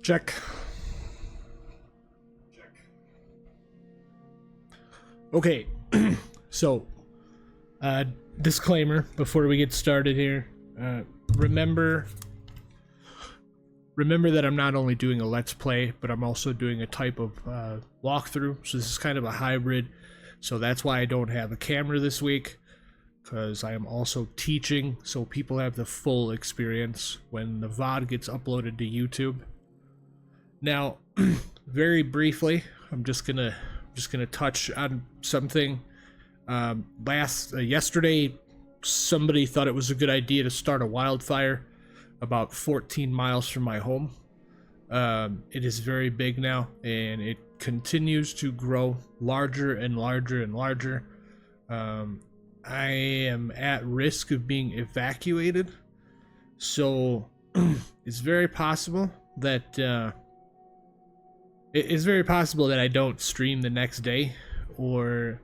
Check. Okay, so, disclaimer before we get started here. Remember that I'm not only doing a Let's Play, but I'm also doing a type of walkthrough. So this is kind of a hybrid. So that's why I don't have a camera this week, because I am also teaching, so people have the full experience when the VOD gets uploaded to YouTube. Now, very briefly, I'm just gonna touch on something. Yesterday, somebody thought it was a good idea to start a wildfire about 14 miles from my home. It is very big now, and it continues to grow larger and larger and larger. I am at risk of being evacuated, so it's very possible that I don't stream the next day, or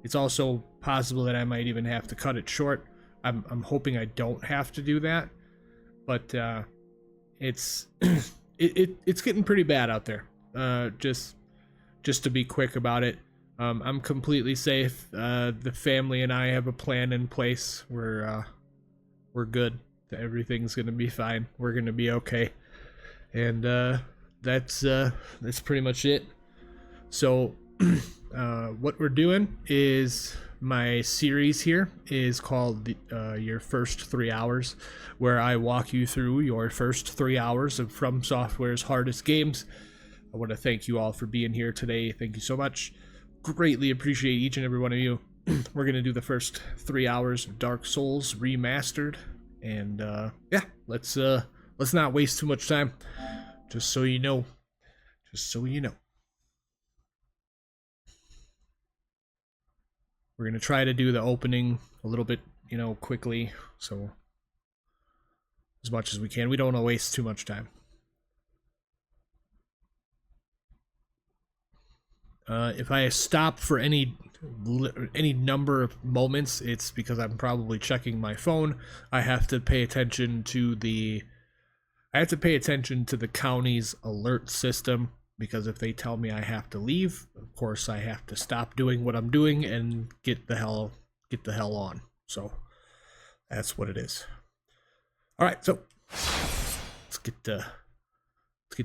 it's also possible that I might even have to cut it short. I'm hoping I don't have to do that, but it's it's getting pretty bad out there. Just to be quick about it, I'm completely safe. The family and I have a plan in place. We're good. Everything's gonna be fine. We're gonna be okay, and that's pretty much it. So what we're doing is, my series here is called Your First 3 Hours, where I walk you through your first 3 hours of FromSoftware's hardest games. I want to thank you all for being here today. Thank you so much. Greatly appreciate each and every one of you. We're going to do the first 3 hours of Dark Souls Remastered, and yeah, let's not waste too much time. Just so you know. We're going to try to do the opening a little bit, quickly, so as much as we can. We don't want to waste too much time. If I stop for any number of moments, it's because I'm probably checking my phone. I have to pay attention to the county's alert system, because if they tell me I have to leave, of course I have to stop doing what I'm doing and get the hell on. So that's what it is. All right, so let's get the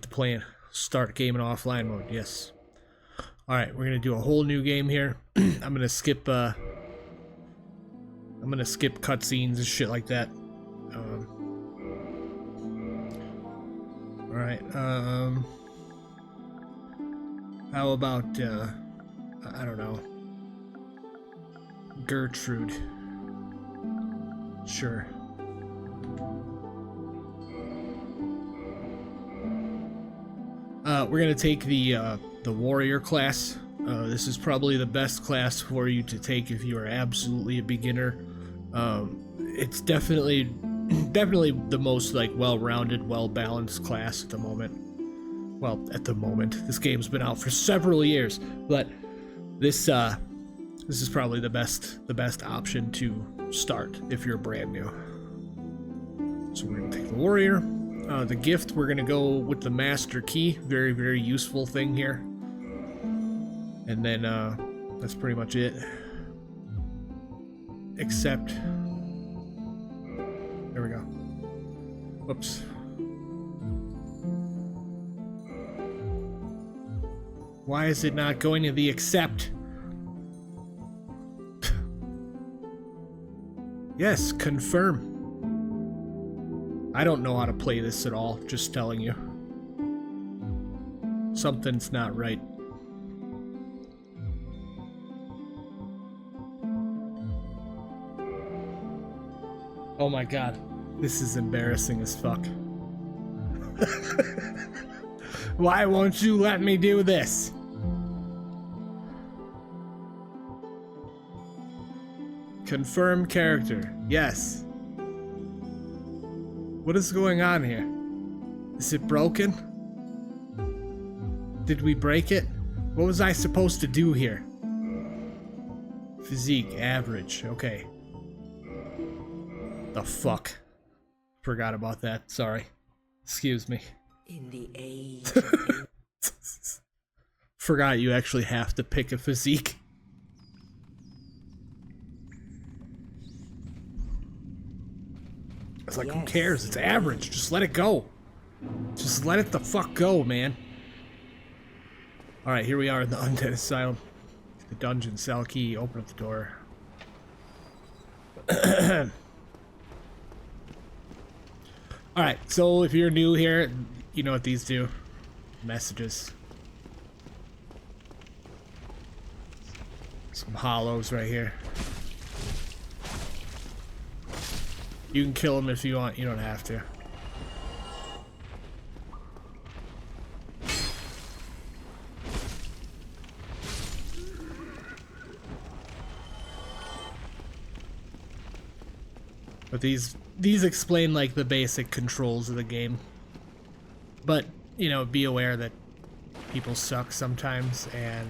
playing. Start game in offline mode. Yes. All right, we're gonna do a whole new game here. I'm gonna skip cutscenes and shit like that. All right. How about, I don't know, Gertrude? Sure. We're gonna take the warrior class. This is probably the best class for you to take if you are absolutely a beginner. It's definitely the most well-rounded, well-balanced class at the moment. Well, at the moment, this game's been out for several years, but this is probably the best option to start if you're brand new. So we're gonna take the warrior. The gift, we're gonna go with the master key. Very, very useful thing here. And then that's pretty much it. Except, there we go. Whoops. Why is it not going to the accept? Yes, confirm. I don't know how to play this at all, just telling you. Something's not right. Oh my god, this is embarrassing as fuck. Why won't you let me do this? Confirm character. Yes. What is going on here? Is it broken? Did we break it? What was I supposed to do here? Physique, average. Okay. The fuck? Forgot about that. Sorry. Excuse me. In the age Forgot you actually have to pick a physique. It's like, who cares? It's average. Just let it go. Just let it the fuck go, man. Alright, here we are in the Undead Asylum. The dungeon cell key. Open up the door. Alright, so if you're new here, you know what these do. Messages. Some hollows right here. You can kill them if you want, you don't have to. But these explain like the basic controls of the game. But, you know, be aware that people suck sometimes and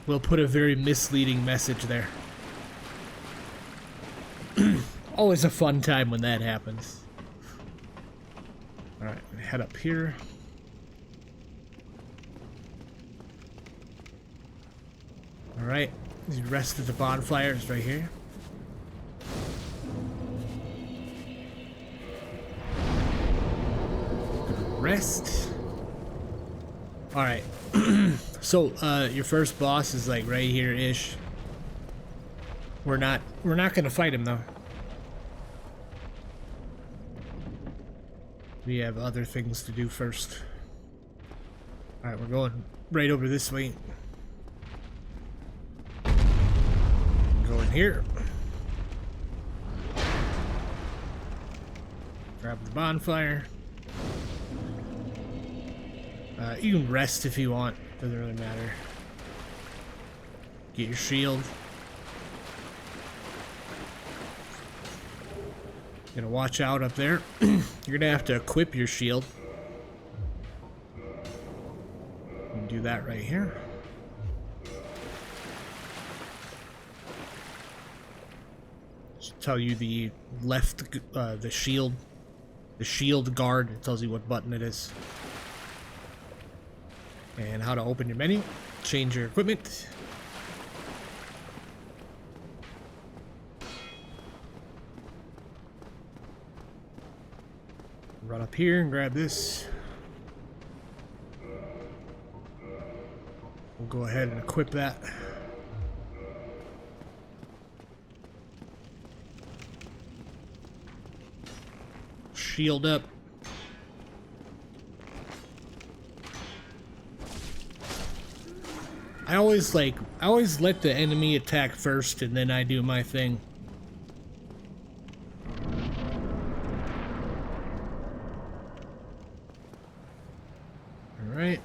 will put a very misleading message there. Always a fun time when that happens. Alright, head up here. Alright, the rest of the bonfire is right here. Rest. Alright. So, your first boss is like right here-ish. We're not gonna fight him though. We have other things to do first. Alright, we're going right over this way. Going here. Grab the bonfire. You can rest if you want. Doesn't really matter. Get your shield. Gonna watch out up there. You're gonna have to equip your shield. You can do that right here. Just tell you the left, the shield guard. It tells you what button it is. And how to open your menu. Change your equipment. Run up here and grab this. We'll go ahead and equip that. Shield up. I always let the enemy attack first and then I do my thing. Alright.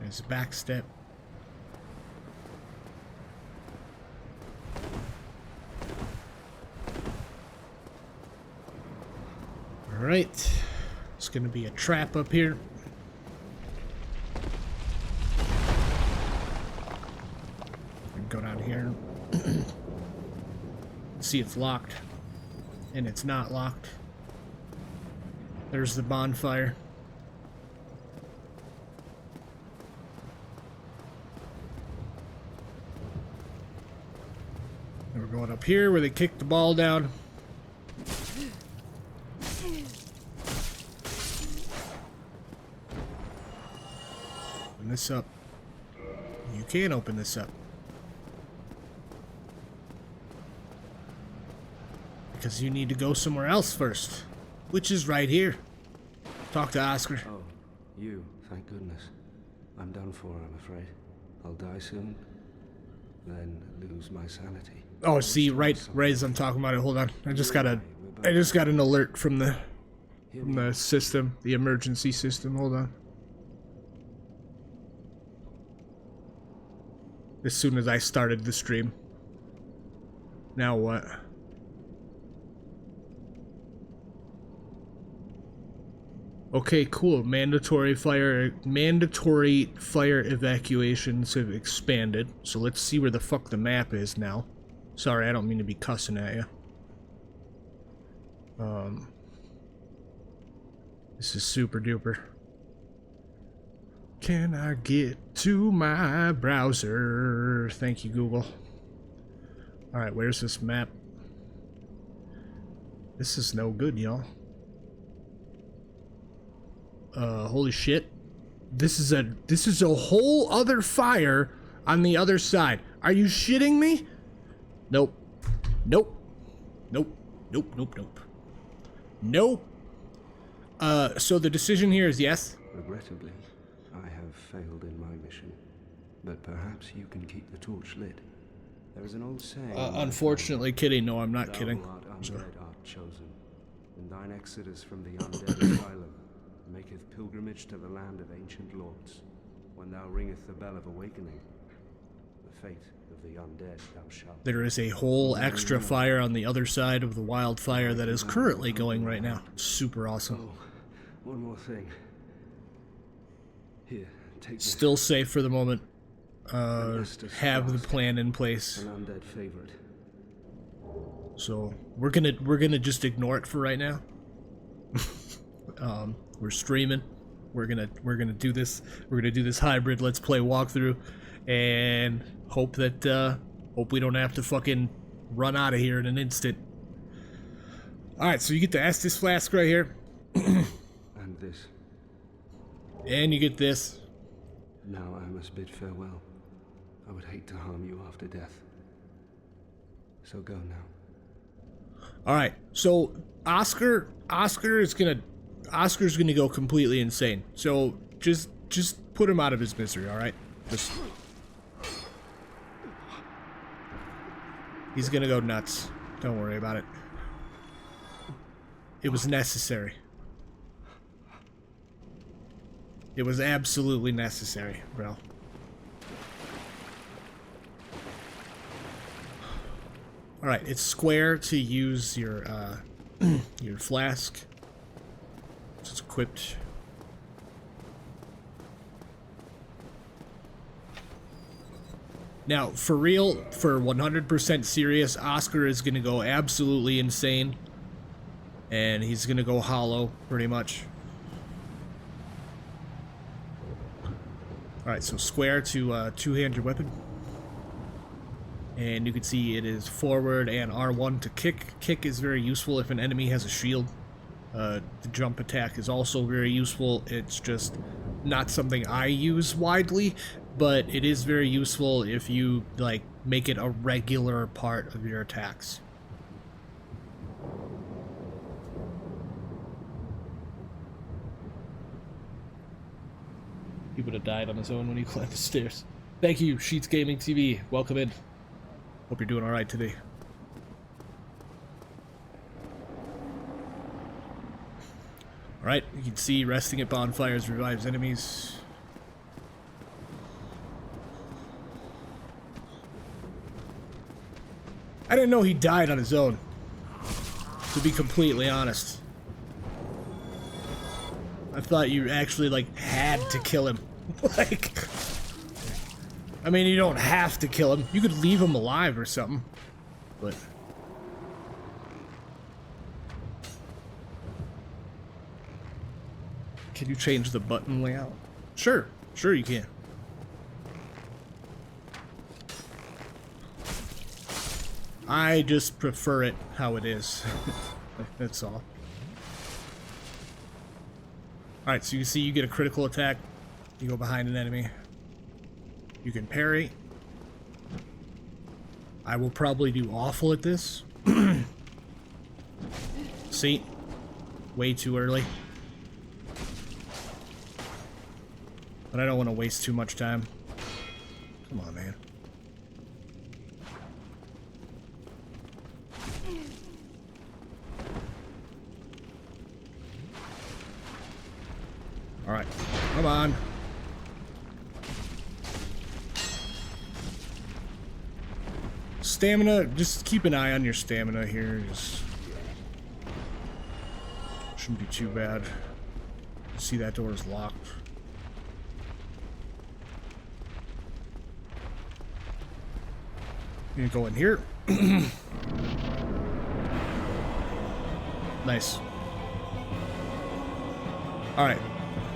There's a back step. Alright. It's gonna be a trap up here. Go down here. See, it's locked. And it's not locked. There's the bonfire. And we're going up here where they kicked the ball down. Open this up. You can open this up. Because you need to go somewhere else first, which is right here. Talk to Oscar. Oh, you, thank goodness. I'm done for, I'm afraid. I'll die soon, then lose my sanity. Oh, see, right as I'm talking about it, hold on. I just got an alert from the system, the emergency system. Hold on. As soon as I started the stream. Now what? Okay, cool. Mandatory fire evacuations have expanded. So let's see where the fuck the map is now. Sorry, I don't mean to be cussing at you. This is super duper. Can I get to my browser? Thank you, Google. Alright, where's this map? This is no good, y'all. Holy shit. This is a whole other fire on the other side. Are you shitting me? Nope. Nope. Nope. Nope, nope, nope. Nope. So the decision here is yes? Regrettably, I have failed in my mission. But perhaps you can keep the torch lit. There is an old saying... unfortunately, kidding. No, I'm not kidding. Thou art undead art chosen, and thine exodus from the undead asylum maketh pilgrimage to the land of ancient lords. When thou ringeth the bell of awakening, the fate of the undead thou shalt... There is a whole extra fire on the other side of the wildfire that is currently going right now. Super awesome. Oh, one more thing. Here, take this. Still safe for the moment. Have the plan in place. An undead favorite. So we're gonna just ignore it for right now. We're streaming. We're gonna do this. We're gonna do this hybrid Let's Play walkthrough, and hope that hope we don't have to fucking run out of here in an instant. All right, so you get the Estus flask right here, and this. And you get this. Now I must bid farewell. I would hate to harm you after death. So go now. All right. So Oscar's gonna go completely insane. So just put him out of his misery. All right. He's gonna go nuts. Don't worry about it. It was necessary. It was absolutely necessary, bro. Alright, it's square to use your your flask. It's equipped. Now, for real, for 100% serious, Oscar is gonna go absolutely insane. And he's gonna go hollow, pretty much. Alright, so square to two-hand your weapon. And you can see it is forward and R1 to kick. Kick is very useful if an enemy has a shield. The jump attack is also very useful. It's just not something I use widely, but it is very useful if you, like, make it a regular part of your attacks. He would have died on his own when he climbed the stairs. Thank you, Sheets Gaming TV. Welcome in. Hope you're doing alright today. Alright, you can see resting at bonfires revives enemies. I didn't know he died on his own, to be completely honest. I thought you actually, like, had to kill him. Like, I mean, you don't have to kill him. You could leave him alive or something. But can you change the button layout? Sure. Sure you can. I just prefer it how it is. That's all. Alright, so you see you get a critical attack. You go behind an enemy. You can parry. I will probably do awful at this. See? Way too early. But I don't want to waste too much time. Come on, man. Alright. Come on. Stamina, just keep an eye on your stamina here. Just shouldn't be too bad. See, that door is locked. I'm gonna go in here. Nice. Alright.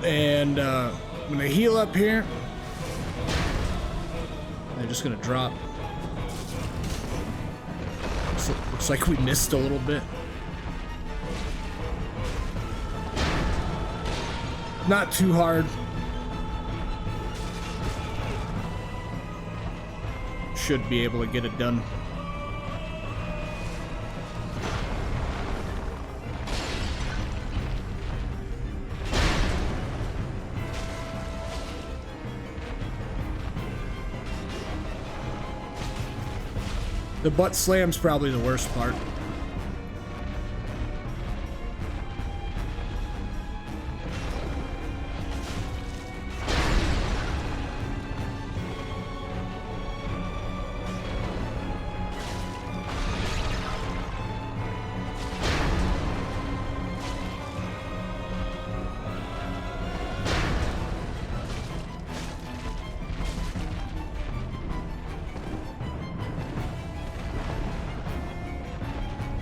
And I'm gonna heal up here. I'm just gonna drop. So, looks like we missed a little bit. Not too hard. Should be able to get it done. The butt slam's probably the worst part.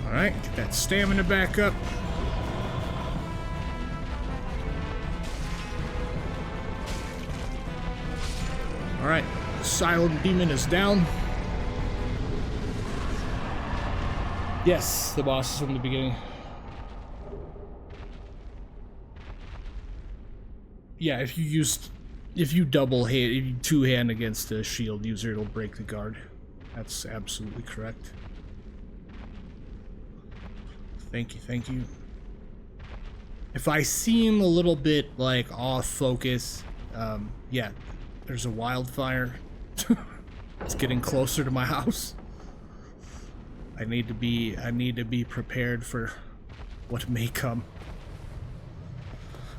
Alright, get that stamina back up. Alright, the silent demon is down. Yes, the boss is from the beginning. Yeah, if you double hand, if you two-hand against a shield user, it'll break the guard. That's absolutely correct. Thank you, thank you. If I seem a little bit like off focus, yeah, there's a wildfire. It's getting closer to my house. I need to be prepared for what may come.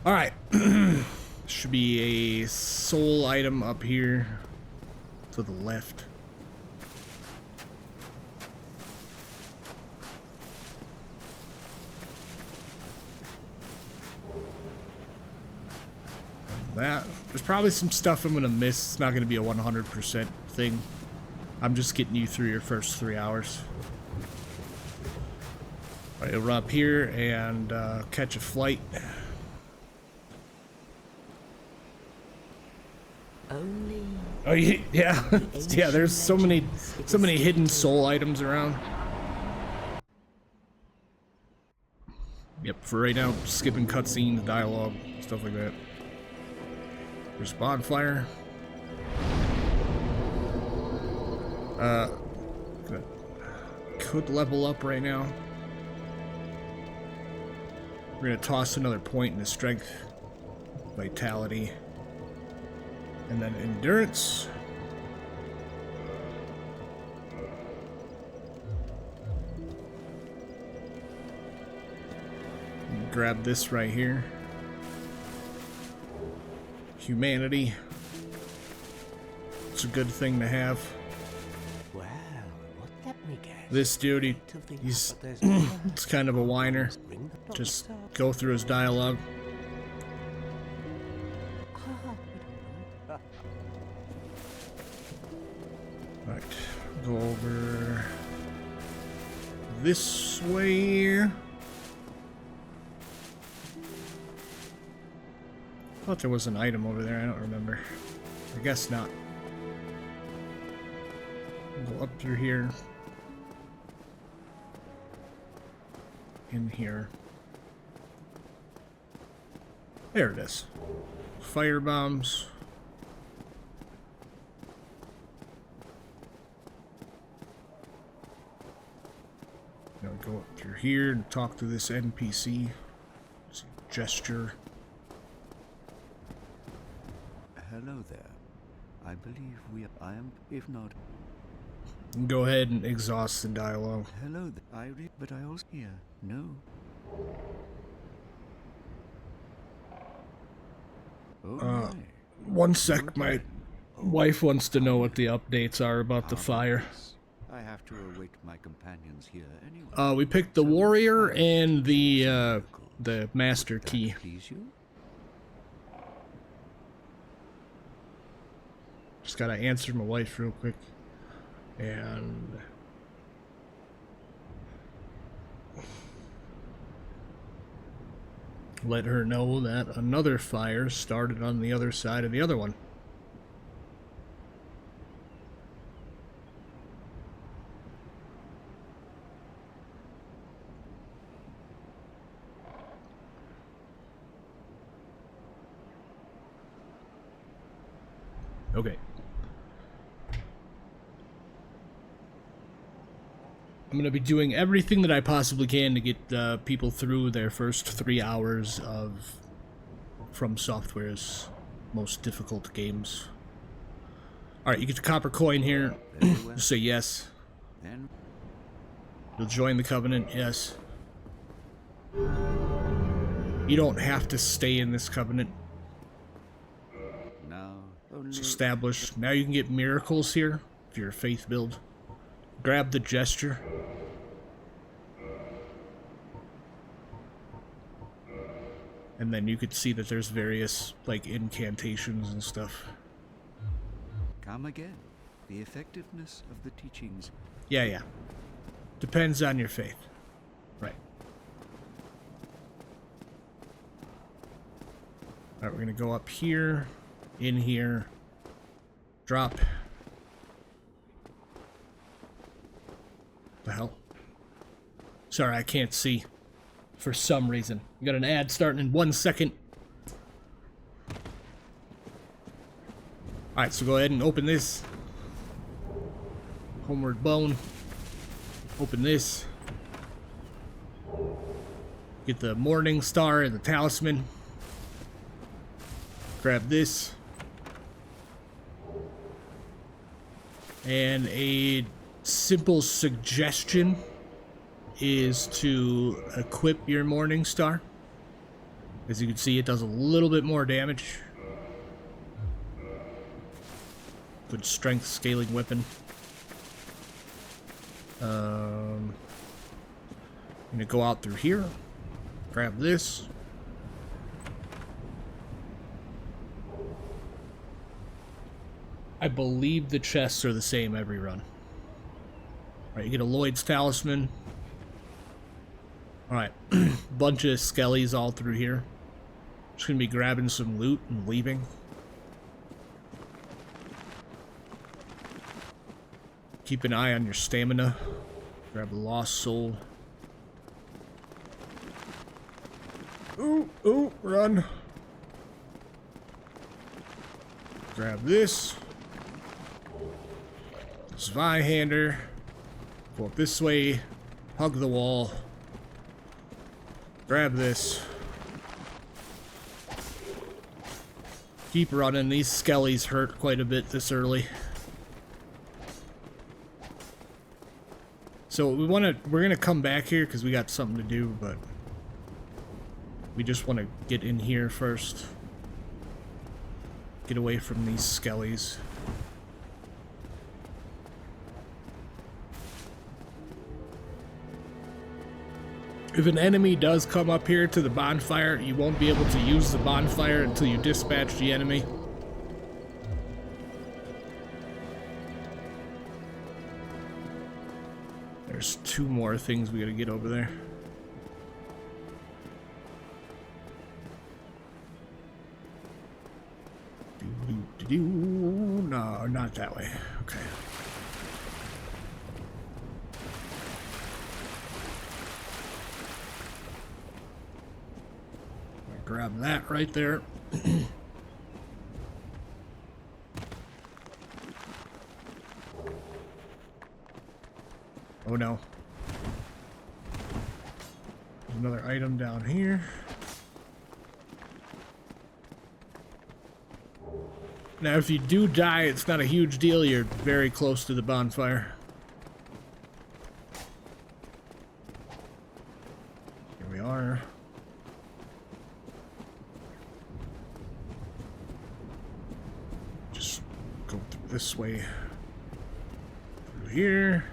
All right, should be a soul item up here to the left. That there's probably some stuff I'm gonna miss. It's not gonna be a 100% thing. I'm just getting you through your first 3 hours. All right, run up here and catch a flight. Only Oh yeah, yeah. There's so many hidden soul items around. Yep. For right now, skipping cutscenes, dialogue, stuff like that. There's a bonfire. Could level up right now. We're gonna toss another point into strength, vitality, and then endurance. Grab this right here. Humanity. It's a good thing to have. well, what let me guess. This dude, he's it's kind of a whiner. Just go through his dialogue. Right, go over this way. Thought there was an item over there, I don't remember. I guess not. Go up through here. In here. There it is. Fire bombs. Now go up through here and talk to this NPC. Gesture. Hello there. I believe I am, if not. Go ahead and exhaust the dialogue. Hello there. But I also hear no. Oh my. One sec, my wife wants to know what the updates are about the fire. I have to await my companions here anyway. We picked the warrior and the master key. Please you? Just gotta answer my wife real quick. And let her know that another fire started on the other side of the other one. Okay. I'm going to be doing everything that I possibly can to get people through their first 3 hours of FromSoftware's most difficult games. Alright, you get the copper coin here. Just say yes. Then You'll join the Covenant, yes. You don't have to stay in this Covenant. now only It's established. Now you can get miracles here, if you're a faith build. Grab the gesture. And then you could see that there's various, like, incantations and stuff. come again. The effectiveness of the teachings. Yeah. Depends on your faith. Right. Alright, we're gonna go up here, in here, drop. The hell? Sorry, I can't see. For some reason. We got an ad starting in 1 second. Alright, so go ahead and open this. Homeward Bone. Open this. Get the Morning Star and the Talisman. Grab this. And a simple suggestion is to equip your Morning Star. As you can see, it does a little bit more damage. Good strength scaling weapon. I'm gonna go out through here. Grab this. I believe the chests are the same every run. Alright, you get a Lloyd's Talisman. Alright, bunch of skellies all through here. Just gonna be grabbing some loot and leaving. Keep an eye on your stamina. Grab a lost soul. Ooh, run. Grab this. Zweihander. Go up this way. Hug the wall. Grab this. Keep running. These skellies hurt quite a bit this early. So we're gonna come back here because we got something to do, but we just want to get in here first. Get away from these skellies. If an enemy does come up here to the bonfire, you won't be able to use the bonfire until you dispatch the enemy. There's 2 more things we gotta get over there. No, not that way. Okay. Grab that right there. Oh no. There's another item down here. Now if you do die, it's not a huge deal. You're very close to the bonfire. Here we are. Just go through this way. Through here.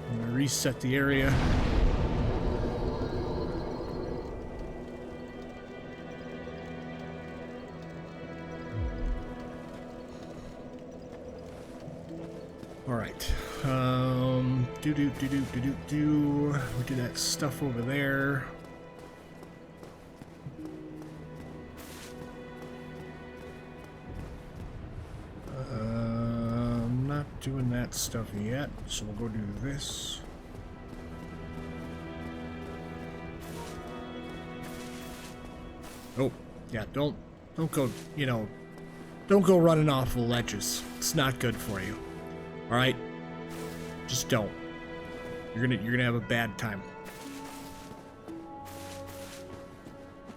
I'm gonna reset the area. All right. We do that stuff over there. I'm not doing that stuff yet, so we'll go do this. Oh, yeah, don't go, you know, don't go running off the ledges. It's not good for you. All right? Just don't. You're gonna have a bad time.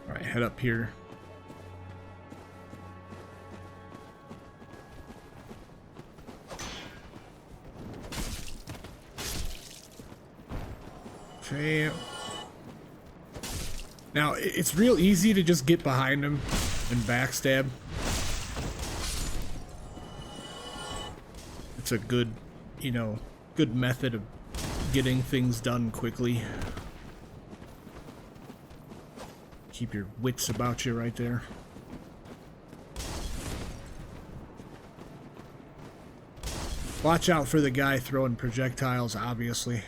All right, head up here. Okay. Now, it's real easy to just get behind him and backstab. It's a good, you know, good method of getting things done quickly. Keep your wits about you right there. Watch out for the guy throwing projectiles, obviously.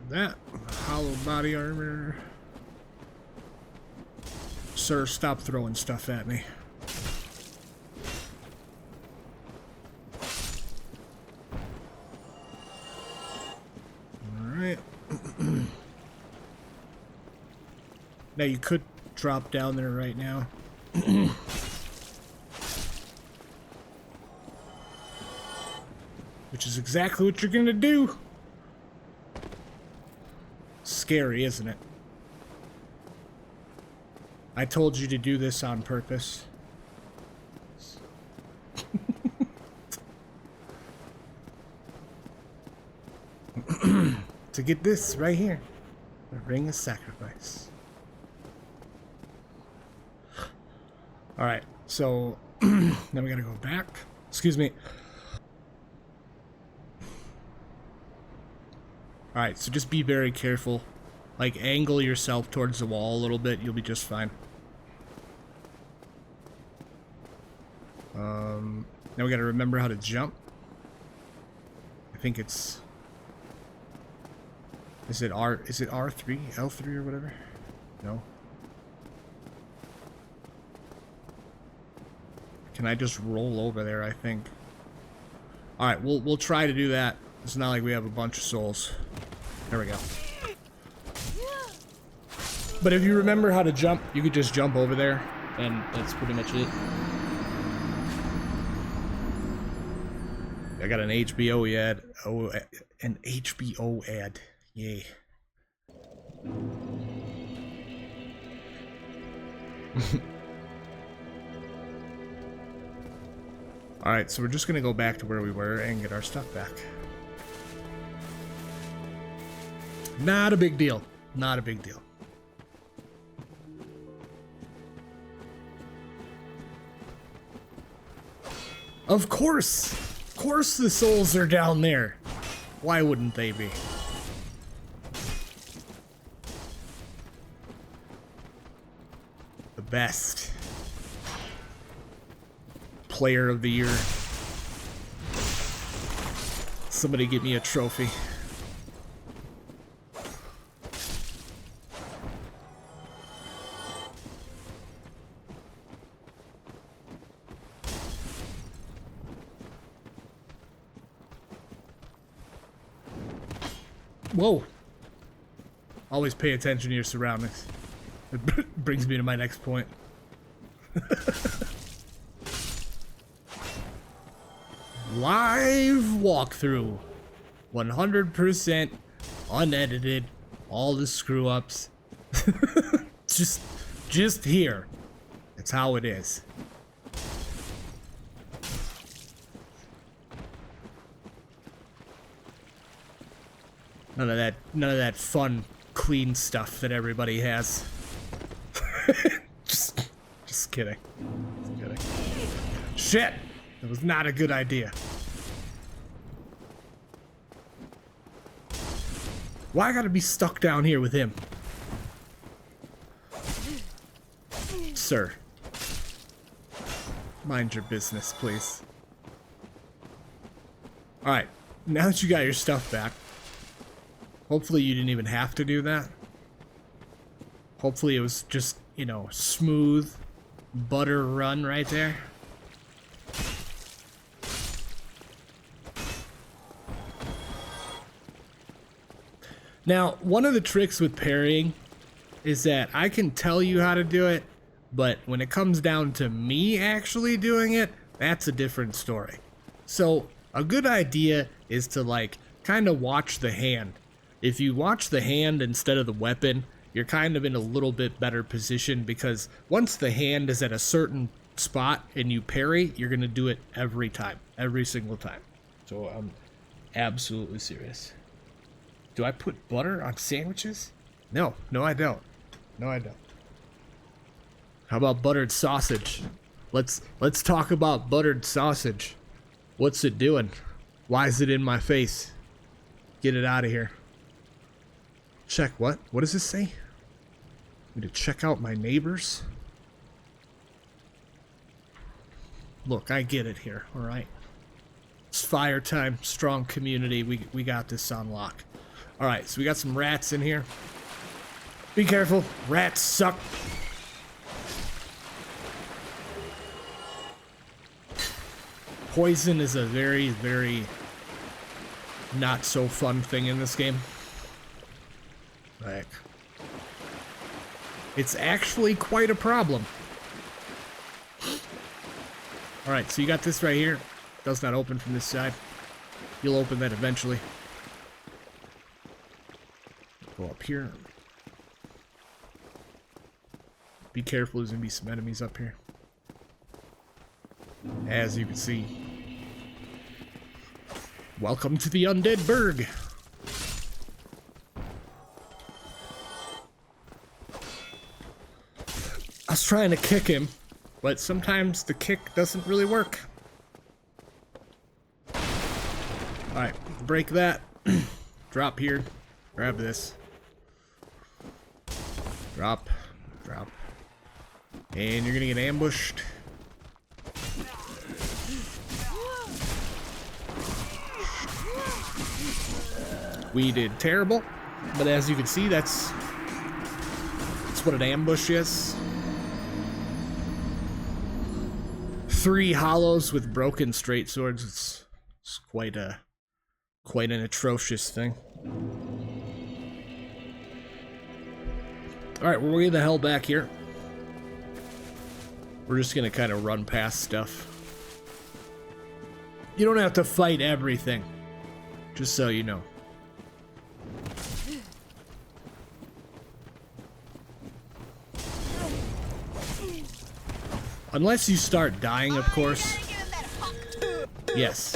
That hollow body armor. Sir, stop throwing stuff at me. Alright. Now you could drop down there right now. Which is exactly what you're gonna do. Scary, isn't it? I told you to do this on purpose. To get this right here. The ring of sacrifice. Alright, so now we gotta go back. Excuse me. Alright, so just be very careful. Like, angle yourself towards the wall a little bit, you'll be just fine. Now we gotta remember how to jump. I think it's... Is it R3? L3 or whatever? No. Can I just roll over there, I think? Alright, we'll try to do that. It's not like we have a bunch of souls. There we go. But if you remember how to jump, you could just jump over there, and that's pretty much it. I got an HBO ad. Oh, an HBO ad. Yay. Alright, so we're just gonna go back to where we were and get our stuff back. Not a big deal. Not a big deal. Of course! Of course the souls are down there. Why wouldn't they be? The best. Player of the year. Somebody get me a trophy. Whoa. Always pay attention to your surroundings. It brings me to my next point. Live walkthrough. 100% unedited. All the screw ups. just here. That's how it is. None of that fun, clean stuff that everybody has. just kidding. Just kidding. Shit! That was not a good idea. Why I gotta be stuck down here with him? Sir. Mind your business, please. Alright, now that you got your stuff back, hopefully you didn't even have to do that. Hopefully it was just, you know, smooth butter run right there. Now, one of the tricks with parrying is that I can tell you how to do it, but when it comes down to me actually doing it, that's a different story. So, a good idea is to, like, kind of watch the hand. If you watch the hand instead of the weapon, you're kind of in a little bit better position, because once the hand is at a certain spot and you parry, you're going to do it every time, every single time. So, I'm absolutely serious. Do I put butter on sandwiches? No, I don't. No, I don't. How about buttered sausage? Let's talk about buttered sausage. What's it doing? Why is it in my face? Get it out of here. Check what? What does this say? Need to check out my neighbors? Look, I get it here, alright? It's fire time, strong community, we got this on lock. Alright, so we got some rats in here. Be careful, rats suck. Poison is a very, very not so fun thing in this game. Like, it's actually quite a problem. Alright, so you got this right here. Does not open from this side. You'll open that eventually. Go up here. Be careful, there's gonna be some enemies up here. As you can see. Welcome to the Undead Burg. I was trying to kick him, but sometimes the kick doesn't really work. Alright, break that. Drop here. Grab this. Drop. Drop. And you're gonna get ambushed. We did terrible, but as you can see, that's what an ambush is. 3 hollows with broken straight swords. It's quite an atrocious thing. Alright, we're way the hell back here. We're just gonna kind of run past stuff. You don't have to fight everything, just so you know. Unless you start dying, of course. Yes.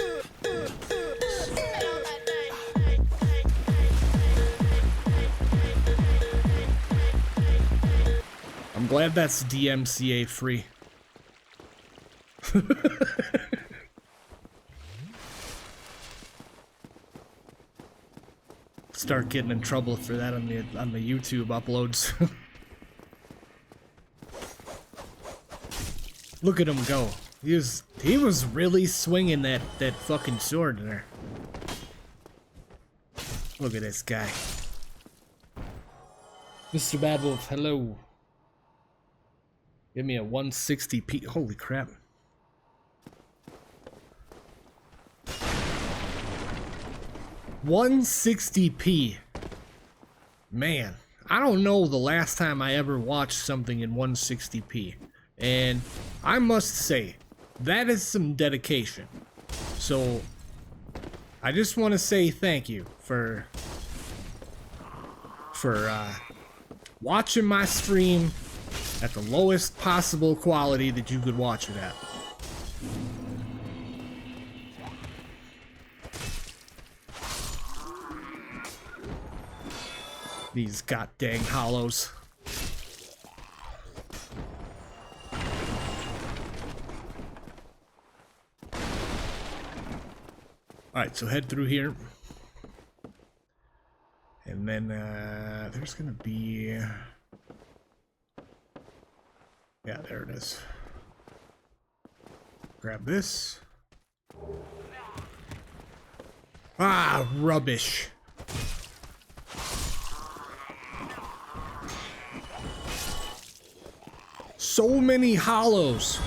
I'm glad that's DMCA free. Start getting in trouble for that on the YouTube uploads. Look at him go. He was really swinging that fucking sword there. Look at this guy. Mr. Badwolf, hello. Give me a 160p. Holy crap. $160p. Man, I don't know the last time I ever watched something in 160p. And I must say, that is some dedication. So, I just want to say thank you for watching my stream at the lowest possible quality that you could watch it at. These goddamn hollows. Alright, so head through here. And then there's gonna be... Yeah, there it is. Grab this. Ah, rubbish. So many hollows.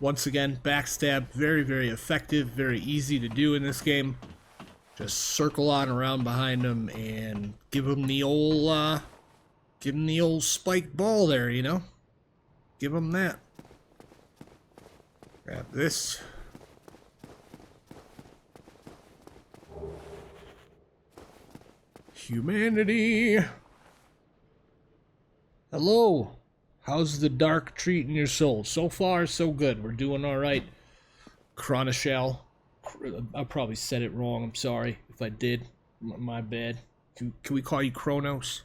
Once again, backstab, very, very effective, very easy to do in this game. Just circle on around behind them and give them the old spike ball there, you know? Give them that. Grab this. Humanity. Hello. How's the dark treating your soul? So far, so good. We're doing all right. Chronishell. I probably said it wrong. I'm sorry if I did. My bad. Can we call you Kronos?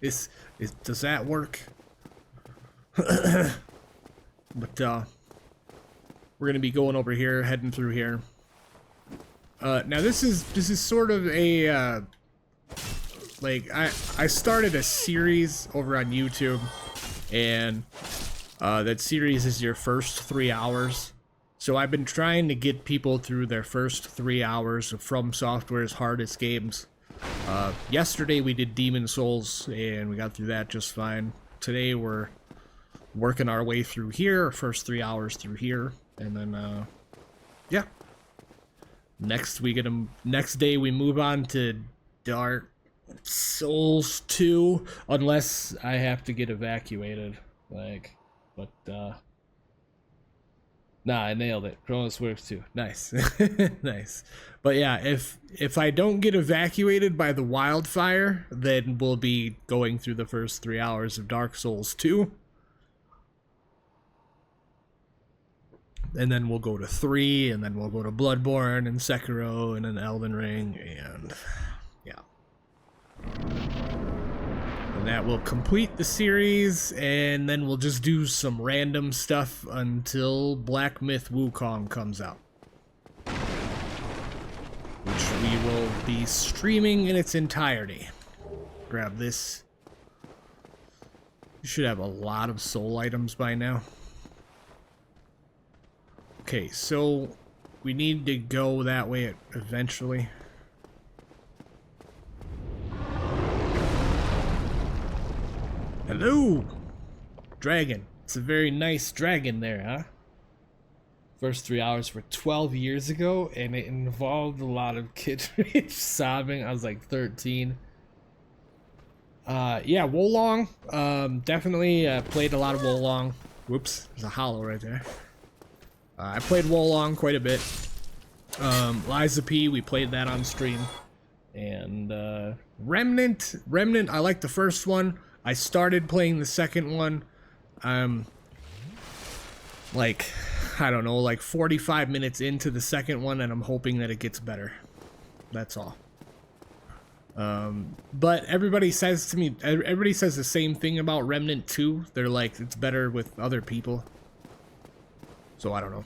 Does that work? But we're gonna be going over here, heading through here. Now this is sort of a like I started a series over on YouTube, and that series is your first 3 hours. So I've been trying to get people through their first 3 hours of FromSoftware's hardest games. Yesterday we did Demon Souls, and we got through that just fine. Today we're working our way through here, first 3 hours through here, and then yeah. Next day we move on to Dark Souls 2, unless I have to get evacuated. Nah, I nailed it. Kronos works too. Nice. Nice. But yeah, if I don't get evacuated by the wildfire, then we'll be going through the first 3 hours of Dark Souls 2. And then we'll go to 3, and then we'll go to Bloodborne and Sekiro and then Elden Ring, and yeah. And that will complete the series, and then we'll just do some random stuff until Black Myth Wukong comes out, which we will be streaming in its entirety. Grab this. You should have a lot of soul items by now. Okay, so we need to go that way eventually. Hello! Dragon. It's a very nice dragon there, huh? First 3 hours were 12 years ago, and it involved a lot of kid sobbing. I was like 13. Yeah, Wolong. Definitely played a lot of Wolong. Whoops, there's a hollow right there. I played Wolong quite a bit. Liza P, we played that on stream. And Remnant, I like the first one. I started playing the second one. Like, I don't know, like 45 minutes into the second one, and I'm hoping that it gets better. That's all. But everybody says to me, everybody says the same thing about Remnant 2. They're like, it's better with other people. So I don't know.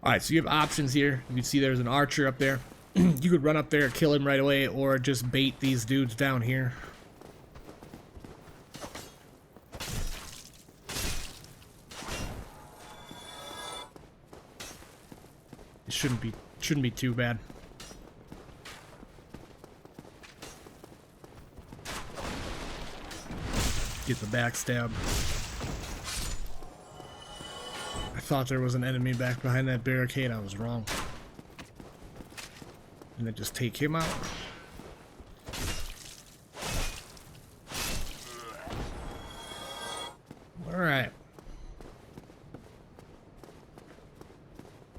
Alright, so you have options here. You can see there's an archer up there. You could run up there, kill him right away, or just bait these dudes down here. It shouldn't be too bad. Get the backstab. I thought there was an enemy back behind that barricade. I was wrong. And then just take him out. Alright.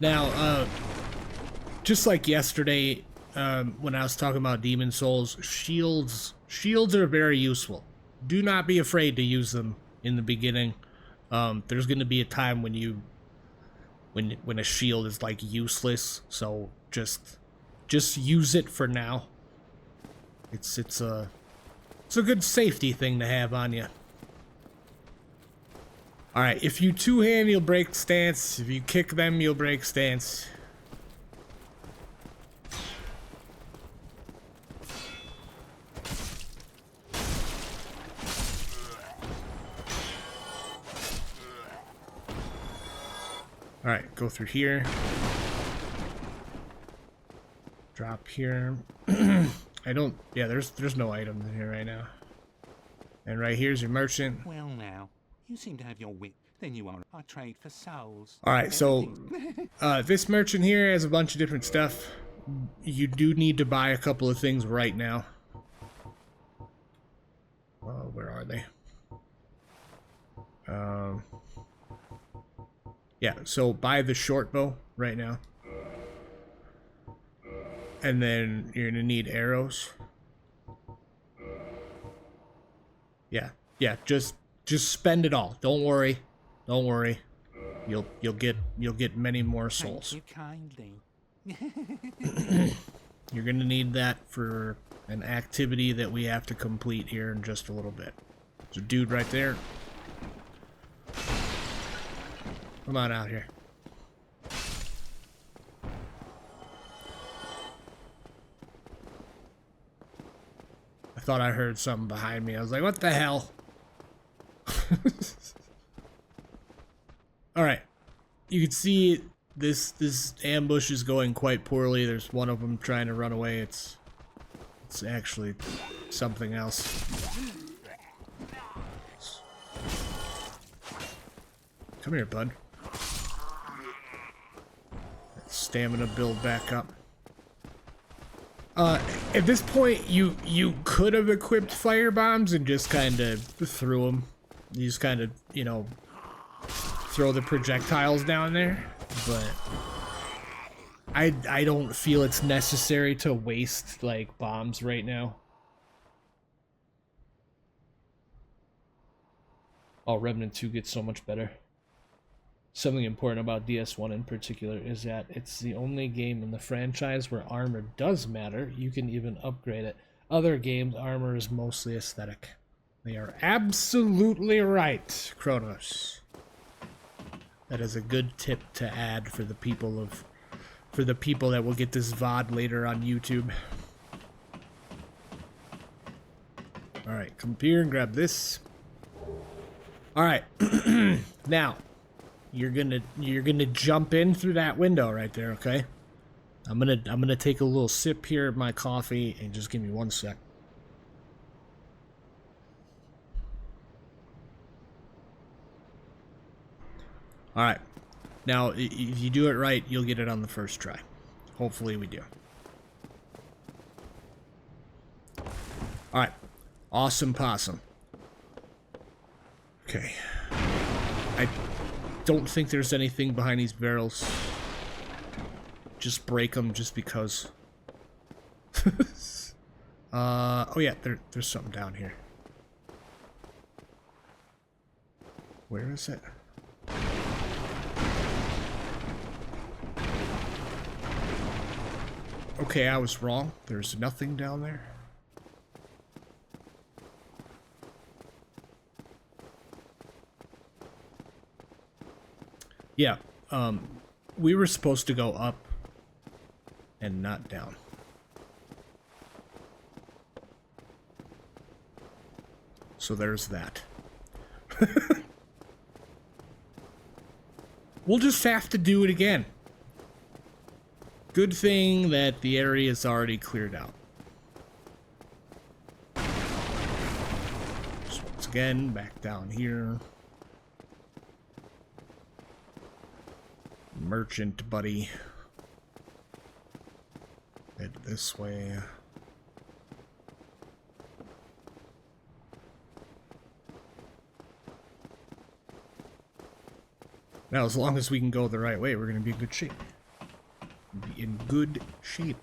Now, just like yesterday, when I was talking about Demon Souls, shields are very useful. Do not be afraid to use them in the beginning. There's going to be a time when when a shield is like useless, so just use it for now. It's a good safety thing to have on you. Alright, if you two-hand, you'll break stance. If you kick them, you'll break stance. Alright, go through here. Drop here. I don't... Yeah, there's no items in here right now. And right here's your merchant. Well now, you seem to have your wit. Then you are. I trade for souls. Alright, so this merchant here has a bunch of different stuff. You do need to buy a couple of things right now. Where are they? Yeah, so buy the short bow right now. And then you're gonna need arrows. Yeah, just spend it all. Don't worry. Don't worry. You'll get many more souls. Thank you kindly. You're gonna need that for an activity that we have to complete here in just a little bit. There's a dude right there. Come on out here. I thought I heard something behind me. I was like, what the hell? Alright. You can see this ambush is going quite poorly. There's one of them trying to run away. It's actually something else. Come here, bud. Stamina build back up. At this point, you could have equipped fire bombs and just kind of threw them. You just kind of, you know, throw the projectiles down there. But I don't feel it's necessary to waste, like, bombs right now. Oh, Remnant 2 gets so much better. Something important about DS1 in particular is that it's the only game in the franchise where armor does matter. You can even upgrade it. Other games, armor is mostly aesthetic. They are absolutely right, Kronos. That is a good tip to add for the people that will get this VOD later on YouTube. Alright, come up here and grab this. Alright. Now, you're gonna jump in through that window right there, okay? I'm gonna take a little sip here of my coffee and just give me 1 sec. Alright. Now, if you do it right, you'll get it on the first try. Hopefully we do. Alright. Awesome possum. Okay. I don't think there's anything behind these barrels. Just break them just because. Oh yeah, there's something down here. Where is it? Okay, I was wrong. There's nothing down there. Yeah, we were supposed to go up and not down. So there's that. We'll just have to do it again. Good thing that the area is already cleared out. So once again, back down here. Merchant buddy. Head this way. Now, as long as we can go the right way, we're going to be in good shape. Be in good shape.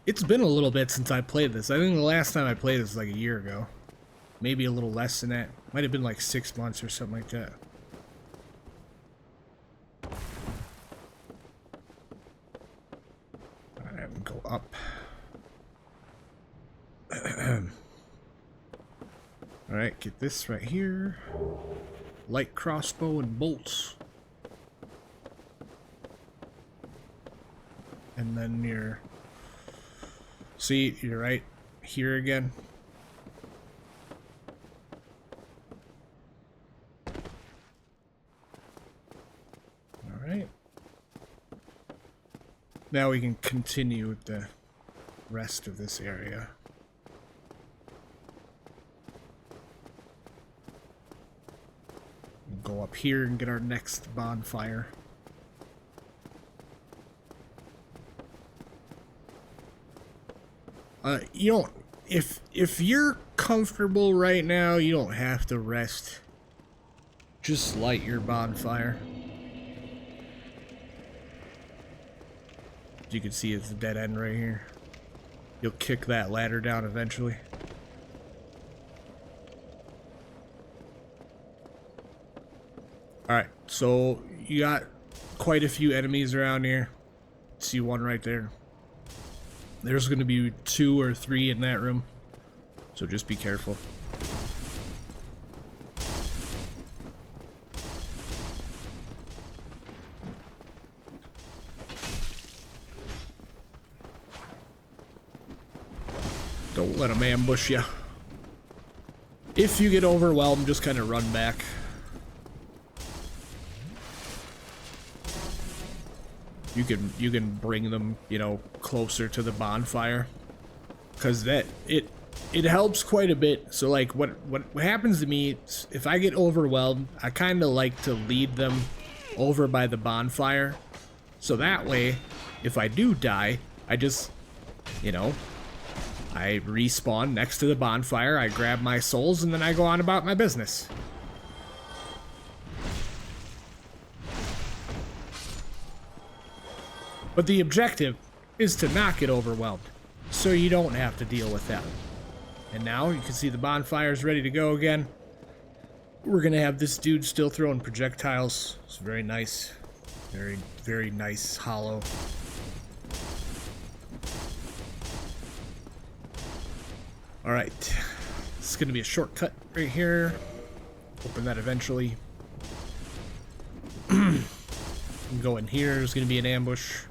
It's been a little bit since I played this. I think the last time I played this was like a year ago. Maybe a little less than that. Might have been like 6 months or something like that. Alright, go up. Alright, get this right here. Light crossbow and bolts. And then you're... See, you're right here again. Now we can continue with the rest of this area. We'll go up here and get our next bonfire. You don't, if you're comfortable right now, you don't have to rest. Just light your bonfire. As you can see, it's a dead end right here. You'll kick that ladder down eventually. Alright, so you got quite a few enemies around here. See one right there. There's going to be 2 or 3 in that room, so just be careful. Don't let them ambush you. If you get overwhelmed, just kind of run back. You can bring them, you know, closer to the bonfire, because that it helps quite a bit. So like what happens to me is if I get overwhelmed, I kind of like to lead them over by the bonfire, so that way if I do die, I just, you know, I respawn next to the bonfire, I grab my souls, and then I go on about my business. But the objective is to not get overwhelmed, so you don't have to deal with that. And now you can see the bonfire's ready to go again. We're gonna have this dude still throwing projectiles. It's very nice. Very, very nice hollow. Alright. This is gonna be a shortcut right here. Open that eventually. Go in here, there's gonna be an ambush.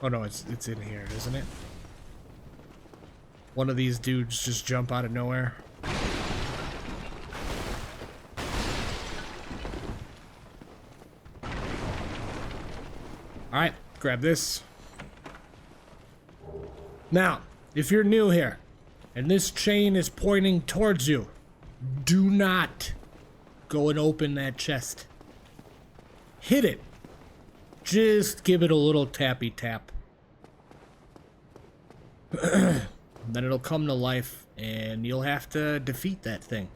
Oh no, it's in here, isn't it? One of these dudes just jump out of nowhere. Alright, grab this. Now, if you're new here, and this chain is pointing towards you, do not go and open that chest. Hit it. Just give it a little tappy tap. Then it'll come to life, and you'll have to defeat that thing.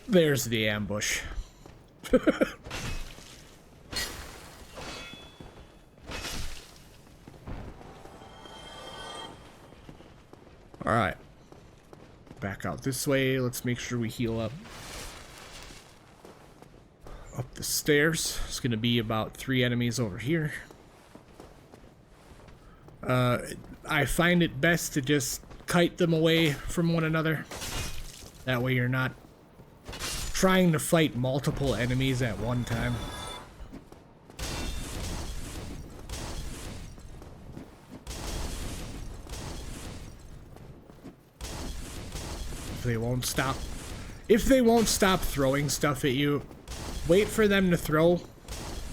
There's the ambush. Alright. Back out this way. Let's make sure we heal up. Up the stairs. It's going to be about 3 enemies over here. I find it best to just kite them away from one another. That way you're not trying to fight multiple enemies at one time. If they won't stop throwing stuff at you, wait for them to throw,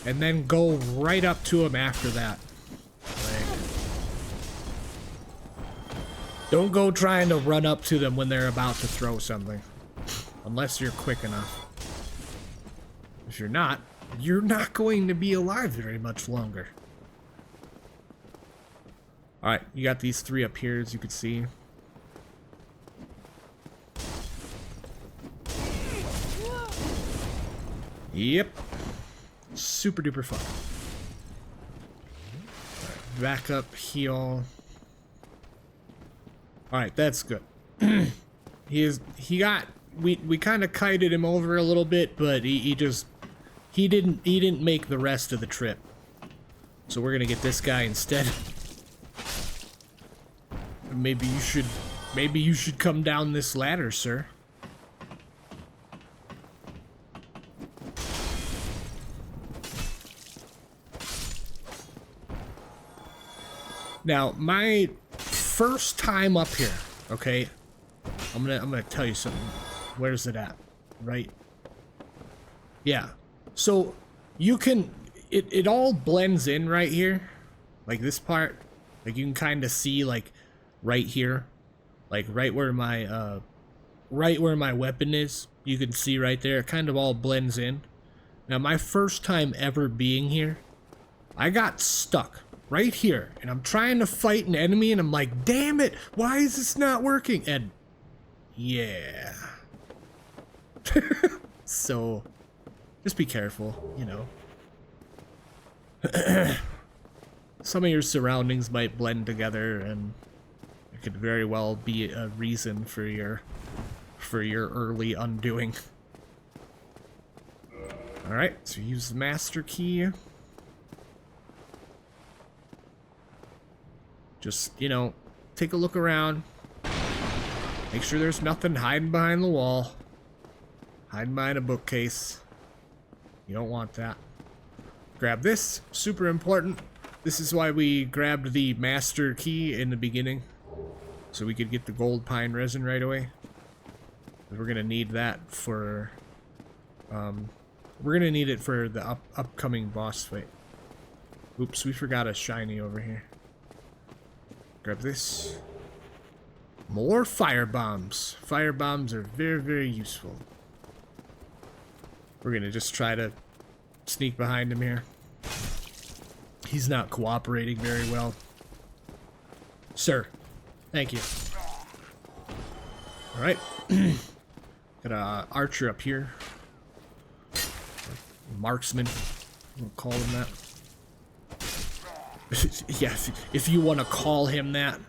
and then go right up to them after that. Like, don't go trying to run up to them when they're about to throw something. Unless you're quick enough. If you're not going to be alive very much longer. Alright, you got these 3 up here, as you can see. Yep. Super duper fun. Right, back up, heal. Alright, that's good. We kind of kited him over a little bit, but he didn't make the rest of the trip. So we're gonna get this guy instead. Maybe you should come down this ladder, sir. Now, my first time up here, okay? I'm gonna tell you something. Where's it at? Right? Yeah. So you can it all blends in right here. Like this part. Like you can kind of see like right here. Like right where my weapon is. You can see right there. It kind of all blends in. Now my first time ever being here, I got stuck right here, and I'm trying to fight an enemy, and I'm like, damn it, why is this not working? And yeah. So, just be careful, you know. Some of your surroundings might blend together, and it could very well be a reason for your early undoing. Alright, so use the master key. Just, you know, take a look around. Make sure there's nothing hiding behind the wall. Hiding behind a bookcase. You don't want that. Grab this. Super important. This is why we grabbed the master key in the beginning. So we could get the gold pine resin right away. We're going to need that for... we're going to need it for the upcoming boss fight. Oops, we forgot a shiny over here. Grab this. More fire bombs. Fire bombs are very, very useful. We're gonna just try to sneak behind him here. He's not cooperating very well. Sir, thank you. Alright. Got a archer up here. Marksman. We'll call him that. Yeah, if you want to call him that.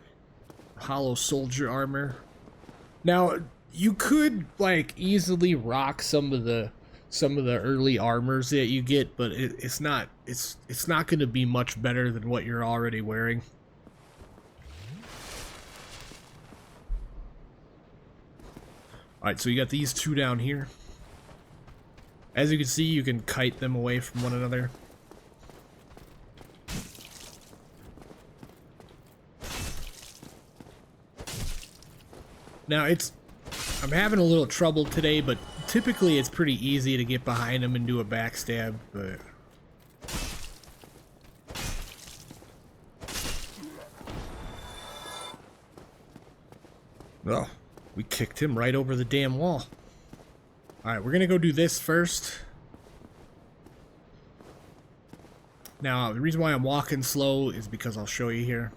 Hollow soldier armor. Now, you could like easily rock some of the early armors that you get, but it's not going to be much better than what you're already wearing. Alright, so you got these two down here. As you can see, you can kite them away from one another. Now, I'm having a little trouble today, but typically it's pretty easy to get behind him and do a backstab, but... Well, we kicked him right over the damn wall. Alright, we're gonna go do this first. Now, the reason why I'm walking slow is because I'll show you here.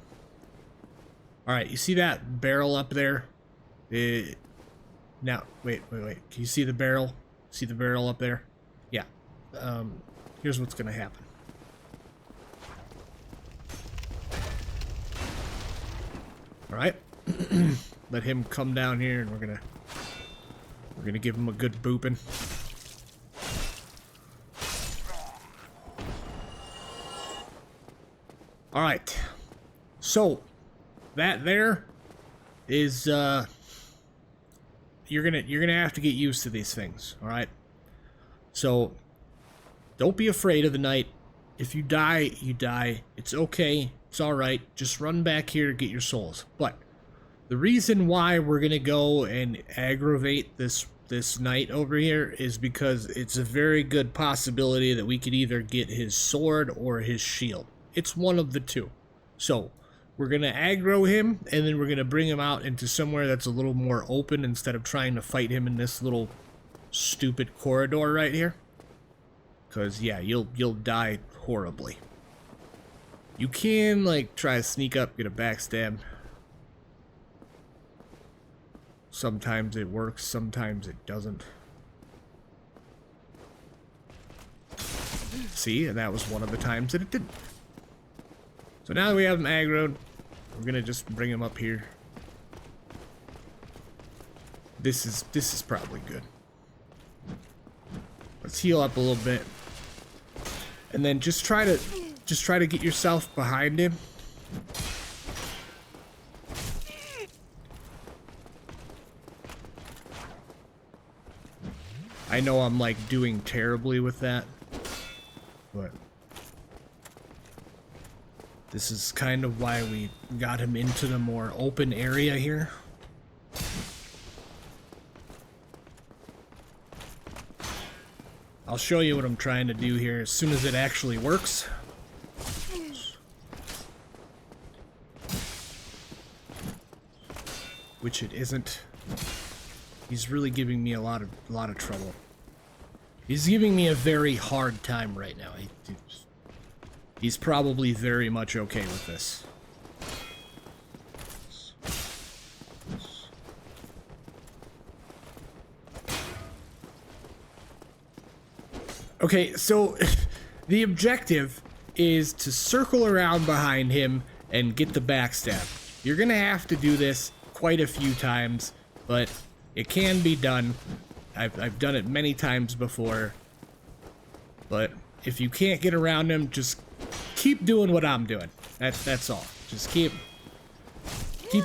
Alright, you see that barrel up there? Now, wait. Can you see the barrel? See the barrel up there? Yeah. Here's what's gonna happen. Alright. Let him come down here, and we're gonna give him a good booping. Alright. So, that there is, you're gonna have to get used to these things, all right? So don't be afraid of the night. If you die, you die. It's okay. It's all right. Just run back here to get your souls. But the reason why we're gonna go and aggravate this knight over here is because it's a very good possibility that we could either get his sword or his shield. It's one of the two. So we're going to aggro him, and then we're going to bring him out into somewhere that's a little more open instead of trying to fight him in this little stupid corridor right here. Because, yeah, you'll die horribly. You can, like, try to sneak up, get a backstab. Sometimes it works, sometimes it doesn't. See, and that was one of the times that it didn't. So now that we have him aggroed, we're gonna just bring him up here. This is probably good. Let's heal up a little bit, and then just try to get yourself behind him. I know I'm like doing terribly with that, but This is kind of why we got him into the more open area here. I'll show you what I'm trying to do here as soon as it actually works. Which it isn't. He's really giving me a lot of trouble. He's giving me a very hard time right now. He's probably very much okay with this. Okay, so the objective is to circle around behind him and get the backstab. You're gonna have to do this quite a few times, but it can be done. I've done it many times before. But if you can't get around him, just keep doing what I'm doing. That's all. Just keep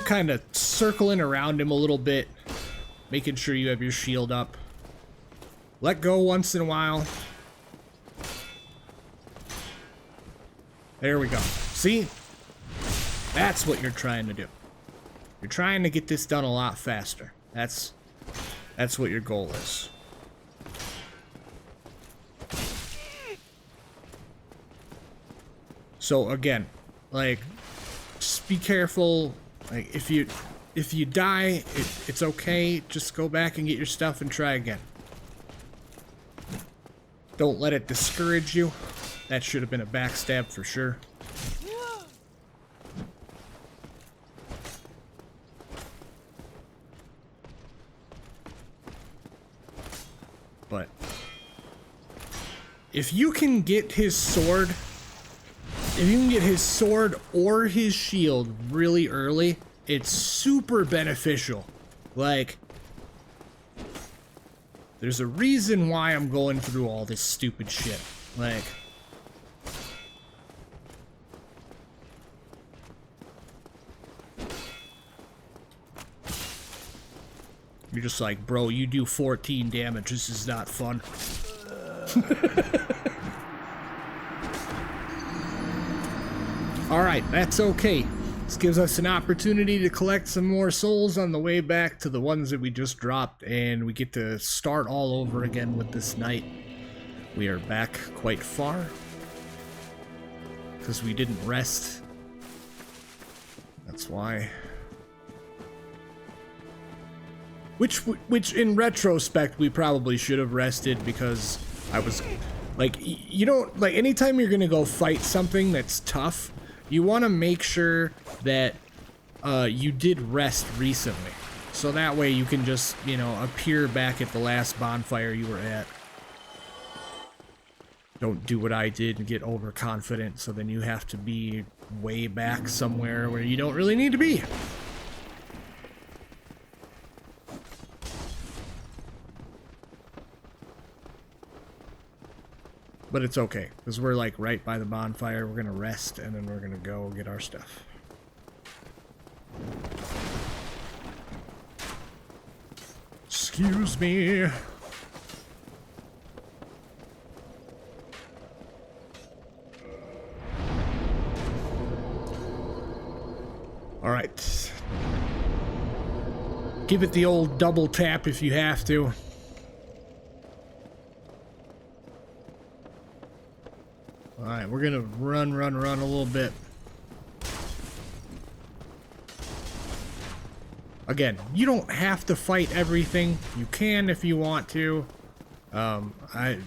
kind of circling around him a little bit, making sure you have your shield up. Let go once in a while. There we go. See? That's what you're trying to do. You're trying to get this done a lot faster. That's what your goal is. So again, like, just be careful. Like, if you die, it's okay. Just go back and get your stuff and try again. Don't let it discourage you. That should have been a backstab for sure. But if you can get his sword, or his shield really early, it's super beneficial. Like, there's a reason why I'm going through all this stupid shit. Like, you're just like, bro, you do 14 damage. This is not fun. Alright, that's okay. This gives us an opportunity to collect some more souls on the way back to the ones that we just dropped, and we get to start all over again with this night. We are back quite far, because we didn't rest. That's why. Which in retrospect, we probably should have rested, because I was, like, you don't, like, anytime you're gonna go fight something that's tough, you want to make sure that you did rest recently. So that way you can just, you know, appear back at the last bonfire you were at. Don't do what I did and get overconfident, so then you have to be way back somewhere where you don't really need to be. But it's okay, because we're like right by the bonfire. We're gonna rest, and then we're gonna go get our stuff. Excuse me. Alright. Give it the old double tap if you have to. Alright, we're gonna run a little bit. Again, you don't have to fight everything. You can if you want to. I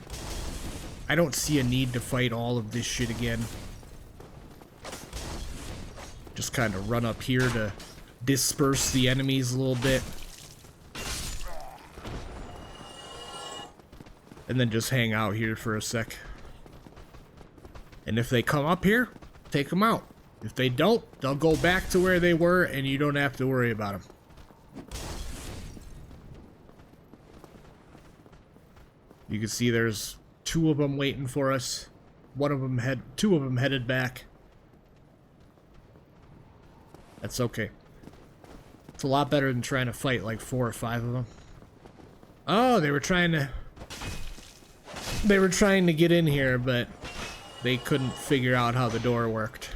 don't see a need to fight all of this shit again. Just kind of run up here to disperse the enemies a little bit. And then just hang out here for a sec. And if they come up here, take them out. If they don't, they'll go back to where they were, and you don't have to worry about them. You can see there's 2 of them waiting for us. 2 of them headed back. That's okay. It's a lot better than trying to fight like 4 or 5 of them. Oh, they were trying to get in here, but they couldn't figure out how the door worked.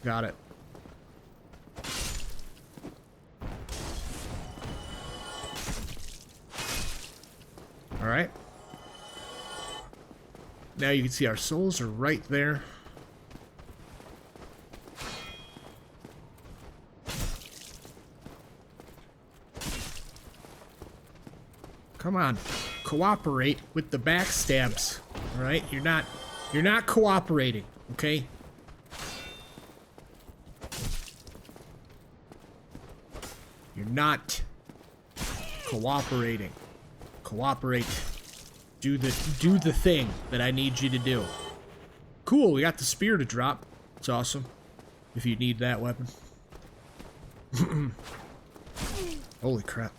Got it. Alright. Now you can see our souls are right there. Come on. Cooperate with the backstabs. Alright? You're not cooperating, okay? You're not cooperating. Cooperate. Do the thing that I need you to do. Cool, we got the spear to drop. It's awesome. If you need that weapon. Holy crap.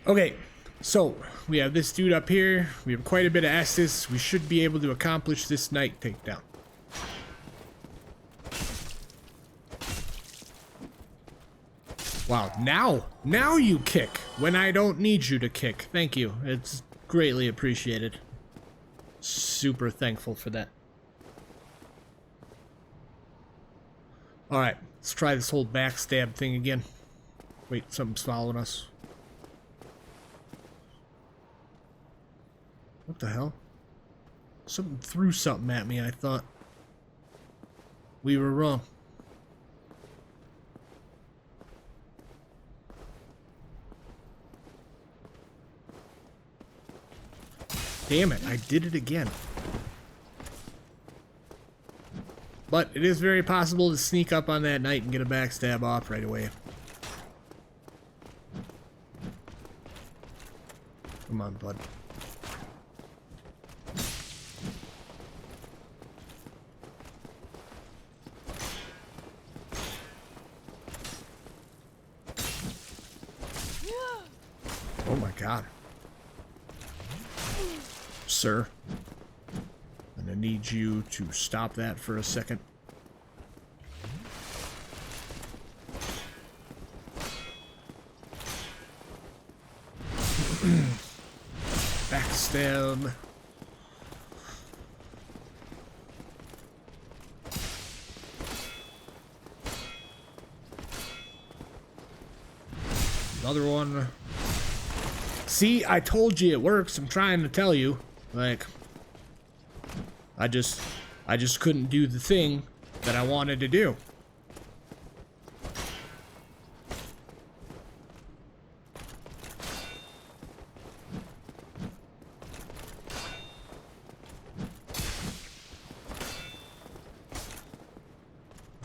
Okay, so we have this dude up here. We have quite a bit of Estus. We should be able to accomplish this night takedown. Wow, now you kick when I don't need you to kick. Thank you. It's greatly appreciated. Super thankful for that. Alright, let's try this whole backstab thing again. Wait, something's following us. What the hell? Something threw something at me, I thought. We were wrong. Damn it, I did it again. But it is very possible to sneak up on that knight and get a backstab off right away. Come on, bud. Oh my god. Sir, I'm gonna need you to stop that for a second. Backstab. Another one. See, I told you it works. I'm trying to tell you. Like, I just couldn't do the thing that I wanted to do.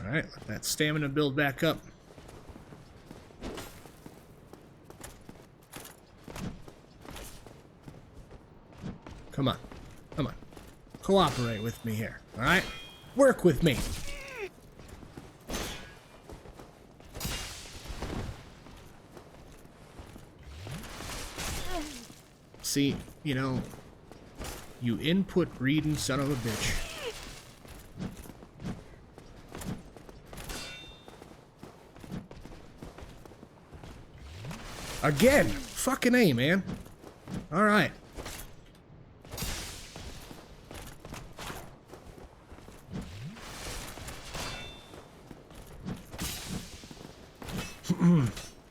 Alright, let that stamina build back up. Come on. Come on. Cooperate with me here, alright? Work with me. See, you know, you input reading son of a bitch. Again! Fucking A, man. Alright.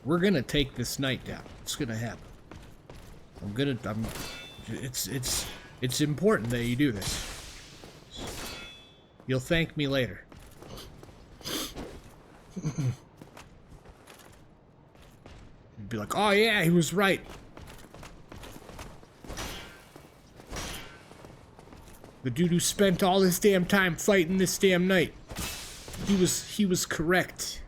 We're gonna take this knight down. It's gonna happen. It's important that you do this. You'll thank me later. You'd be like, oh yeah, he was right. The dude who spent all his damn time fighting this damn knight. He was correct.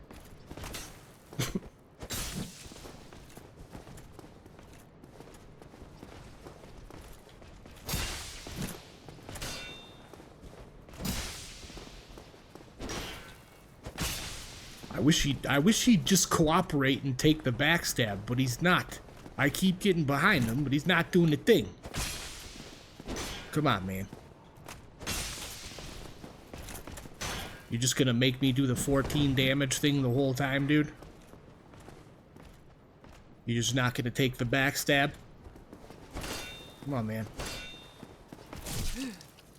I wish he'd just cooperate and take the backstab, but he's not. I keep getting behind him, but he's not doing the thing. Come on, man. You're just gonna make me do the 14 damage thing the whole time, dude? You're just not gonna take the backstab? Come on, man.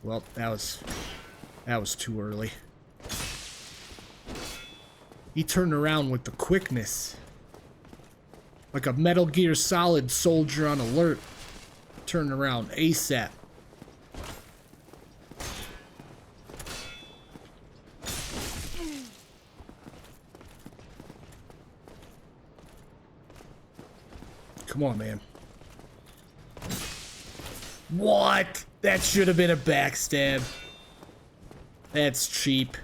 Well, that was too early. He turned around with the quickness. Like a Metal Gear Solid soldier on alert. Turned around ASAP. Come on, man. What? That should have been a backstab. That's cheap.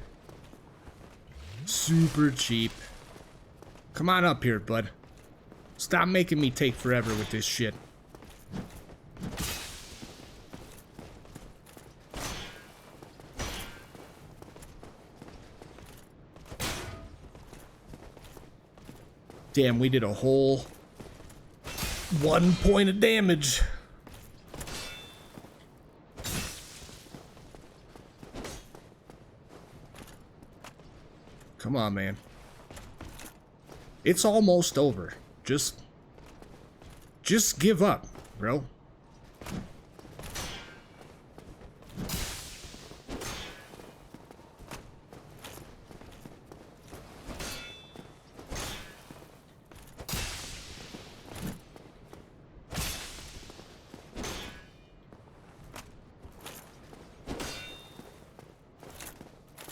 Super cheap. Come on up here, bud. Stop making me take forever with this shit. Damn, we did a whole 1 point of damage. Come on, man. It's almost over. Just give up, bro.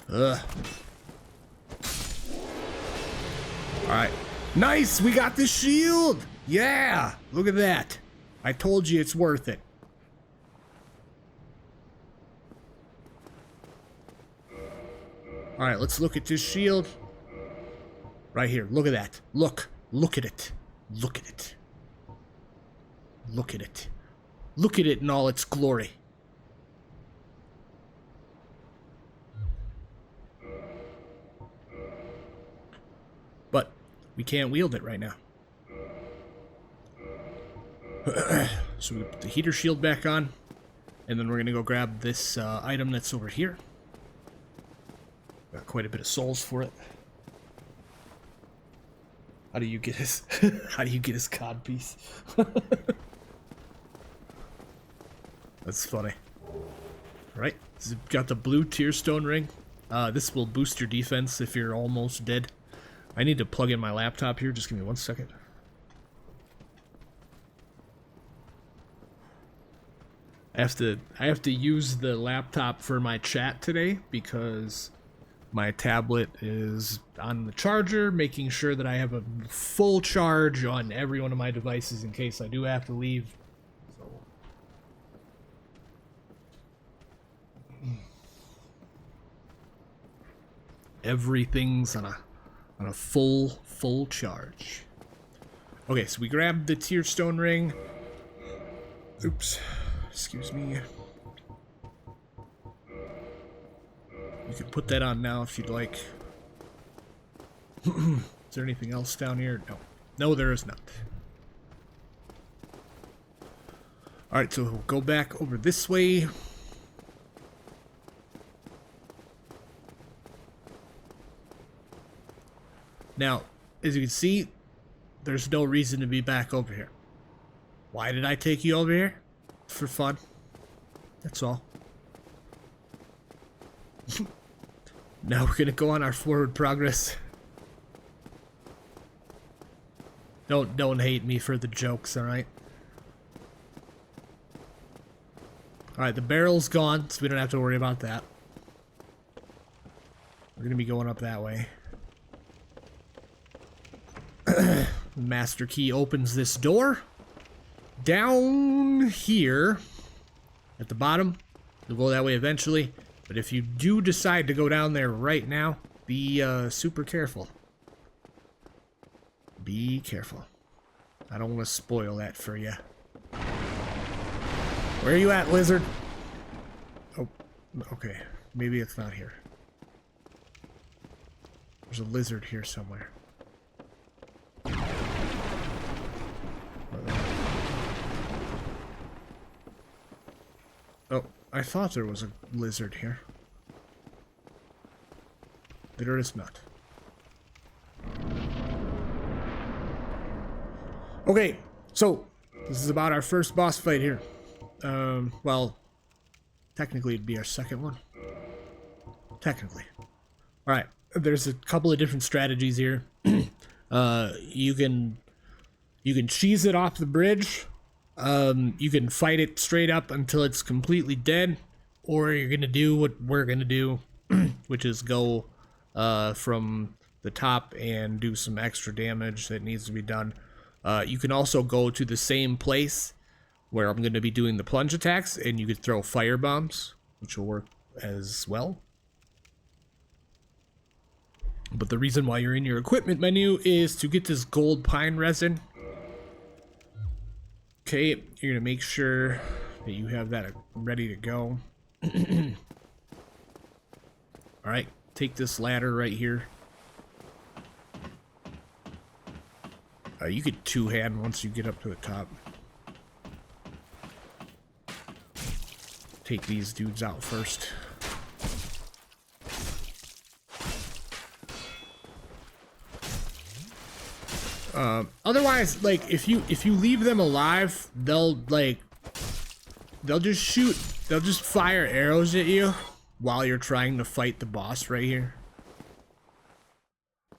Ugh. Alright. Nice! We got the shield! Yeah! Look at that. I told you it's worth it. Alright, let's look at this shield. Right here. Look at that. Look. Look at it. Look at it. Look at it. Look at it in all its glory. But we can't wield it right now. So we put the heater shield back on, and then we're gonna go grab this item that's over here. Got quite a bit of souls for it. How do you get his how do you get his cod piece? That's funny. Alright, got the blue tear stone ring. This will boost your defense if you're almost dead. I need to plug in my laptop here, just give me 1 second. I have to use the laptop for my chat today because my tablet is on the charger, making sure that I have a full charge on every one of my devices in case I do have to leave. So everything's on a full charge. Okay, so we grabbed the tear stone ring. Oops. Excuse me. You can put that on now if you'd like. Is there anything else down here? No. No, there is not. Alright, so we'll go back over this way. Now, as you can see, there's no reason to be back over here. Why did I take you over here? For fun. That's all. Now we're gonna go on our forward progress. Don't hate me for the jokes, alright? Alright, the barrel's gone, so we don't have to worry about that. We're gonna be going up that way. Master key opens this door. Down here at the bottom, you'll go that way eventually, but if you do decide to go down there right now, be super careful. Be careful. I don't want to spoil that for you. Where are you at, lizard? Oh, okay. Maybe it's not here. There's a lizard here somewhere. Oh, I thought there was a lizard here. There is not. Okay, so this is about our first boss fight here. Well, technically it'd be our second one. Technically. Alright, there's a couple of different strategies here. You can cheese it off the bridge. You can fight it straight up until it's completely dead, or you're gonna do what we're gonna do, which is go from the top and do some extra damage that needs to be done. You can also go to the same place where I'm gonna be doing the plunge attacks, and you could throw fire bombs, which will work as well. But the reason why you're in your equipment menu is to get this gold pine resin. Okay, you're gonna make sure that you have that ready to go. Alright, take this ladder right here. You could two-hand once you get up to the top. Take these dudes out first. Otherwise, like, if you leave them alive, they'll just fire arrows at you while you're trying to fight the boss right here.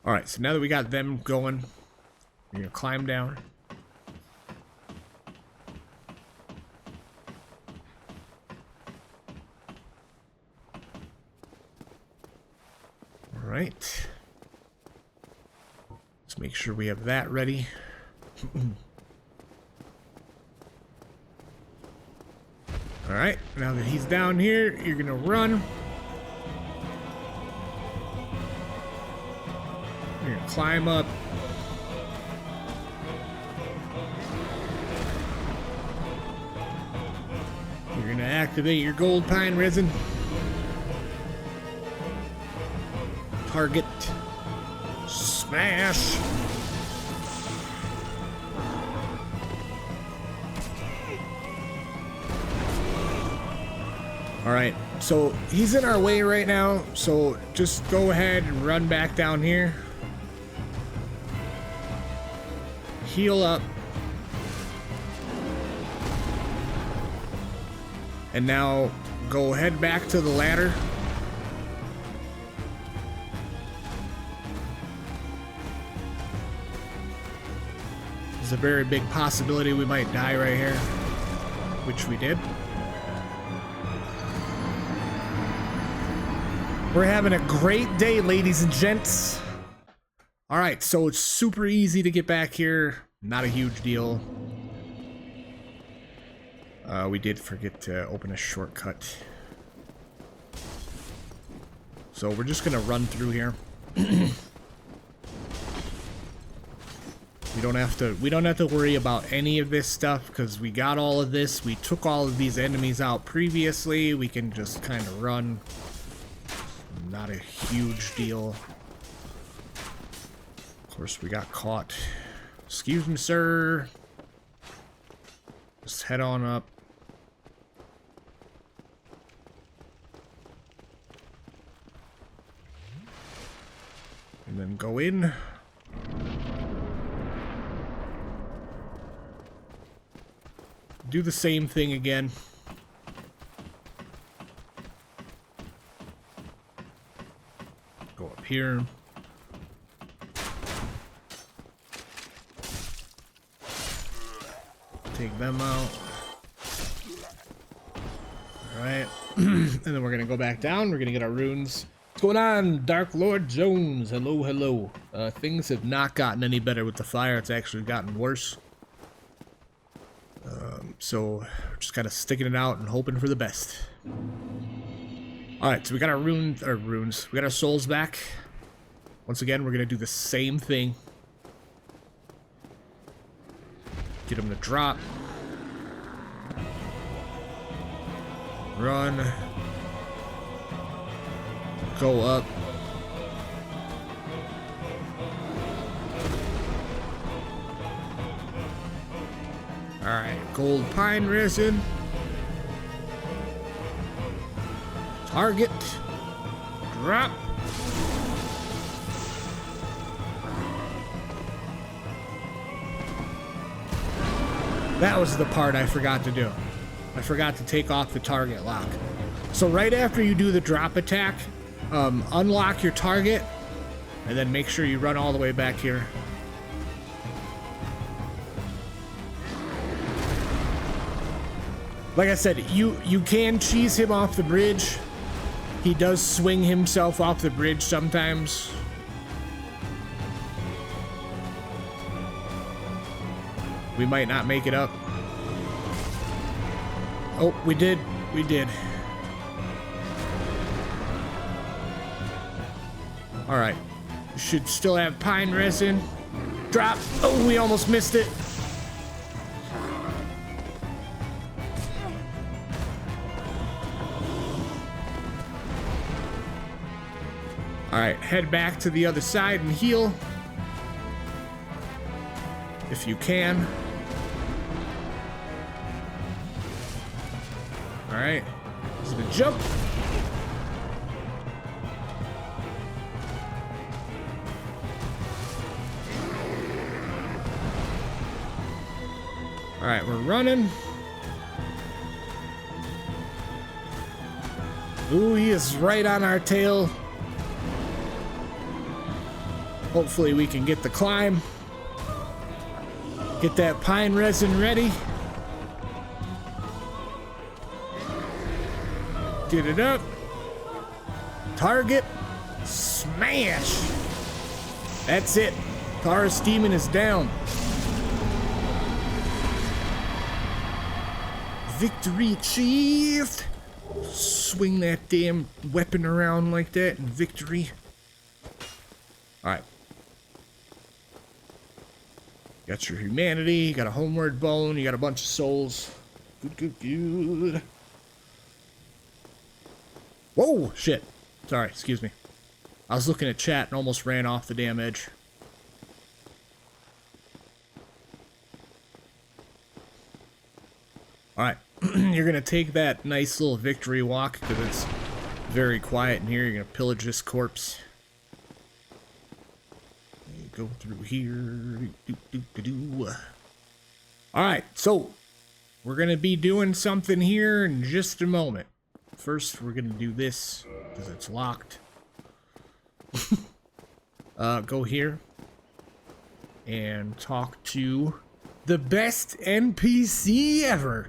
Alright, so now that we got them going, we're gonna climb down. Alright. Let's make sure we have that ready. Alright, now that he's down here, you're gonna run. You're gonna climb up. You're gonna activate your gold pine resin. Target. Smash. Alright, so he's in our way right now, so just go ahead and run back down here. Heal up. And now go head back to the ladder. There's a very big possibility we might die right here, which we did. We're having a great day, ladies and gents. All right, so it's super easy to get back here. Not a huge deal. We did forget to open a shortcut. So we're just gonna run through here. We don't have to worry about any of this stuff because we got all of this. We took all of these enemies out previously. We can just kind of run. Not a huge deal. Of course, we got caught. Excuse me, sir. Just head on up. And then go in. Do the same thing again. Go up here. Take them out. Alright. And then we're gonna go back down. We're gonna get our runes. What's going on, Dark Lord Jones? Hello, hello. Things have not gotten any better with the fire. It's actually gotten worse. So we're just kind of sticking it out and hoping for the best. Alright, so we got our runes. We got our souls back. Once again, we're gonna do the same thing. Get them to drop. Run. Go up. Alright, gold pine resin. Target. Drop. That was the part I forgot to do. I forgot to take off the target lock. So right after you do the drop attack, unlock your target, and then make sure you run all the way back here. Like I said, you can cheese him off the bridge. He does swing himself off the bridge sometimes. We might not make it up. Oh, we did. We did. Alright. Should still have pine resin. Drop. Oh, we almost missed it. Alright, head back to the other side and heal. If you can. Alright. This is the jump. Alright, we're running. Ooh, he is right on our tail. Hopefully we can get the climb. Get that pine resin ready. Get it up. Target. Smash. That's it. Taurus Demon is down. Victory achieved. Swing that damn weapon around like that and victory. Alright. Got your humanity, you got a homeward bone, you got a bunch of souls. Good, good, good. Whoa, shit. Sorry, excuse me. I was looking at chat and almost ran off the damn edge. Alright, you're gonna take that nice little victory walk because it's very quiet in here. You're gonna pillage this corpse. Go through here. Alright, so we're gonna be doing something here in just a moment. First, we're gonna do this because it's locked. Go here and talk to the best NPC ever.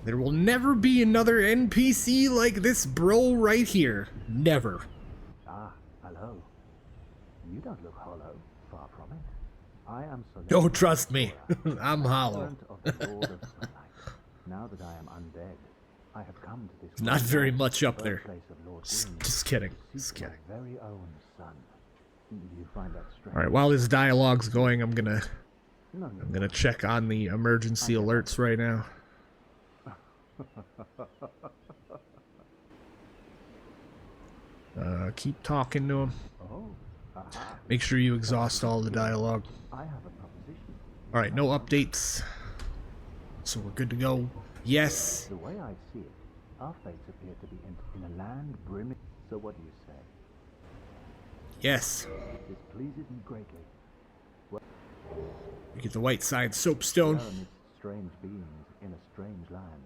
There will never be another NPC like this bro right here. Never. Ah, hello. You don't look hollow. Far from it. I am Oh, trust me. I'm hollow. of the Lord of Sunlight. Now that I am undead, I have come to this Not very much up there. birthplace of Lord Just Wind kidding. to Just seek my kidding. very own son. Do you find that strange? Alright, while this dialogue's going, I'm No, gonna check on the emergency alerts right now. Keep talking to him. Oh, aha. Make sure you exhaust all the dialogue. I have a proposition. Alright, no updates. So we're good to go. Yes. The way I see it, our fates appear to be in a land brimming. So what do you say? Yes. This pleases me greatly. You get the white side soapstone. We are amidst strange beings in a strange land.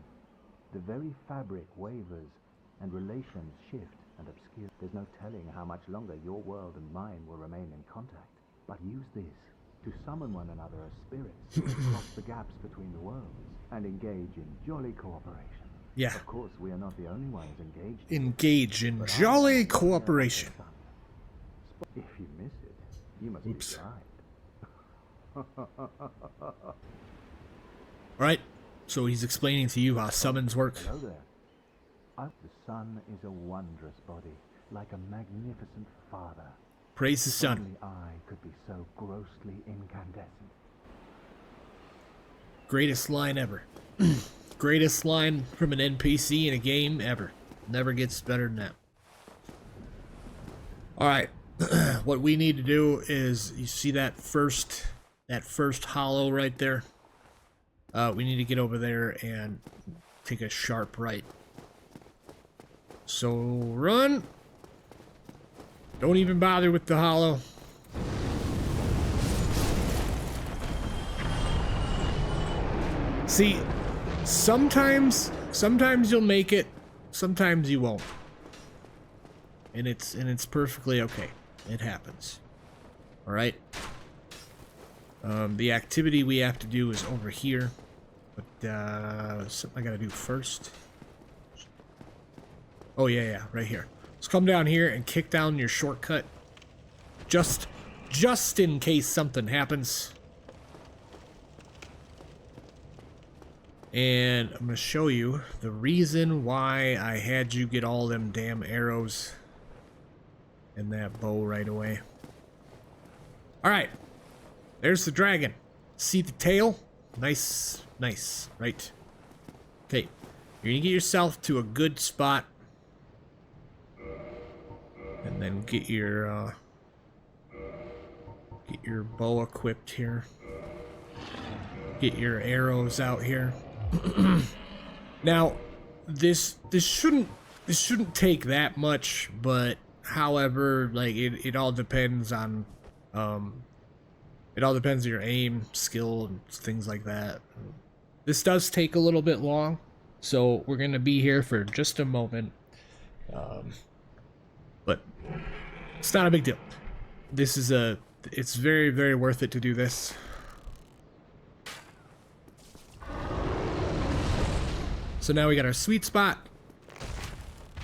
The very fabric wavers, and relations shift and obscure. There's no telling how much longer your world and mine will remain in contact. But use this to summon one another as spirits, cross the gaps between the worlds, and engage in jolly cooperation. Yeah. Of course, we are not the only ones engaged. Engage in jolly cooperation. If you miss it, you must Oops. be blind. Alright, so he's explaining to you how summons work. Hello there. The sun is a wondrous body, like a magnificent father. Praise the sun. Only I could be so grossly incandescent. Greatest line ever. Greatest line from an NPC in a game ever. Never gets better than that. Alright, what we need to do is, you see that first hollow right there? We need to get over there and take a sharp right. So run. Don't even bother with the hollow. See, sometimes you'll make it, sometimes you won't. And it's perfectly okay. It happens. All right. The activity we have to do is over here, but something I gotta do first. Oh yeah, right here. Let's come down here and kick down your shortcut, just in case something happens. And I'm gonna show you the reason why I had you get all them damn arrows and that bow right away. All right, there's the dragon. See the tail? Nice, right? Okay, you're gonna get yourself to a good spot, and then get your bow equipped here. Get your arrows out here. Now, this shouldn't take that much, but however, like it all depends on your aim, skill, and things like that. This does take a little bit long, so we're gonna be here for just a moment. But it's not a big deal. It's very, very worth it to do this. So now we got our sweet spot.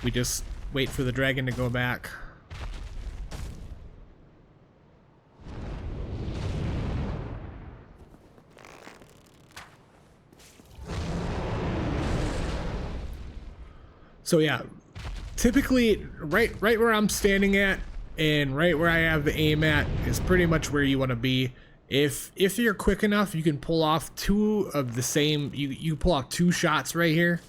We just wait for the dragon to go back. So yeah, typically right where I'm standing at and right where I have the aim at is pretty much where you want to be. If you're quick enough, you can pull off two of the same. You pull off two shots right here.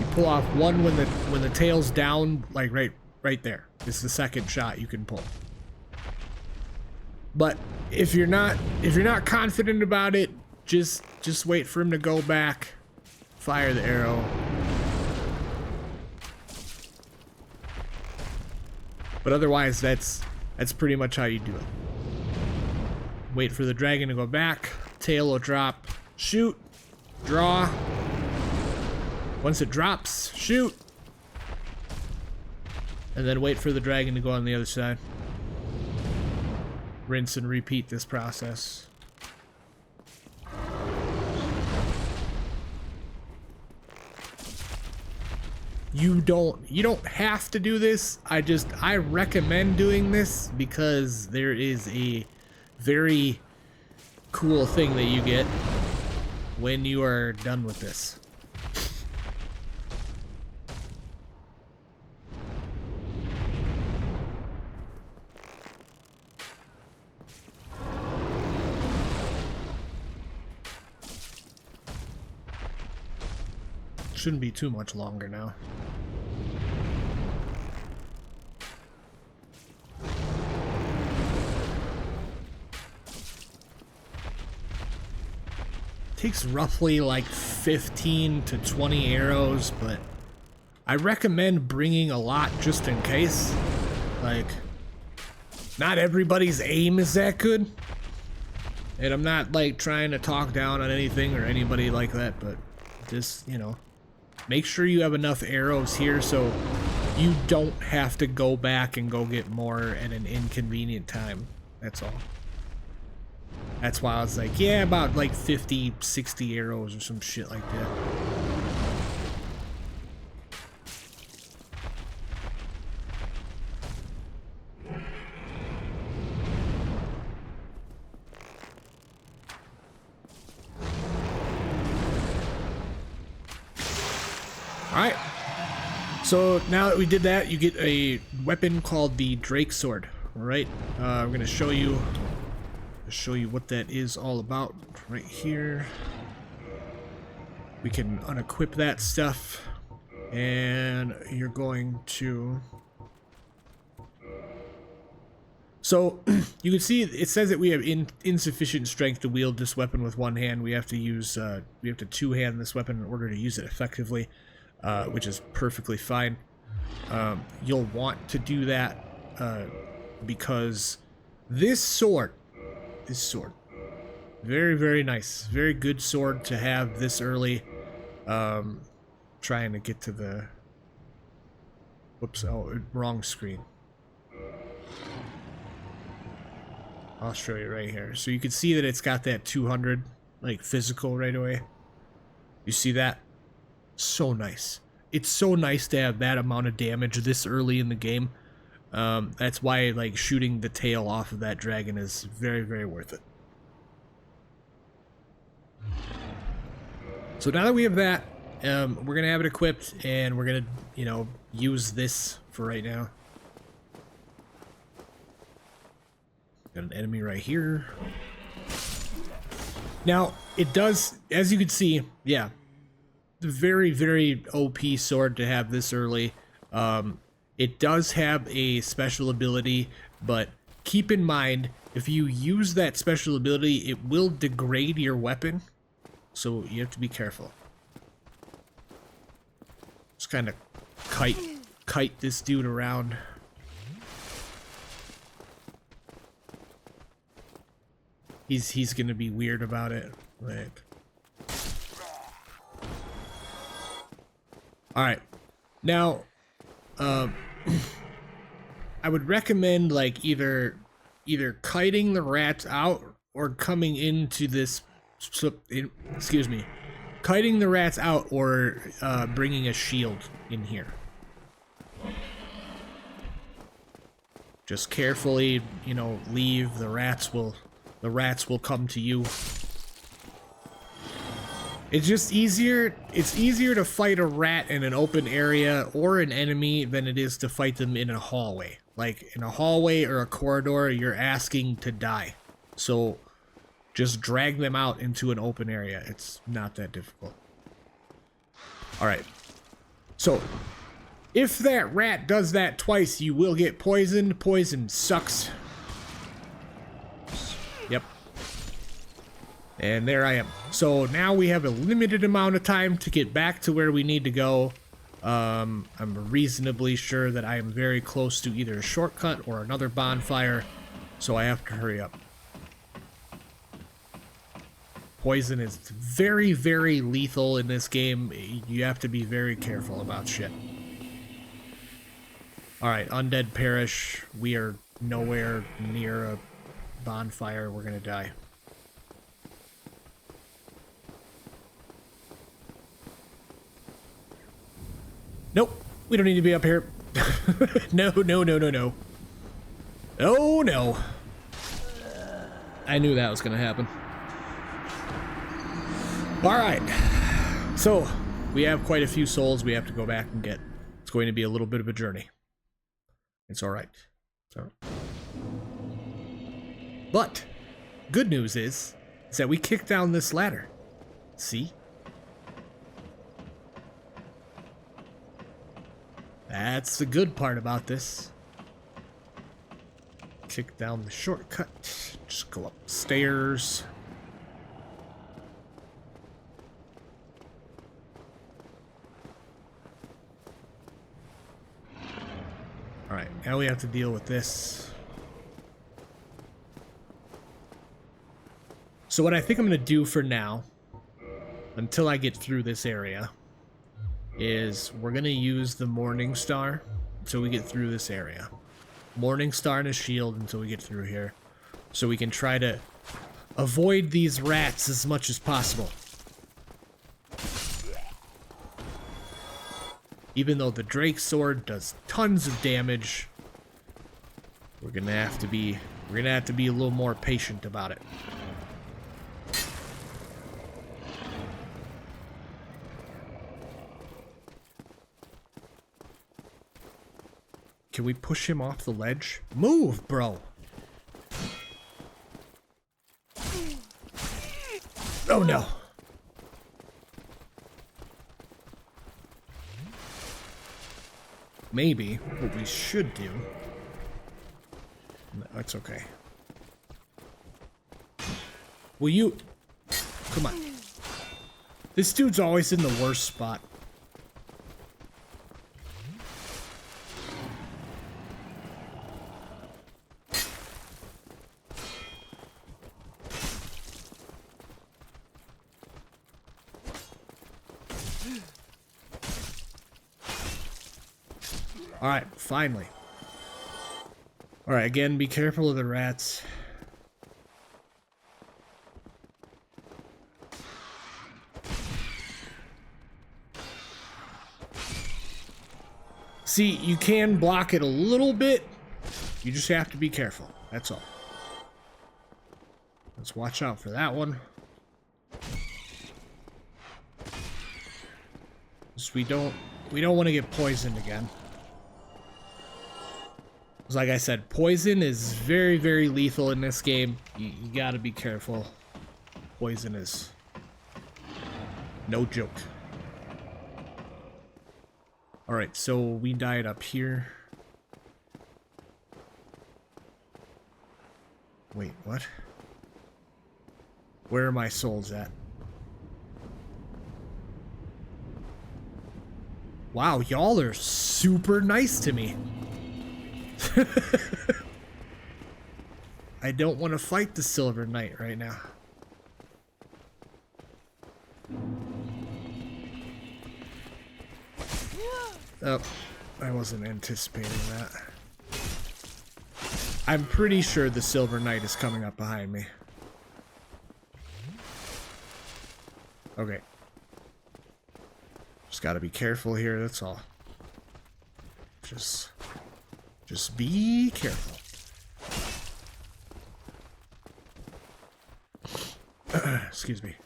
You pull off one when the tail's down, like right there. This is the second shot you can pull. But if you're not confident about it, just wait for him to go back, fire the arrow. But otherwise, that's pretty much how you do it. Wait for the dragon to go back, tail will drop, shoot, draw. Once it drops, shoot. And then wait for the dragon to go on the other side. Rinse and repeat this process. You don't have to do this. I recommend doing this because there is a very cool thing that you get when you are done with this. Shouldn't be too much longer now. Takes roughly like 15 to 20 arrows, but I recommend bringing a lot just in case. Like, not everybody's aim is that good. And I'm not like trying to talk down on anything or anybody like that, but just, you know, make sure you have enough arrows here so you don't have to go back and go get more at an inconvenient time. That's all. That's why I was like, yeah, about like 50, 60 arrows or some shit like that. Alright. So now that we did that, you get a weapon called the Drake Sword. Alright. I'm going to show you what that is all about right here. We can unequip that stuff, and you're going to, so you can see it says that we have insufficient strength to wield this weapon with one hand. We have to use we have to two-hand this weapon in order to use it effectively, which is perfectly fine. You'll want to do that because this sword Very, very nice. Very good sword to have this early. Trying to get to the... Whoops, oh, wrong screen. I'll show you right here. So you can see that it's got that 200, like, physical right away. You see that? So nice. It's so nice to have that amount of damage this early in the game. That's why, like, shooting the tail off of that dragon is very, very worth it. So now that we have that, we're gonna have it equipped, and we're gonna, you know, use this for right now. Got an enemy right here. Now, it does, as you can see, yeah, the very, very OP sword to have this early. It does have a special ability, but keep in mind, if you use that special ability, it will degrade your weapon. So you have to be careful. Just kind of kite this dude around. He's gonna be weird about it. Like, all right, now, I would recommend like either kiting the rats out or coming into this. Excuse me, kiting the rats out or bringing a shield in here. Just carefully, you know, leave. The rats will come to you. It's just easier. It's easier to fight a rat in an open area or an enemy than it is to fight them in a hallway. Like in a hallway or a corridor, you're asking to die. So just drag them out into an open area. It's not that difficult. All right. So if that rat does that twice, you will get poisoned. Poison sucks. Yep. And there I am. So now we have a limited amount of time to get back to where we need to go. I'm reasonably sure that I am very close to either a shortcut or another bonfire, so I have to hurry up. Poison is very, very lethal in this game. You have to be very careful about shit. Alright, undead perish. We are nowhere near a bonfire. We're gonna die. Nope, we don't need to be up here. No, no, no, no, no. Oh no. I knew that was gonna happen. Alright, so we have quite a few souls we have to go back and get. It's going to be a little bit of a journey. It's alright. It's alright. But, good news is that we kicked down this ladder. See? That's the good part about this. Kick down the shortcut. Just go upstairs. Alright, now we have to deal with this. So what I think I'm going to do for now, until I get through this area, is we're going to use the Morning Star until we get through this area. Morning Star and a shield until we get through here. So we can try to avoid these rats as much as possible. Even though the Drake Sword does tons of damage, we're gonna have to be a little more patient about it. Can we push him off the ledge? Move, bro! Oh no! Maybe what we should do... No, that's okay. Will you... Come on. This dude's always in the worst spot. Alright, finally. Alright, again, be careful of the rats. See, you can block it a little bit. You just have to be careful. That's all. Let's watch out for that one. Because we don't want to get poisoned again. Because like I said, poison is very, very lethal in this game. You gotta be careful. Poison is no joke. Alright, so we died up here. Wait, what? Where are my souls at? Wow, y'all are super nice to me. I don't want to fight the Silver Knight right now. Oh, I wasn't anticipating that. I'm pretty sure the Silver Knight is coming up behind me. Okay. Just gotta be careful here, that's all. Just be careful. Excuse me.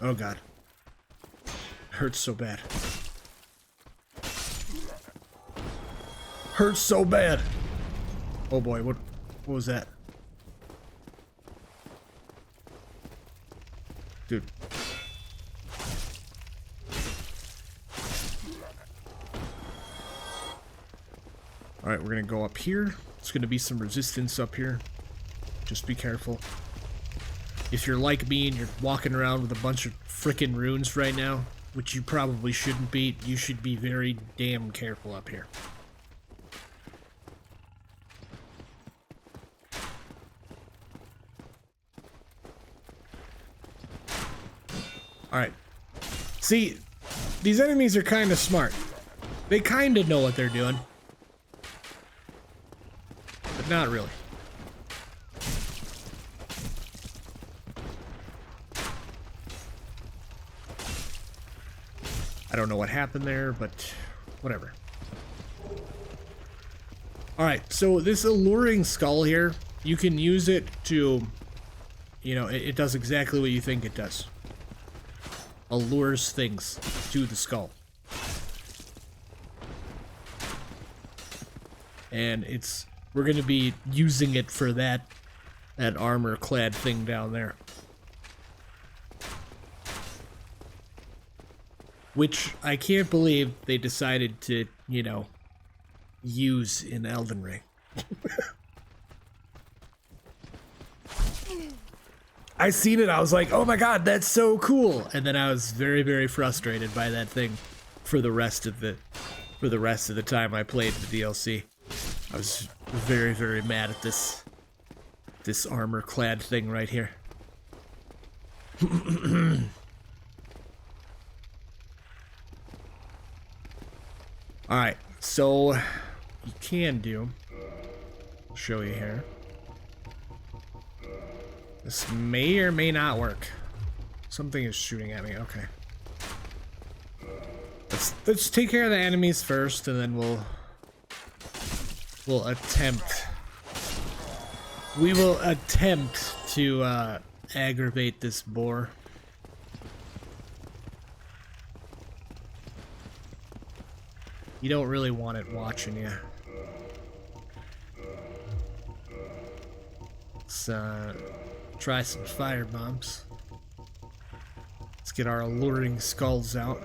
Oh god. Hurts so bad. Hurts so bad. Oh boy, what was that? Dude. Alright, we're gonna go up here. There's gonna be some resistance up here. Just be careful. If you're like me and you're walking around with a bunch of frickin' runes right now, which you probably shouldn't be, you should be very damn careful up here. Alright. See, these enemies are kind of smart. They kind of know what they're doing. But not really. I don't know what happened there, but whatever. Alright, so this alluring skull here, you can use it to, you know, it does exactly what you think it does. Allures things to the skull. And we're gonna be using it for that armor-clad thing down there. Which I can't believe they decided to, you know, use in Elden Ring. I seen it, I was like, oh my god, that's so cool! And then I was very, very frustrated by that thing for the rest of the time I played the DLC. I was very, very mad at this armor-clad thing right here. Alright, so you can do, I'll show you here. This may or may not work. Something is shooting at me, okay. Let's take care of the enemies first, and then we'll attempt. We will attempt to aggravate this boar. You don't really want it watching you. Let's try some fire bombs. Let's get our alluring skulls out.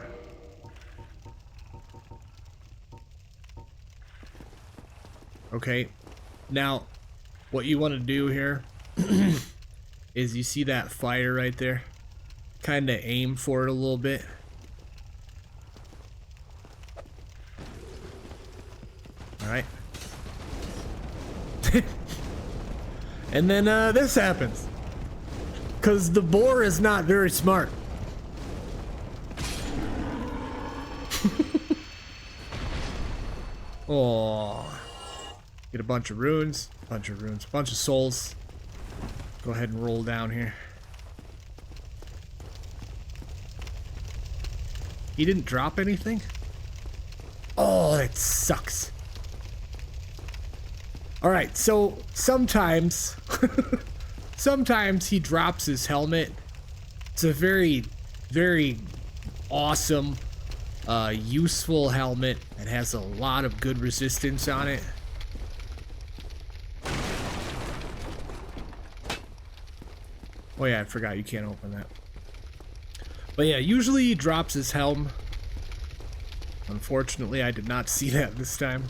Okay, now what you want to do here is you see that fire right there? Kind of aim for it a little bit. Alright. And then this happens. Because the boar is not very smart. Oh. Get a bunch of runes. Bunch of souls. Go ahead and roll down here. He didn't drop anything? Oh, that sucks. Alright, so sometimes sometimes he drops his helmet. It's a very, very awesome, useful helmet. It has a lot of good resistance on it. Oh yeah, I forgot you can't open that. But yeah, usually he drops his helm. Unfortunately, I did not see that this time.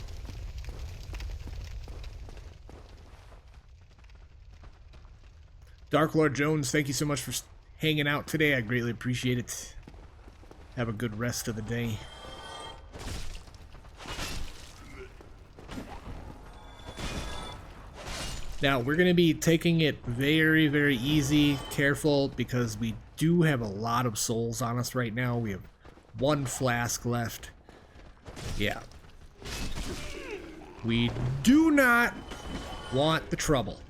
Dark Lord Jones, thank you so much for hanging out today. I greatly appreciate it. Have a good rest of the day. Now, we're going to be taking it very, very easy, careful, because we do have a lot of souls on us right now. We have 1 flask left. Yeah. We do not want the trouble.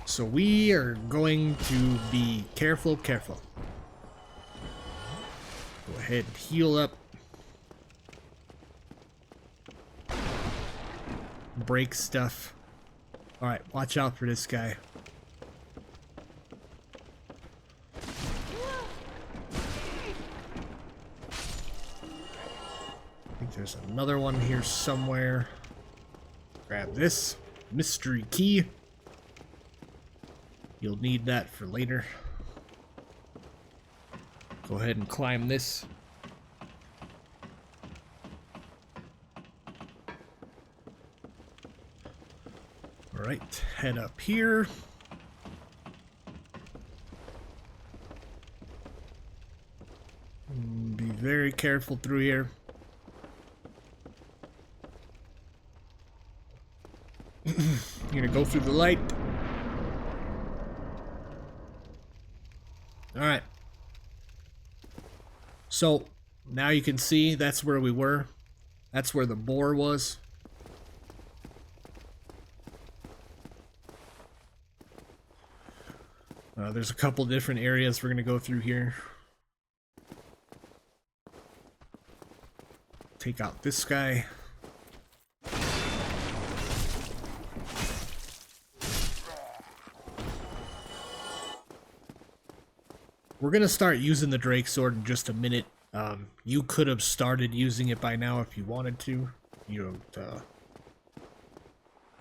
So we are going to be careful. Go ahead and heal up. Break stuff. Alright, watch out for this guy. I think there's another one here somewhere. Grab this mystery key. You'll need that for later. Go ahead and climb this. Alright, head up here. Be very careful through here. You're gonna go through the light. Alright. So, now you can see that's where we were. That's where the boar was. There's a couple different areas we're going to go through here. Take out this guy. We're going to start using the Drake Sword in just a minute. You could have started using it by now if you wanted to. You don't,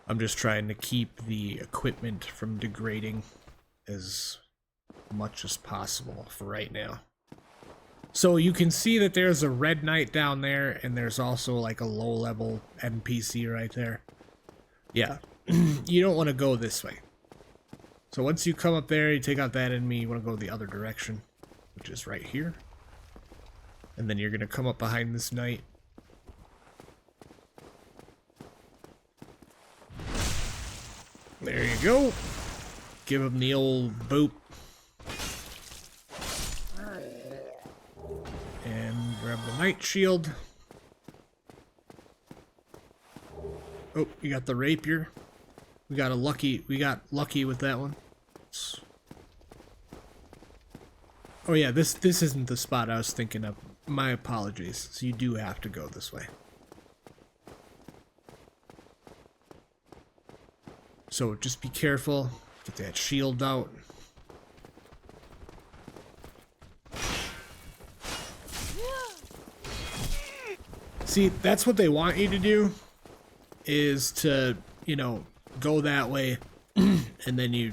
I'm just trying to keep the equipment from degrading as much as possible for right now. So you can see that there's a red knight down there, and there's also like a low level NPC right there. Yeah, you don't want to go this way. So once you come up there, you take out that enemy, you want to go the other direction, which is right here. And then you're going to come up behind this knight. There you go. Give him the old boop. And grab the knight shield. Oh, you got the rapier. We got lucky with that one. Oh yeah, this isn't the spot I was thinking of. My apologies. So you do have to go this way. So just be careful. Get that shield out. See, that's what they want you to do, is to, you know, go that way, and then you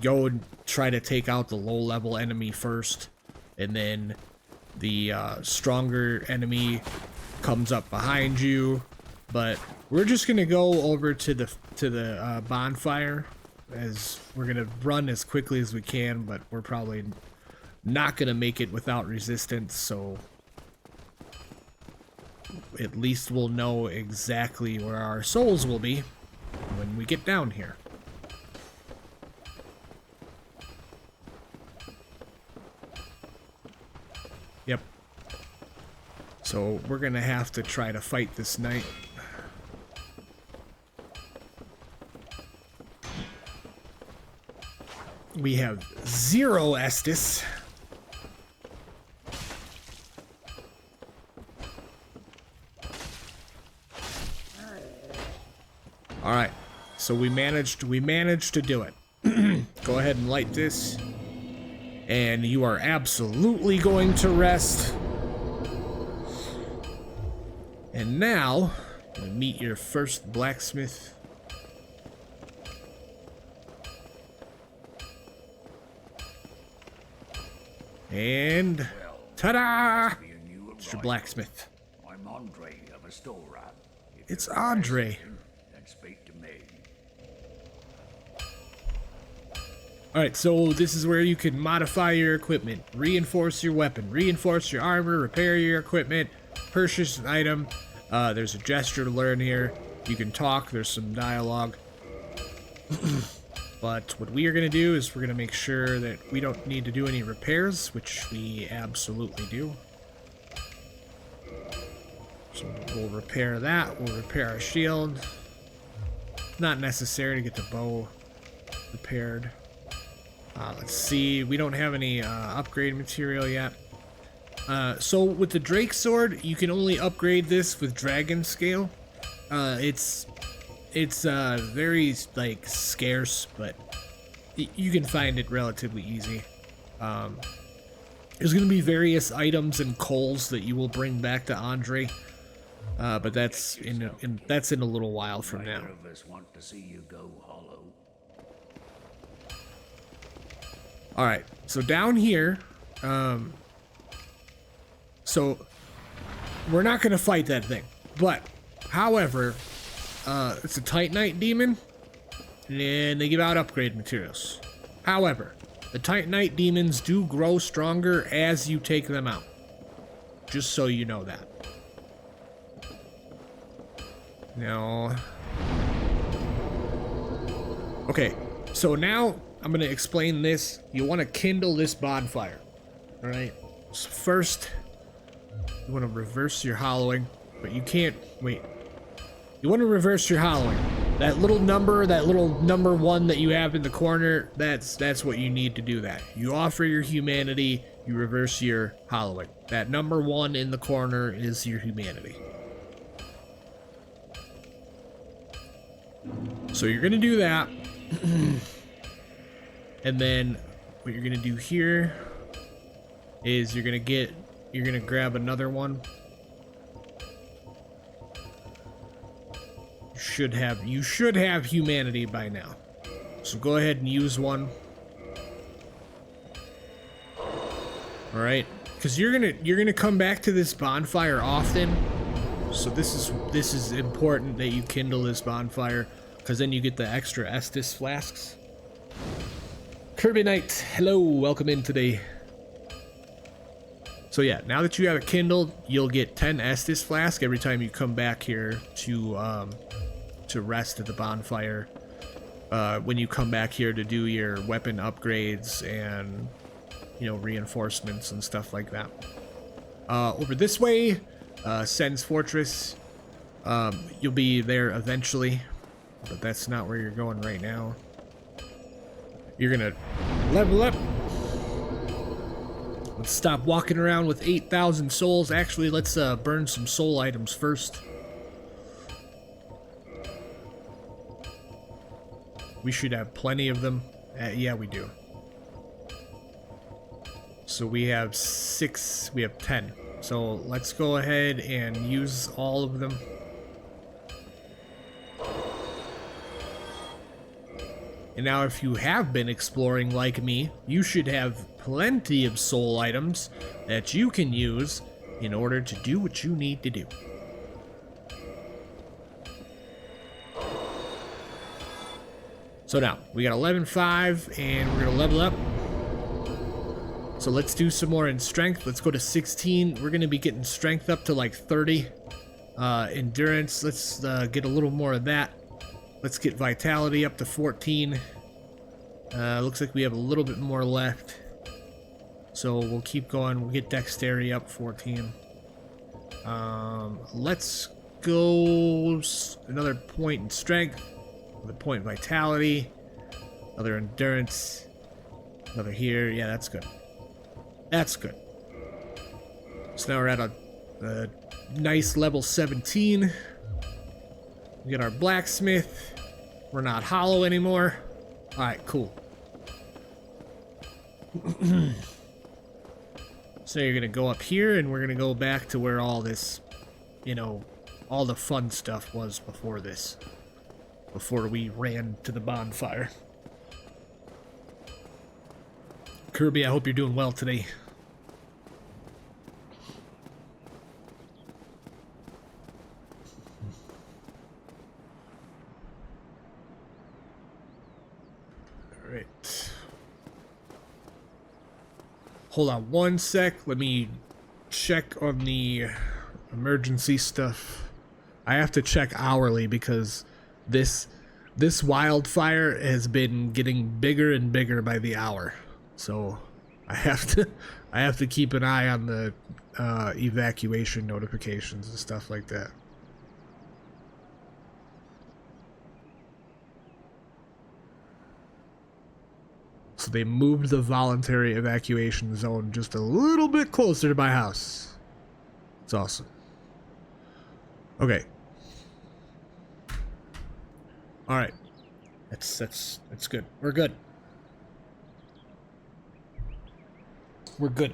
go and try to take out the low level enemy first, and then the stronger enemy comes up behind you. But we're just gonna go over to the bonfire, as we're gonna run as quickly as we can, but we're probably not gonna make it without resistance, so at least we'll know exactly where our souls will be. when we get down here. Yep. So we're gonna have to try to fight this knight. We have 0 Estus. All right, so we managed to do it. Go ahead and light this, and you are absolutely going to rest. And now, meet your first blacksmith. And ta-da! It's your blacksmith. I'm Andre of Astoria. It's Andre. Then speak to me. Alright, so this is where you can modify your equipment, reinforce your weapon, reinforce your armor, repair your equipment, purchase an item. There's a gesture to learn here. You can talk, there's some dialogue. But what we are going to do is we're going to make sure that we don't need to do any repairs, which we absolutely do. So we'll repair that, we'll repair our shield. Not necessary to get the bow repaired. Let's see, we don't have any upgrade material yet. So with the Drake Sword, you can only upgrade this with Dragon Scale. It's very, like, scarce, but you can find it relatively easy. There's going to be various items and coals that you will bring back to Andre, but that's in a little while from now. Neither of us want to see you go hollow. All right, so down here, so we're not going to fight that thing, but however, it's a Titanite demon, and they give out upgrade materials. However, the Titanite demons do grow stronger as you take them out. Just so you know that. Now, okay, so now I'm going to explain this. You want to kindle this bonfire, all right? So first, you want to reverse your hollowing, but you can't, wait. You want to reverse your hollowing. That little number 1 that you have in the corner, that's what you need to do that. You offer your humanity, you reverse your hollowing. That number 1 in the corner is your humanity. So you're gonna do that. And then what you're gonna do here is you're gonna grab another one. You should have humanity by now. So go ahead and use one. All right, because you're gonna come back to this bonfire often. So this is important that you kindle this bonfire, because then you get the extra Estus flasks. Kirby Knight, hello, welcome in today. So yeah, now that you have it kindled, you'll get 10 Estus flask every time you come back here to rest at the bonfire, when you come back here to do your weapon upgrades and, you know, reinforcements and stuff like that. Over this way, Sen's Fortress, you'll be there eventually, but that's not where you're going right now. You're gonna level up. Let's stop walking around with 8,000 souls. Actually, let's burn some soul items first. We should have plenty of them. Yeah, we do. So we have 6, we have 10. So let's go ahead and use all of them. And now if you have been exploring like me, you should have plenty of soul items that you can use in order to do what you need to do. So now, we got 11.5, and we're gonna level up. So let's do some more in strength. Let's go to 16. We're gonna be getting strength up to like 30. Endurance, let's get a little more of that. Let's get vitality up to 14. Looks like we have a little bit more left. So we'll keep going. We'll get dexterity up 14. Let's go another point in strength, another point in vitality, another endurance, another here. Yeah, that's good. That's good. So now we're at a nice level 17. We get our blacksmith. We're not hollow anymore. Alright, cool. So you're gonna go up here and we're gonna go back to where all this, you know, all the fun stuff was before this. Before we ran to the bonfire. Kirby, I hope you're doing well today. Alright. Hold on one sec. Let me check on the emergency stuff. I have to check hourly because this wildfire has been getting bigger and bigger by the hour. So I have to keep an eye on the evacuation notifications and stuff like that. So they moved the voluntary evacuation zone just a little bit closer to my house. It's awesome. Okay. All right. That's good. We're good. We're good.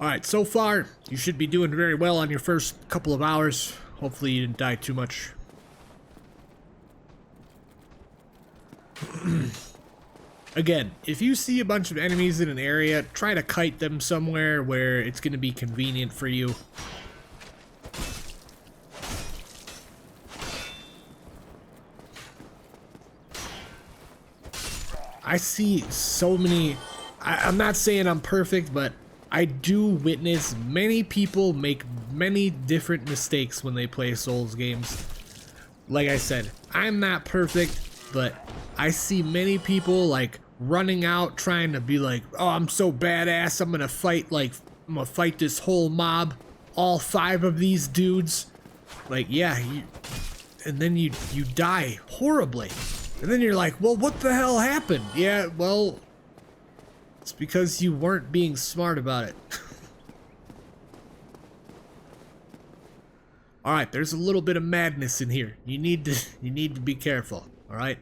All right. So far, you should be doing very well on your first couple of hours. Hopefully, you didn't die too much. Again, if you see a bunch of enemies in an area, try to kite them somewhere where it's going to be convenient for you. I see so many... I'm not saying I'm perfect, but I do witness many people make many different mistakes when they play Souls games. Like I said, I'm not perfect, but I see many people like running out trying to be like, oh, I'm so badass, I'm gonna fight this whole mob, all 5 of these dudes. Like, yeah, and then you die horribly. And then you're like, well, what the hell happened? Yeah, well, it's because you weren't being smart about it. All right, there's a little bit of madness in here. You need to be careful. All right.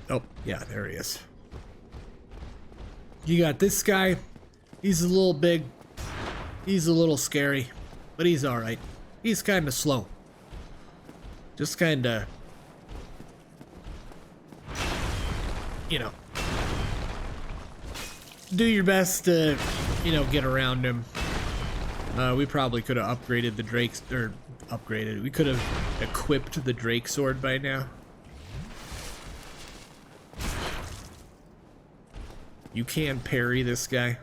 Oh, yeah, there he is. You got this guy. He's a little big. He's a little scary, but he's all right. He's kind of slow. Just kind of, you know, do your best to, you know, get around him. We probably could have upgraded the Drake's, or upgraded. We could have equipped the Drake sword by now. You can parry this guy.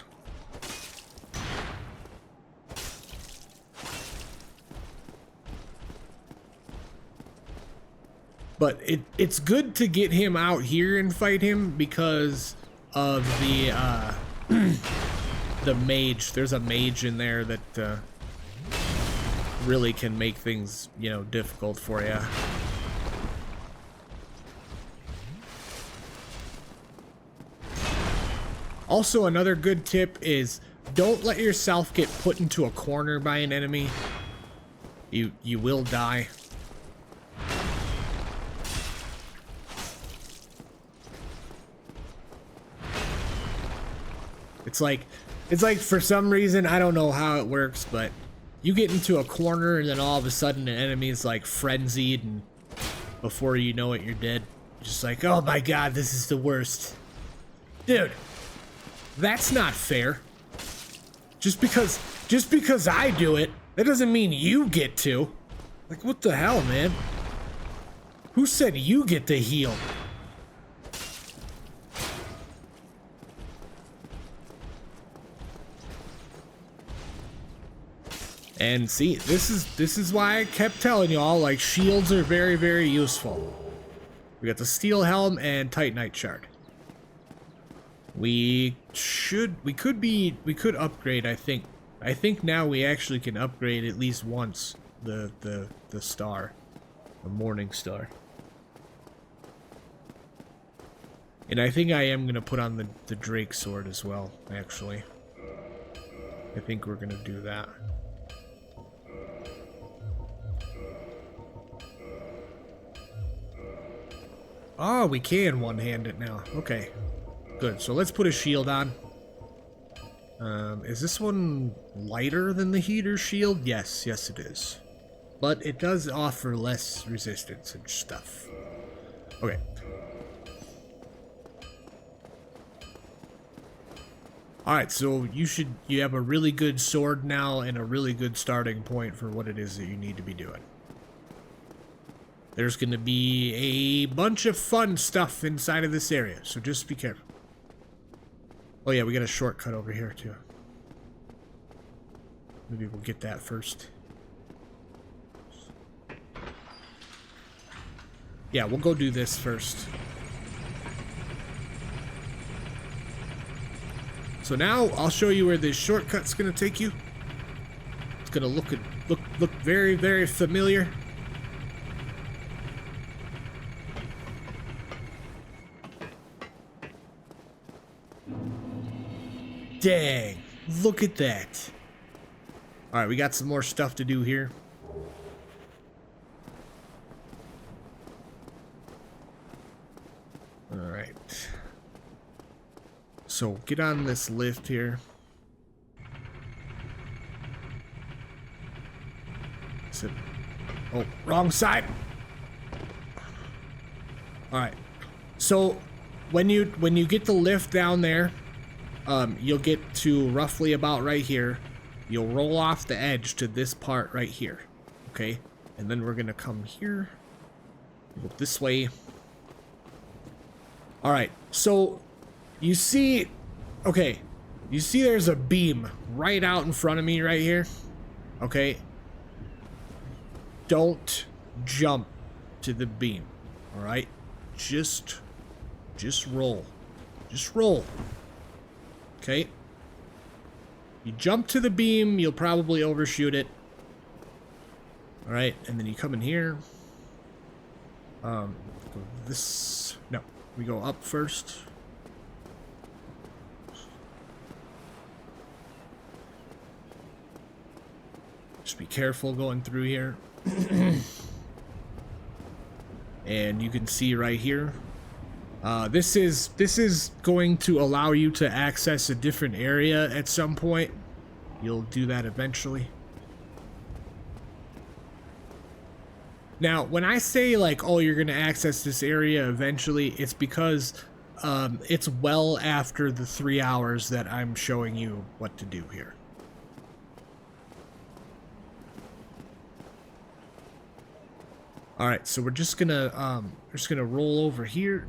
But it's good to get him out here and fight him because of the the mage. There's a mage in there that really can make things, you know, difficult for you. Also, another good tip is don't let yourself get put into a corner by an enemy. You will die. It's like for some reason, I don't know how it works, but you get into a corner and then all of a sudden an enemy is like frenzied and before you know it, you're dead. Just like, oh my god, this is the worst. Dude, that's not fair. Just because I do it, that doesn't mean you get to. Like, what the hell, man? Who said you get to heal? And see, this is why I kept telling y'all, like, shields are very, very useful. We got the steel helm and titanite shard. We could upgrade, I think. I think now we actually can upgrade at least once the star. The morning star. And I think I am gonna put on the Drake sword as well, actually. I think we're gonna do that. Oh, we can one-hand it now. Okay. Good. So let's put a shield on. Is this one lighter than the heater shield? Yes, yes it is. But it does offer less resistance and stuff. Okay. Alright, so you have a really good sword now and a really good starting point for what it is that you need to be doing. There's going to be a bunch of fun stuff inside of this area, so just be careful. Oh yeah, we got a shortcut over here too. Maybe we'll get that first. Yeah, we'll go do this first. So now I'll show you where this shortcut's gonna take you. It's gonna look very, very familiar. Dang, look at that. Alright, we got some more stuff to do here. Alright. So, get on this lift here. Oh, wrong side! Alright. So, when you get the lift down there, you'll get to roughly about right here. You'll roll off the edge to this part right here. Okay? And then we're gonna come here. Go this way. Alright, so you see, okay, you see there's a beam right out in front of me right here. Okay? Don't jump to the beam. Alright? Just roll. Just roll. Okay. You jump to the beam, you'll probably overshoot it. Alright, and then you come in here. Go this. No, we go up first. Just be careful going through here. And you can see right here. This is going to allow you to access a different area at some point. You'll do that eventually. Now, when I say like, oh, you're gonna access this area eventually, it's because it's well after the 3 hours that I'm showing you what to do here. All right, so we're just gonna roll over here.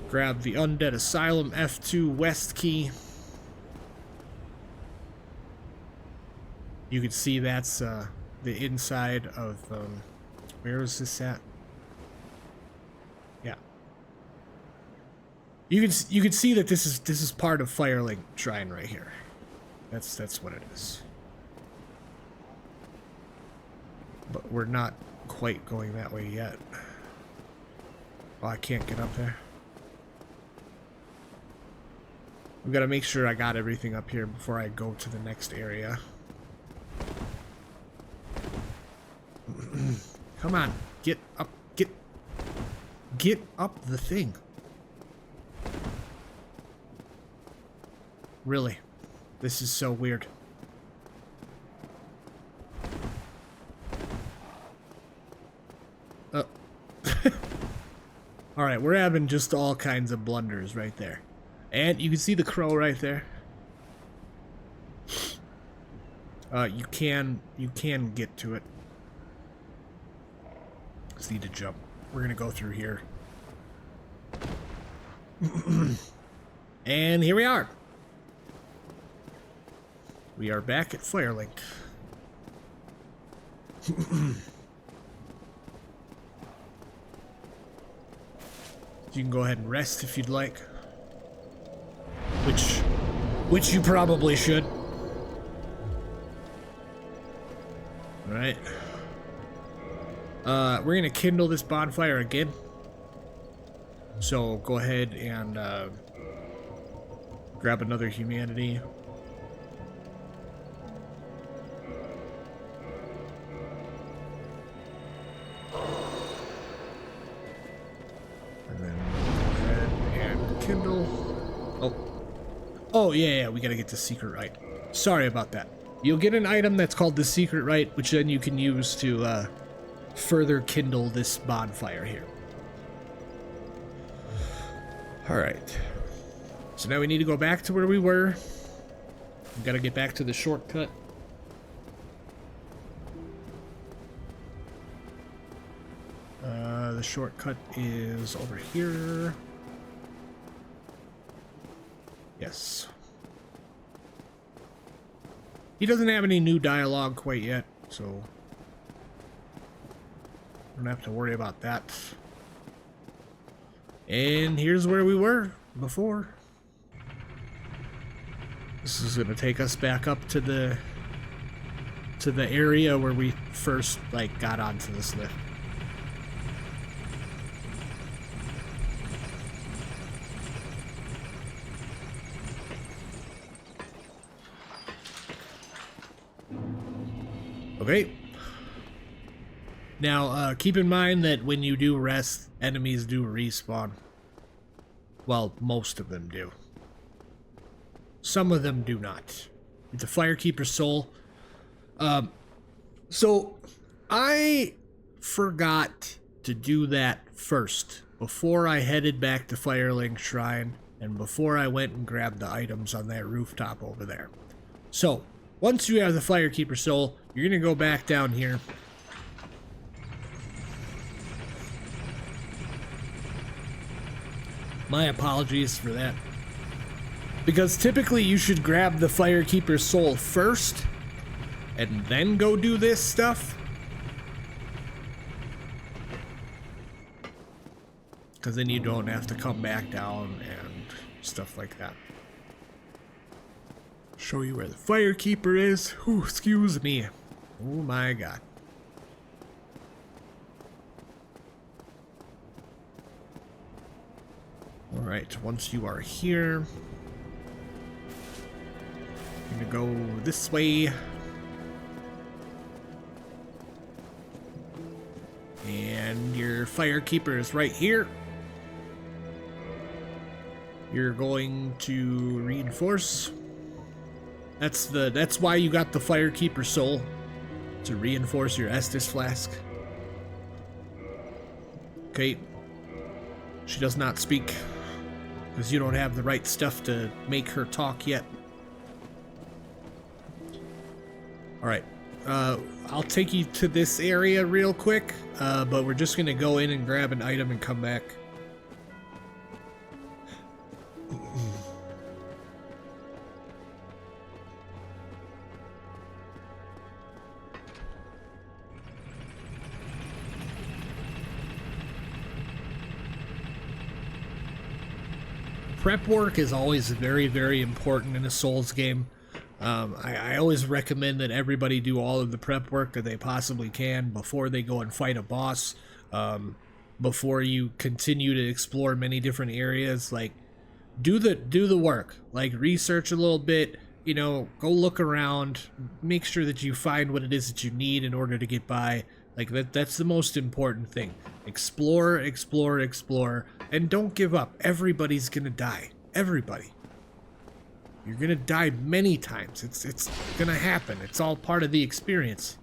Grab the Undead Asylum F2 West key. You can see that's the inside of where is this at? Yeah. You can see that this is part of Firelink Shrine right here. That's what it is. But we're not quite going that way yet. Oh, I can't get up there. We've got to make sure I got everything up here before I go to the next area. Come on, get up, get up the thing. Really, this is so weird. All right, we're having just all kinds of blunders right there. And you can see the crow right there. You can get to it. Just need to jump. We're gonna go through here. And here we are. we are back at Firelink. You can go ahead and rest if you'd like. Which you probably should. Alright. We're gonna kindle this bonfire again. So go ahead and grab another humanity. And then go ahead and kindle. Oh yeah, we gotta get the secret right. Sorry about that. You'll get an item that's called the secret right, which then you can use to further kindle this bonfire here. Alright. So now we need to go back to where we were. We gotta get back to the shortcut. The shortcut is over here. Yes. He doesn't have any new dialogue quite yet, so don't have to worry about that. And here's where we were before. This is gonna take us back up to the area where we first got onto this lift. Okay. Now, keep in mind that when you do rest, enemies do respawn. Well, most of them do. Some of them do not. It's a Firekeeper soul. So, I forgot to do that first, before I headed back to Firelink Shrine, and before I went and grabbed the items on that rooftop over there. So, once you have the Firekeeper soul, you're gonna go back down here. My apologies for that. Because typically you should grab the Firekeeper soul first, and then go do this stuff. Because then you don't have to come back down and stuff like that. Show you where the Firekeeper is. Ooh, excuse me. Oh my god. Alright, once you are here, I'm gonna go this way. And your Firekeeper is right here. You're going to reinforce. That's why you got the Firekeeper soul, to reinforce your Estus flask. Okay. She does not speak, because you don't have the right stuff to make her talk yet. Alright. I'll take you to this area real quick, but we're just gonna go in and grab an item and come back. Prep work is always very, very important in a Souls game. I always recommend that everybody do all of the prep work that they possibly can before they go and fight a boss, before you continue to explore many different areas. Like, do the work. Like, research a little bit, you know, go look around, make sure that you find what it is that you need in order to get by. Like, that's the most important thing. Explore, explore, explore, and don't give up. Everybody's gonna die. Everybody. You're gonna die many times. It's gonna happen. It's all part of the experience.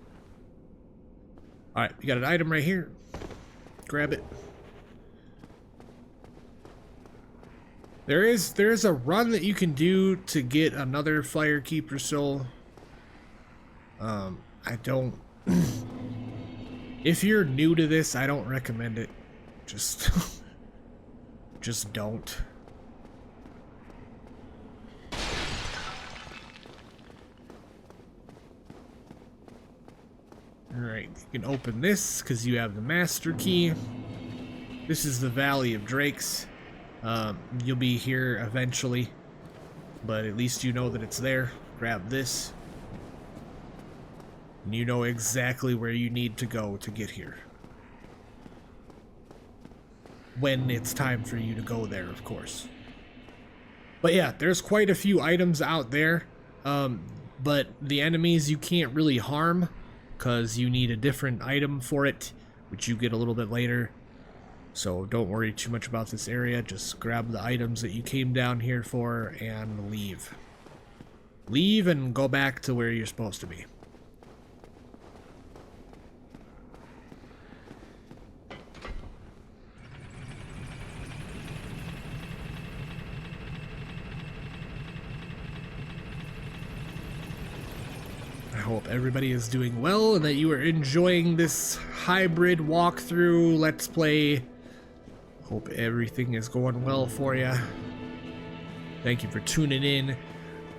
Alright, you got an item right here. Grab it. There is a run that you can do to get another Firekeeper soul. I don't... If you're new to this, I don't recommend it. Just... just don't. You can open this because you have the master key. This is the Valley of Drakes. You'll be here eventually, but at least you know that it's there. Grab this. And you know exactly where you need to go to get here. When it's time for you to go there, of course. But yeah, there's quite a few items out there. But the enemies you can't really harm because you need a different item for it, which you get a little bit later. So don't worry too much about this area. Just grab the items that you came down here for and leave. Leave and go back to where you're supposed to be. I hope everybody is doing well and that you are enjoying this hybrid walkthrough let's play. Hope everything is going well for you. Thank you for tuning in,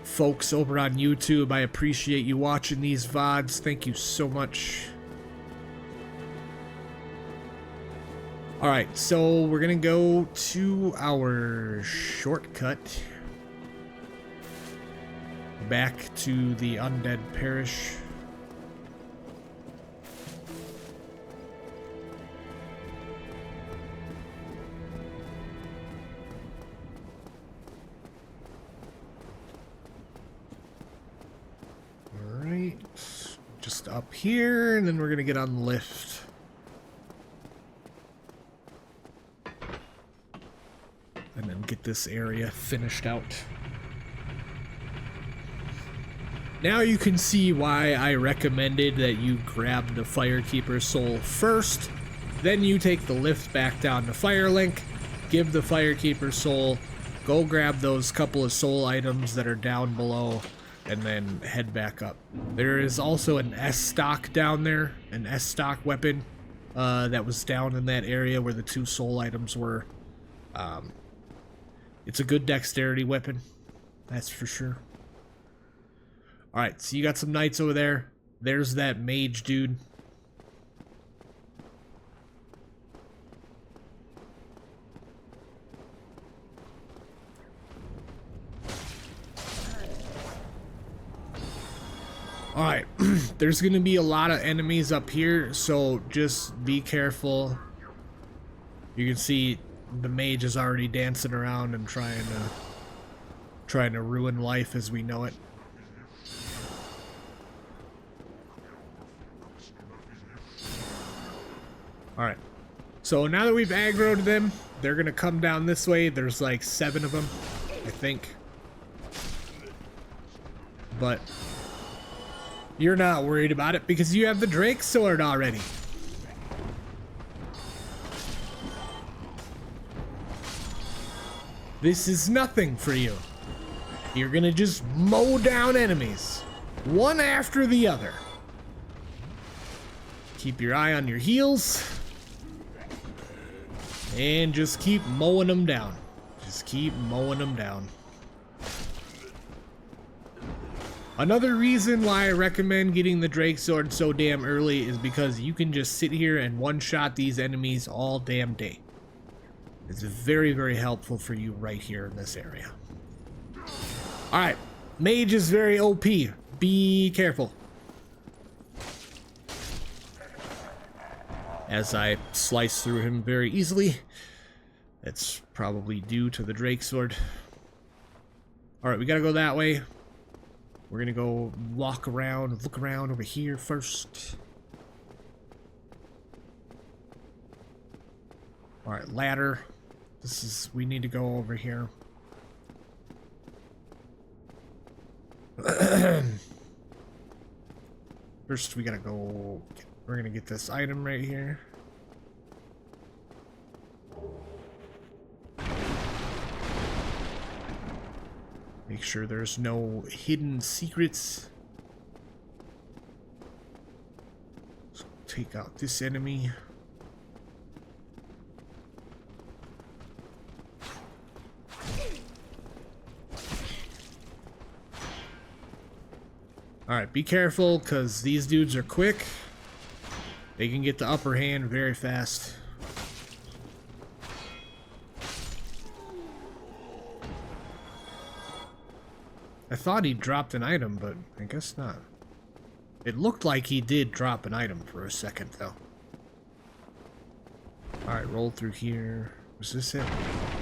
folks over on YouTube. I appreciate you watching these VODs. Thank you so much. Alright, so we're gonna go to our shortcut back to the Undead Parish. Alright, just up here, and then we're gonna get on the lift. And then get this area finished out. Now you can see why I recommended that you grab the Firekeeper's Soul first, then you take the lift back down to Firelink, give the Firekeeper's Soul, go grab those couple of soul items that are down below, and then head back up. There is also an S-stock down there, an S-stock weapon that was down in that area where the 2 soul items were. It's a good dexterity weapon, that's for sure. Alright, so you got some knights over there. There's that mage dude. Alright, there's gonna be a lot of enemies up here, so just be careful. You can see the mage is already dancing around and trying to ruin life as we know it. Alright, so now that we've aggroed them, they're gonna come down this way. There's like 7 of them, I think. But you're not worried about it because you have the Drake Sword already. This is nothing for you. You're gonna just mow down enemies, one after the other. Keep your eye on your heels. And just keep mowing them down. Just keep mowing them down. Another reason why I recommend getting the Drake Sword so damn early is because you can just sit here and one-shot these enemies all damn day. It's very, very helpful for you right here in this area. Alright, mage is very OP. Be careful. As I slice through him very easily. That's probably due to the Drake Sword. Alright, we gotta go that way. We're gonna go walk around, look around over here first. Alright, ladder. We need to go over here. First, we gotta go. We're gonna get this item right here. Make sure there's no hidden secrets. So take out this enemy. Alright, be careful, because these dudes are quick. They can get the upper hand very fast. I thought he dropped an item, but I guess not. It looked like he did drop an item for a second, though. Alright, roll through here. Was this it?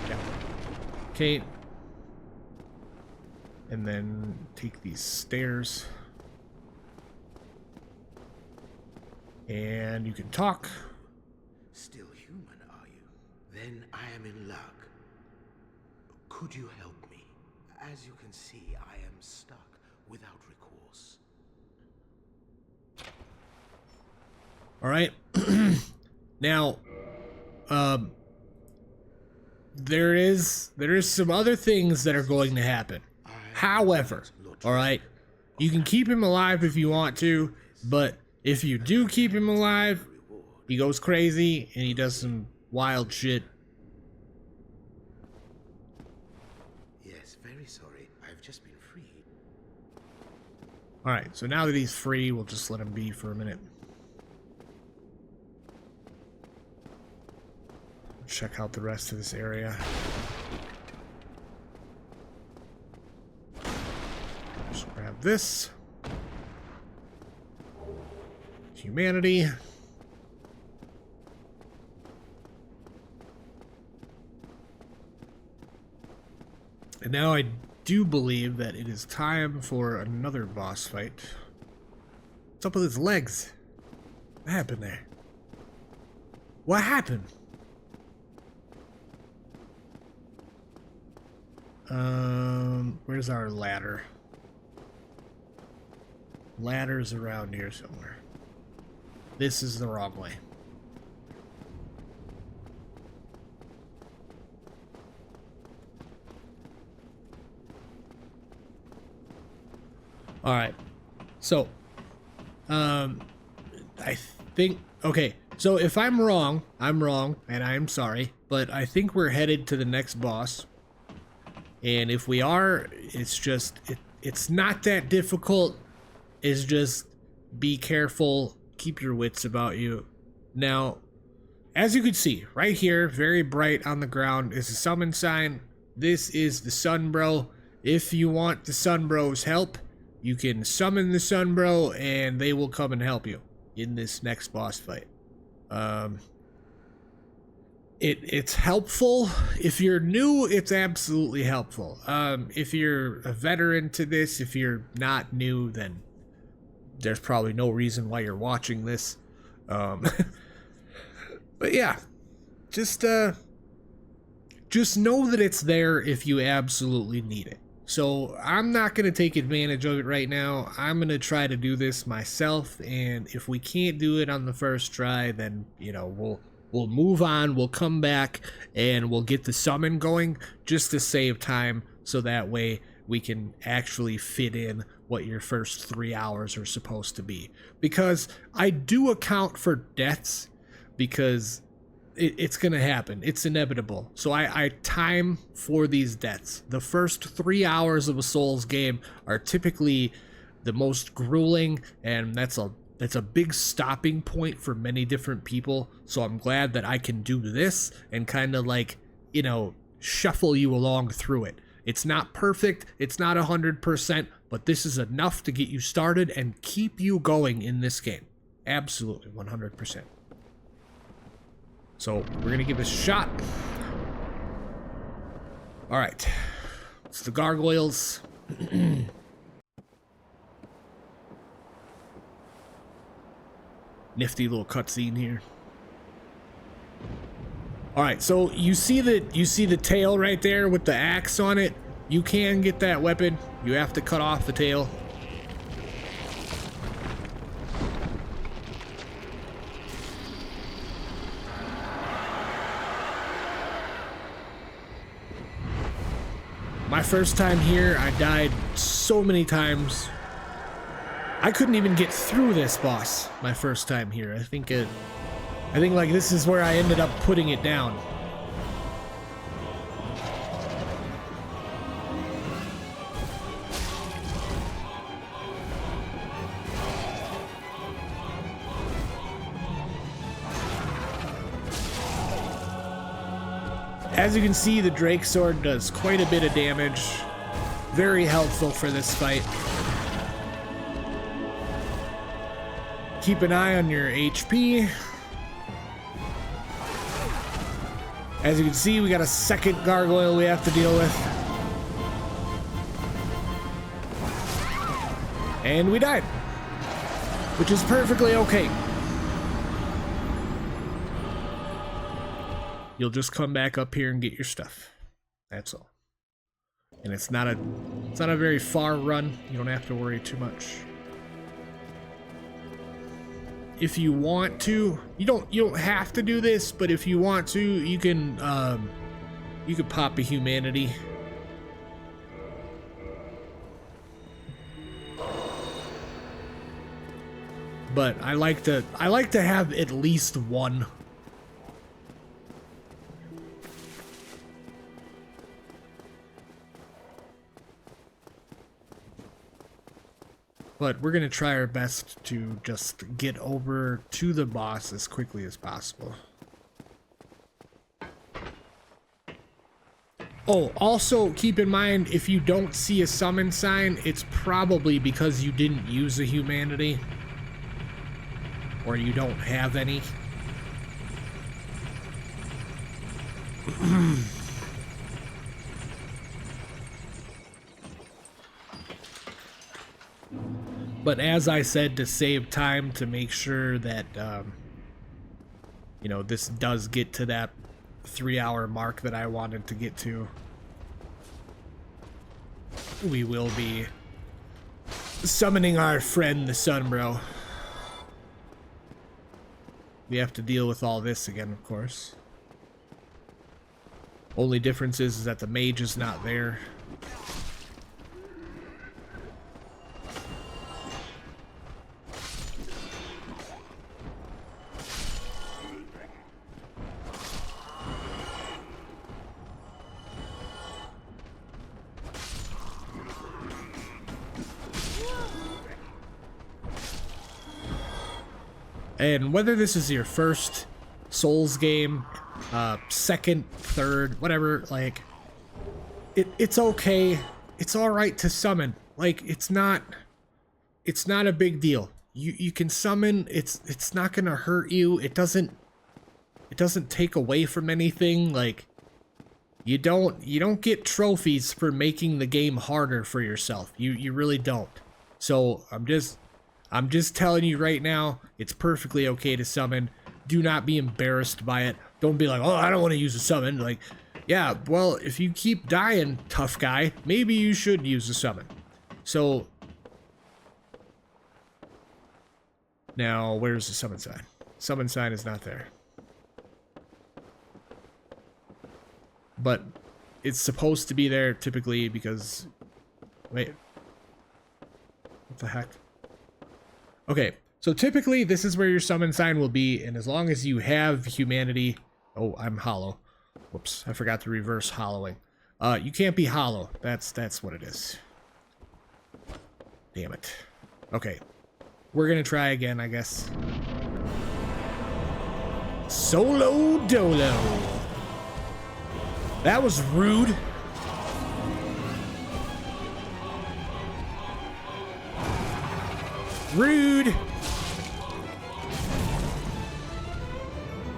Yeah. Okay. And then take these stairs. And you can talk. Still human, are you? Then I am in luck. Could you help me? As you can see, I am stuck without recourse. All right. Now, there is some other things that are going to happen. However, all right, you can keep him alive if you want to, but if you do keep him alive, he goes crazy and he does some wild shit. Yes, very sorry. I've just been freed. All right, so now that he's free, we'll just let him be for a minute. Check out the rest of this area. Just grab this. Humanity. And now I do believe that it is time for another boss fight. What's up with his legs? What happened there? What happened? Where's our ladder? Ladder's around here somewhere. This is the wrong way. All right. So, I think, okay. So if I'm wrong, and I am sorry, but I think we're headed to the next boss. And if we are, it's just, it's not that difficult. It's just be careful, keep your wits about you. Now, as you can see, right here, very bright on the ground, is a summon sign. This is the Sunbro. If you want the Sunbro's help, you can summon the Sunbro and they will come and help you in this next boss fight. It's helpful. If you're new, it's absolutely helpful. If you're a veteran to this, if you're not new, then there's probably no reason why you're watching this. But yeah, just know that it's there if you absolutely need it. So I'm not going to take advantage of it right now. I'm going to try to do this myself, and if we can't do it on the first try, then, you know, we'll move on, we'll come back, and we'll get the summon going just to save time, so that way we can actually fit in what your first 3 hours are supposed to be. Because I do account for deaths, because it's gonna happen. It's inevitable. So I time for these deaths. The first 3 hours of a Souls game are typically the most grueling, and that's a big stopping point for many different people. So I'm glad that I can do this and kind of, like, you know, shuffle you along through it. It's not perfect, it's not 100%, but this is enough to get you started and keep you going in this game. Absolutely, 100%. So we're gonna give this a shot. All right, it's the gargoyles. Nifty little cutscene here. All right, so you see the tail right there with the axe on it. You can get that weapon. You have to cut off the tail. My first time here, I died so many times. I couldn't even get through this boss my first time here. I think like this is where I ended up putting it down. As you can see, the Drake Sword does quite a bit of damage. Very helpful for this fight. Keep an eye on your HP. As you can see, we got a second gargoyle we have to deal with. And we died, which is perfectly okay. You'll just come back up here and get your stuff. That's all. And it's not a very far run. You don't have to worry too much. If you want to, you don't have to do this, but if you want to, you can pop a humanity. But I like to have at least one. But we're gonna try our best to just get over to the boss as quickly as possible. Oh, also keep in mind, if you don't see a summon sign, it's probably because you didn't use a humanity. Or you don't have any. But as I said, to save time, to make sure that, you know, this does get to that 3-hour mark that I wanted to get to, we will be summoning our friend, the Sunbro. We have to deal with all this again, of course. Only difference is that the mage is not there. And whether this is your first Souls game, second, third, whatever, like, it's okay. It's alright to summon. Like, it's not a big deal. You can summon, it's not gonna hurt you. It doesn't take away from anything. Like, you don't get trophies for making the game harder for yourself. You really don't. So I'm just telling you right now, it's perfectly okay to summon. Do not be embarrassed by it. Don't be like, oh, I don't want to use a summon. Like, yeah, well, if you keep dying, tough guy, maybe you should use a summon. So, now, where's the summon sign? Summon sign is not there. But it's supposed to be there typically because, wait, what the heck? Okay, so typically this is where your summon sign will be, and as long as you have humanity... Oh, I'm hollow. Whoops, I forgot to reverse hollowing. You can't be hollow. That's what it is. Damn it. Okay, we're gonna try again, I guess. Solo Dolo. That was rude. Rude.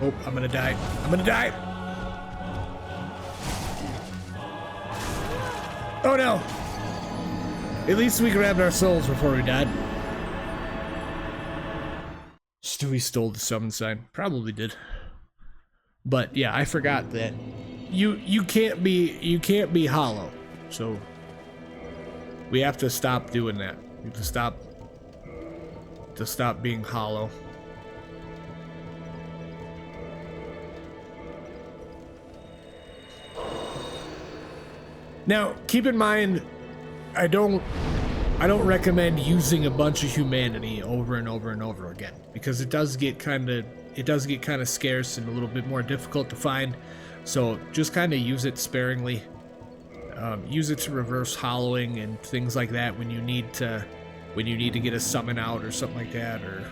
Oh, I'm gonna die. I'm gonna die. Oh no. At least we grabbed our souls before we died. Stewie stole the summon sign. Probably did. But yeah, I forgot that you can't be hollow. So we have to stop doing that. We have to stop being hollow. Now, keep in mind, I don't recommend using a bunch of humanity over and over and over again, because it does get kind of scarce and a little bit more difficult to find. So just kind of use it sparingly. Use it to reverse hollowing and things like that when you need to get a summon out or something like that, or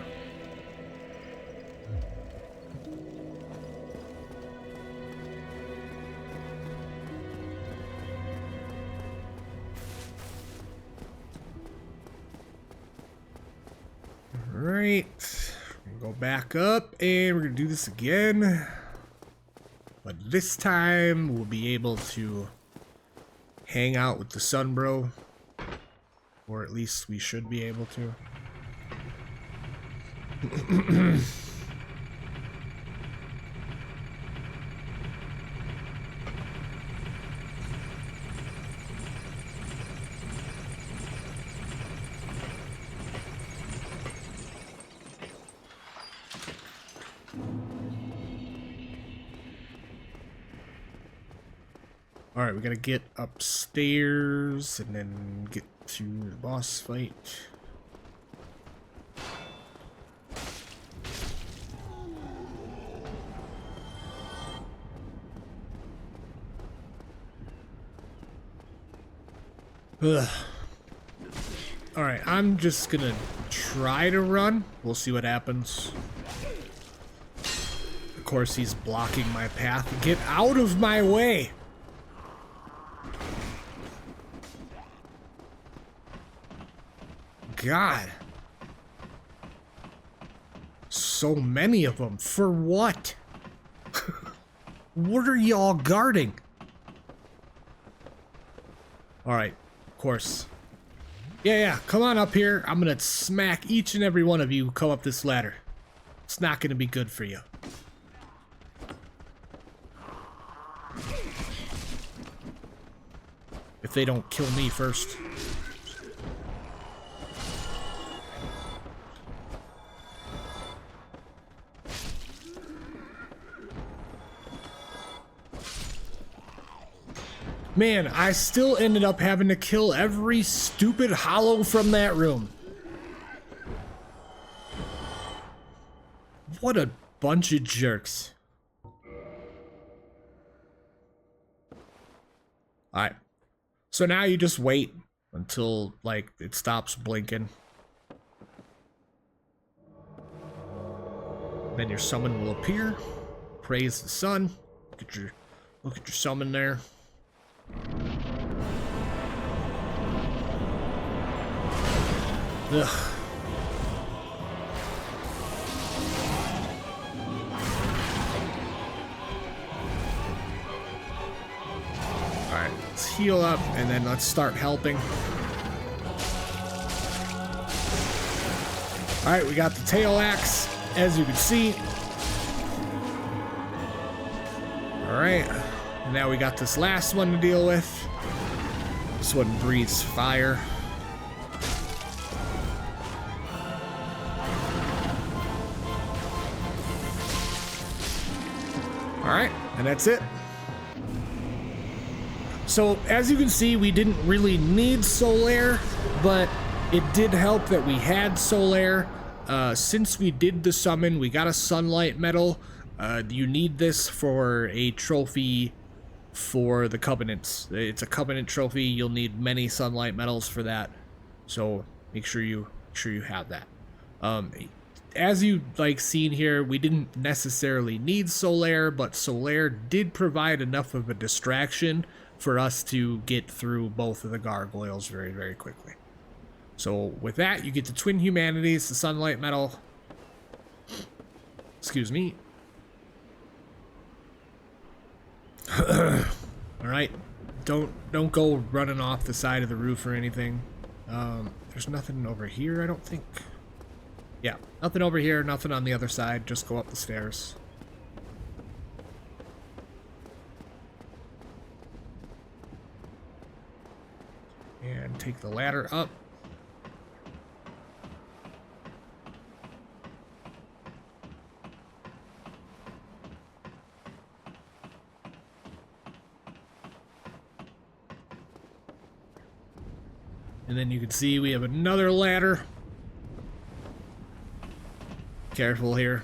Alright. Go back up and we're gonna do this again. But this time we'll be able to hang out with the sun bro. Or at least we should be able to. Alright, we gotta get upstairs and then get to the boss fight. Ugh. Alright, I'm just gonna try to run. We'll see what happens. Of course, he's blocking my path. Get out of my way! God. So many of them. For what? What are y'all guarding? Alright, of course. Yeah, come on up here. I'm gonna smack each and every one of you who come up this ladder. It's not gonna be good for you. If they don't kill me first. Man, I still ended up having to kill every stupid hollow from that room. What a bunch of jerks. Alright. So now you just wait until, like, it stops blinking. Then your summon will appear. Praise the sun. Look at your summon there. Ugh. Alright, let's heal up and then let's start helping. Alright, we got the tail axe, as you can see. Alright, and now we got this last one to deal with. This one breathes fire. Alright, and that's it. So, as you can see, we didn't really need Solaire, but it did help that we had Solaire. Since we did the summon, we got a Sunlight Medal. You need this for a trophy for the Covenants. It's a Covenant trophy. You'll need many Sunlight Medals for that. So, make sure you have that. As you seen here, we didn't necessarily need Solaire, but Solaire did provide enough of a distraction for us to get through both of the gargoyles very, very quickly. So with that, you get the Twin Humanities, the Sunlight Medal. Excuse me. Alright. Don't go running off the side of the roof or anything. There's nothing over here, I don't think. Yeah, nothing over here, nothing on the other side. Just go up the stairs. And take the ladder up. And then you can see we have another ladder. Careful here.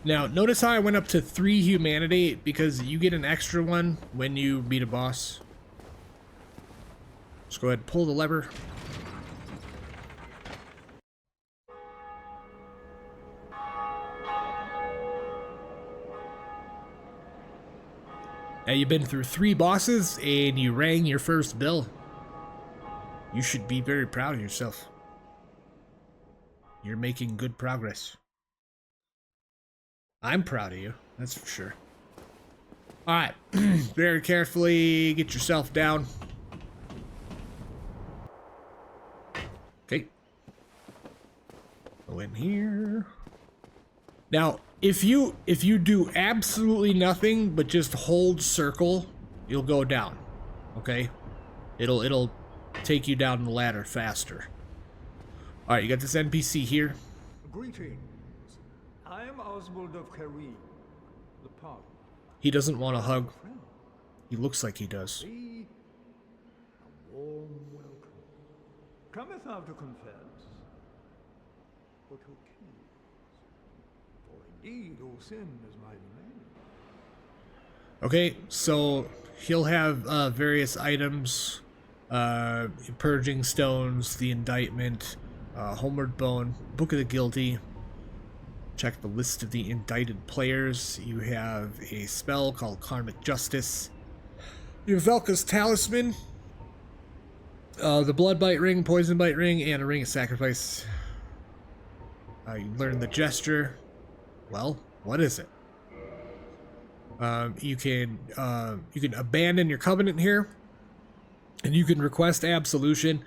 Now, notice how I went up to 3 humanity, because you get an extra one when you beat a boss. Just go ahead and pull the lever. Now, you've been through 3 bosses and you rang your first bell. You should be very proud of yourself. You're making good progress. I'm proud of you, that's for sure. Alright, very carefully get yourself down. Okay. Go in here. Now, if you do absolutely nothing but just hold circle, you'll go down. Okay? It'll take you down the ladder faster. Alright, you got this NPC here. Greetings. I am Oswald of Kareem, the pardon. He doesn't want a hug. He looks like he does. A warm welcome. Cometh thou to confess, or to accuse? For indeed all sin is my domain. Okay, so he'll have various items, purging stones, the indictment, homeward bone, book of the guilty. Check the list of the indicted players. You have a spell called Karmic Justice. You have Velka's Talisman, the Blood Bite Ring, Poison Bite Ring, and a Ring of Sacrifice. You learn the gesture. Well, what is it? You can abandon your covenant here, and you can request absolution.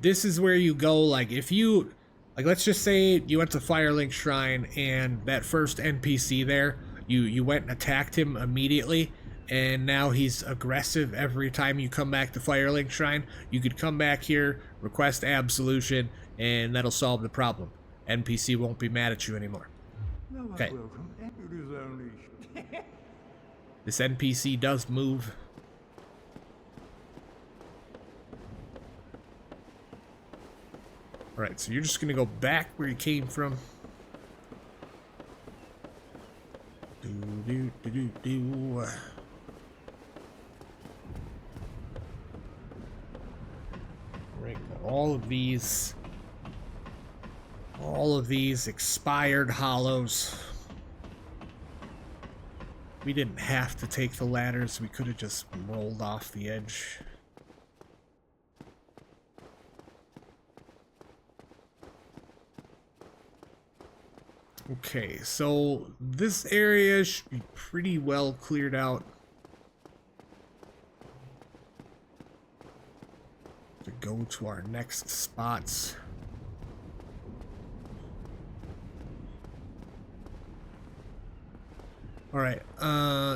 This is where you go, like, if you, like, let's just say you went to Firelink Shrine, and that first NPC there, you went and attacked him immediately, and now he's aggressive every time you come back to Firelink Shrine. You could come back here, request absolution, and that'll solve the problem. NPC won't be mad at you anymore. Okay. Welcome. It is only... This NPC does move. Alright, so you're just gonna go back where you came from. Right, all of these expired hollows. We didn't have to take the ladders, we could have just rolled off the edge. Okay, so this area should be pretty well cleared out. To go to our next spots. Alright,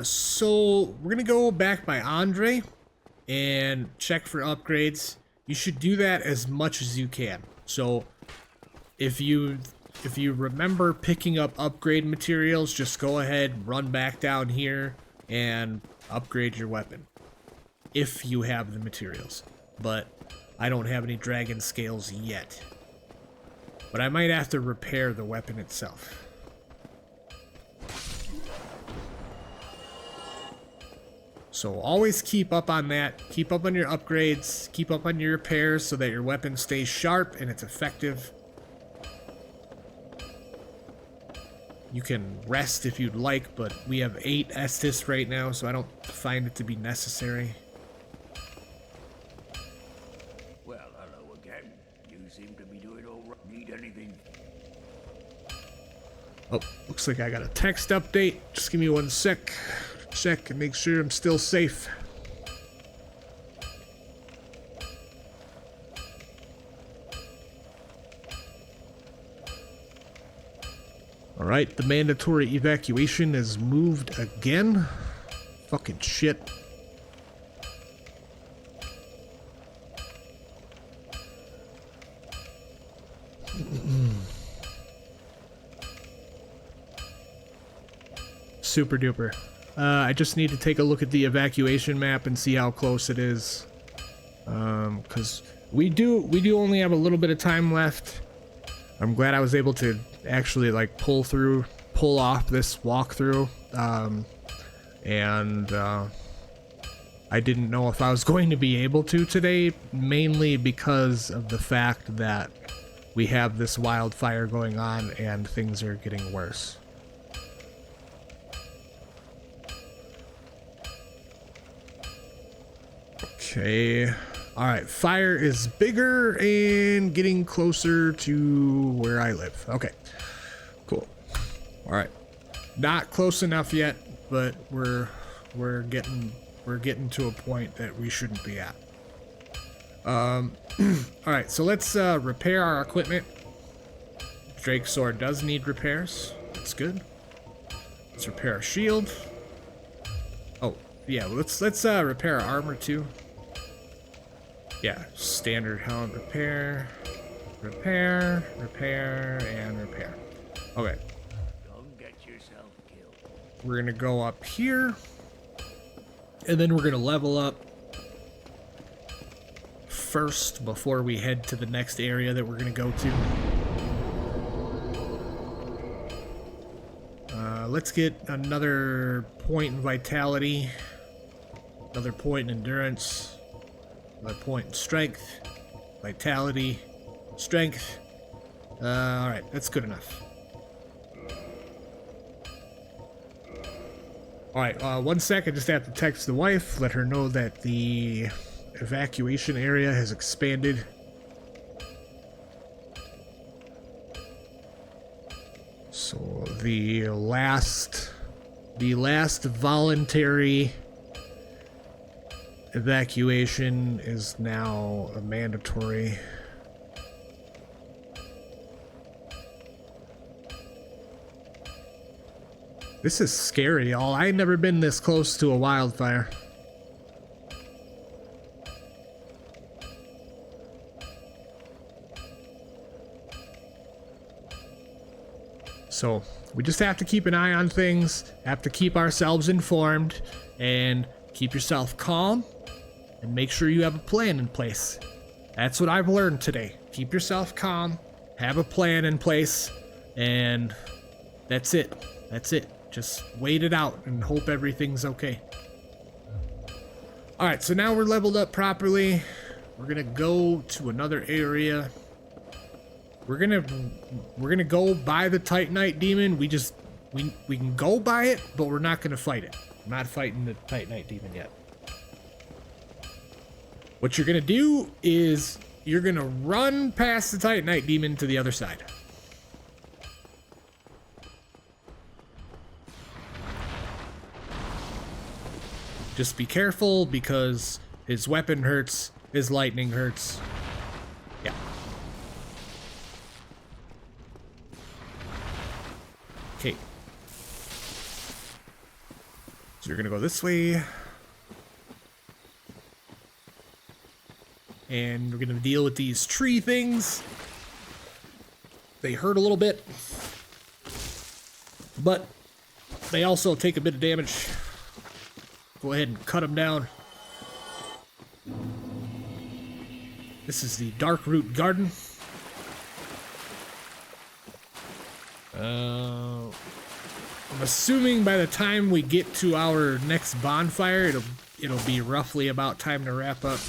so we're gonna go back by Andre and check for upgrades. You should do that as much as you can. So if you remember picking up upgrade materials, just go ahead, run back down here, and upgrade your weapon. If you have the materials. But I don't have any dragon scales yet. But I might have to repair the weapon itself. So always keep up on that. Keep up on your upgrades. Keep up on your repairs so that your weapon stays sharp and it's effective. You can rest if you'd like, but we have 8 Estus right now, so I don't find it to be necessary. Well, hello again. You seem to be doing all right. Need anything? Oh, looks like I got a text update. Just give me 1 sec. Check and make sure I'm still safe. Alright, the mandatory evacuation is moved again. Fucking shit. Super duper. I just need to take a look at the evacuation map and see how close it is. Because we do only have a little bit of time left. I'm glad I was able to actually like pull off this walkthrough. I didn't know if I was going to be able to today, mainly because of the fact that we have this wildfire going on and things are getting worse. Okay, All right, fire is bigger and getting closer to where I live. Okay, cool. All right, not close enough yet, but we're getting to a point that we shouldn't be at. All right, so let's repair our equipment. Drake's sword does need repairs. That's good. Let's repair our shield. Oh, yeah, let's repair our armor too. Yeah, standard helmet repair, repair, and repair. Okay. Don't get yourself killed. We're gonna go up here, and then we're gonna level up first before we head to the next area that we're gonna go to. Let's get another point in vitality, another point in endurance, another point in strength, vitality, strength. Alright, that's good enough. Alright, 1 sec, I just have to text the wife, let her know that the evacuation area has expanded. So the last voluntary evacuation is now a mandatory. This is scary, y'all. I ain't never been this close to a wildfire. So we just have to keep an eye on things, have to keep ourselves informed, and keep yourself calm, and make sure you have a plan in place. That's what I've learned today. Keep yourself calm, have a plan in place, and that's it. That's it. Just wait it out and hope everything's okay. Alright, so now we're leveled up properly. We're gonna go to another area. We're gonna go by the Titanite demon. We can go by it, but we're not gonna fight it. I'm not fighting the Titanite demon yet. What you're gonna do is you're gonna run past the Titanite demon to the other side. Just be careful because his weapon hurts, his lightning hurts. Yeah. Okay. So you're gonna go this way. And we're gonna deal with these tree things. They hurt a little bit, but they also take a bit of damage. Go ahead and cut them down. This is the Dark Root Garden. I'm assuming by the time we get to our next bonfire, it'll be roughly about time to wrap up.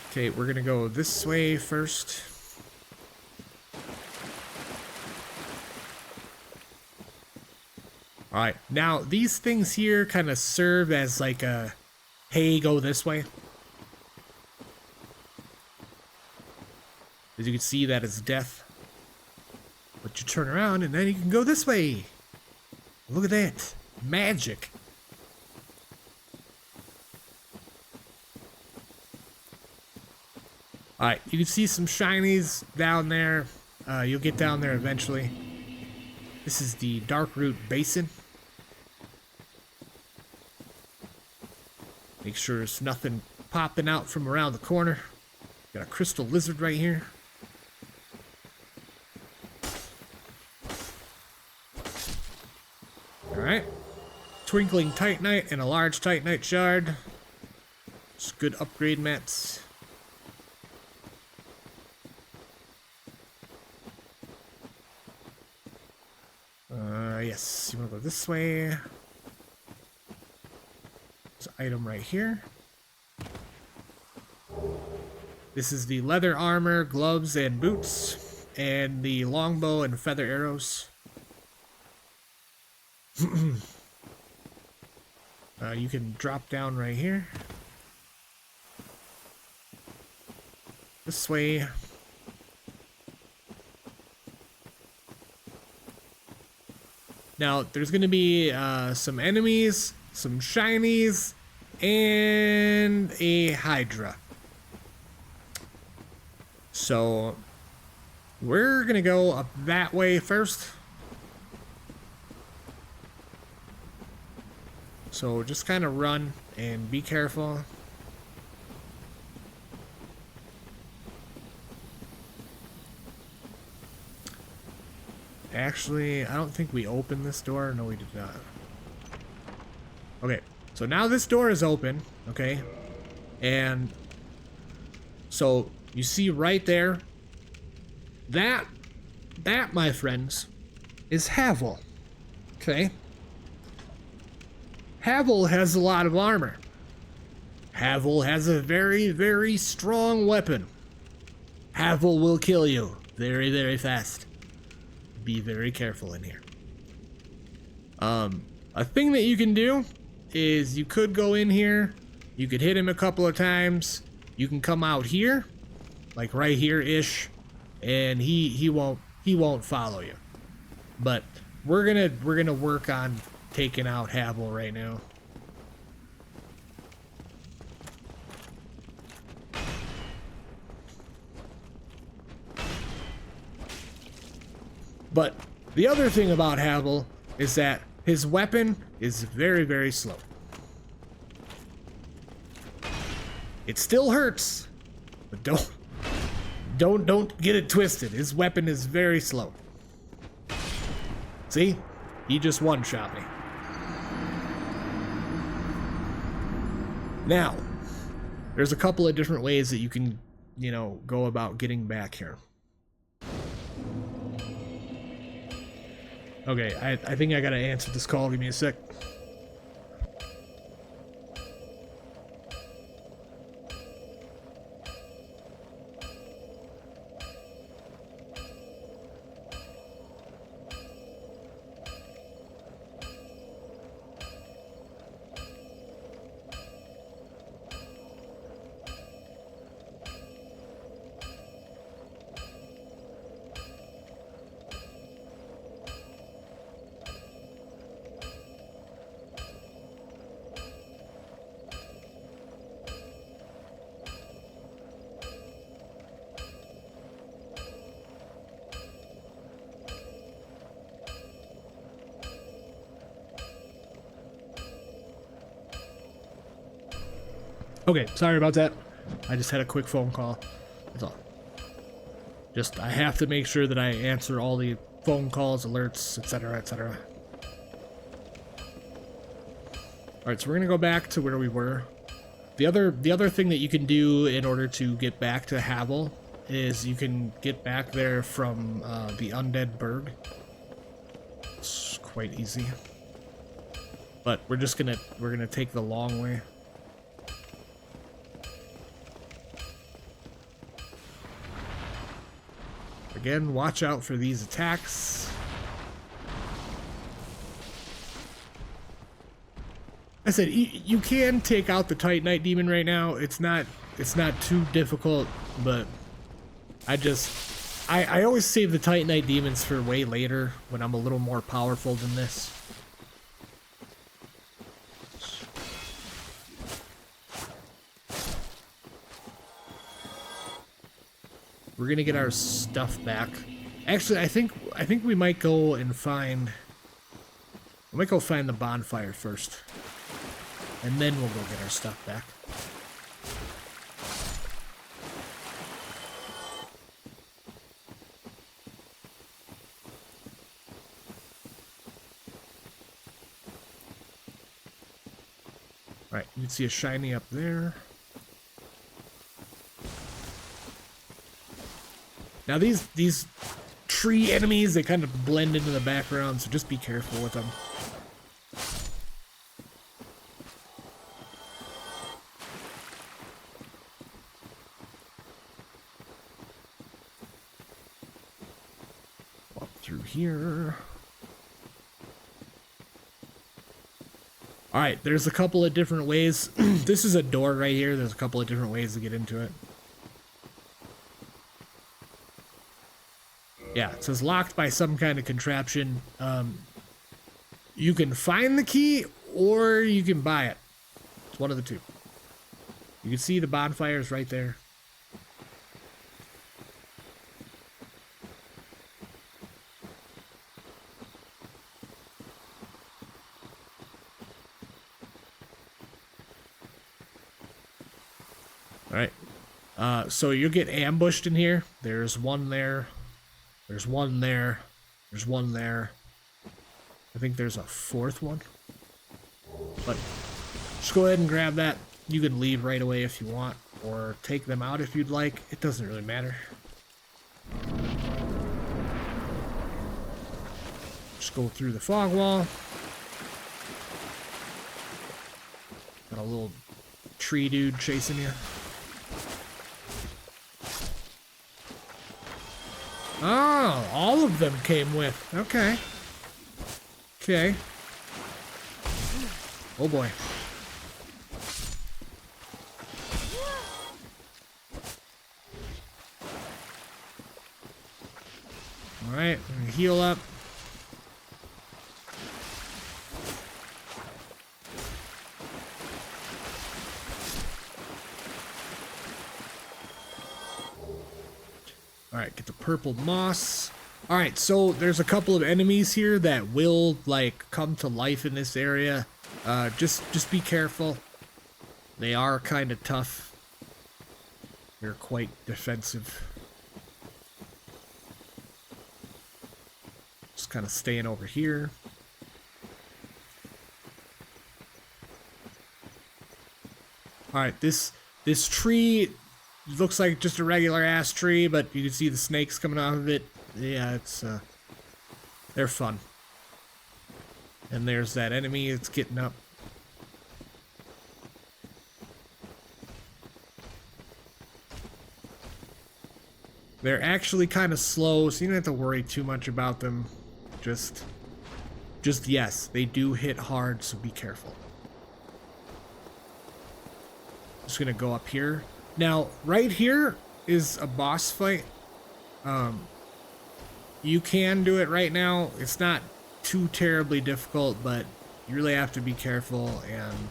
Okay, we're gonna go this way first. Alright, now these things here kind of serve as like a, hey, go this way. As you can see, that is death. But you turn around and then you can go this way. Look at that. Magic. Alright, you can see some shinies down there. You'll get down there eventually. This is the Dark Root Basin. Make sure there's nothing popping out from around the corner. Got a crystal lizard right here. Alright. Twinkling Titanite and a large Titanite shard. It's good upgrade mats. Yes, you want to go this way. There's an item right here. This is the leather armor, gloves, and boots, and the longbow and feather arrows. You you can drop down right here. This way. Now, there's going to be some enemies, some shinies, and a Hydra. So, we're going to go up that way first. So, just kind of run and be careful. Actually, I don't think we opened this door. No, we did not. Okay, so now this door is open, okay? And so you see right there, that, my friends, is Havel, okay? Havel has a lot of armor. Havel has a very, very strong weapon. Havel will kill you very, very fast. Be very careful in here. A thing that you can do is you could go in here, you could hit him a couple of times, you can come out here, like right here-ish, and he won't follow you. But we're gonna work on taking out Havel right now. But the other thing about Havel is that his weapon is very, very slow. It still hurts, but don't get it twisted. His weapon is very slow. See? He just one-shot me. Now, there's a couple of different ways that you can, you know, go about getting back here. Okay, I think I gotta answer this call. Give me a sec. Okay, sorry about that. I just had a quick phone call. That's all. Just, I have to make sure that I answer all the phone calls, alerts, etc., etc. Alright, so we're gonna go back to where we were. The other thing that you can do in order to get back to Havel is you can get back there from the Undead Berg. It's quite easy. But we're gonna take the long way. Again, watch out for these attacks. I said you can take out the Titanite Demon right now. It's not too difficult, but I always save the Titanite Demons for way later when I'm a little more powerful than this. We're gonna get our stuff back. Actually, I think we might go and find. We might go find the bonfire first, and then we'll go get our stuff back. All right, you can see a shiny up there. Now these tree enemies, they kind of blend into the background, so just be careful with them. Up through here. All right, there's a couple of different ways. This is a door right here. There's a couple of different ways to get into it. Yeah, it says locked by some kind of contraption. You can find the key or you can buy it. It's one of the two. You can see the bonfires right there. Alright. So you'll get ambushed in here. There's one there. There's one there. There's one there. I think there's a fourth one. But just go ahead and grab that. You can leave right away if you want, or take them out if you'd like. It doesn't really matter. Just go through the fog wall. Got a little tree dude chasing you. Oh, all of them came with. Okay. Okay. Oh boy. Alright, heal up. Alright, get the purple moss. Alright, so there's a couple of enemies here that will, like, come to life in this area. Just be careful. They are kind of tough. They're quite defensive. Just kind of staying over here. Alright, this tree looks like just a regular ass tree, but you can see the snakes coming out of it. Yeah, it's they're fun. And there's that enemy that's getting up. They're actually kind of slow, so you don't have to worry too much about them. Just yes, they do hit hard, so be careful. Just gonna go up here. Now, right here is a boss fight. You can do it right now. It's not too terribly difficult, but you really have to be careful, and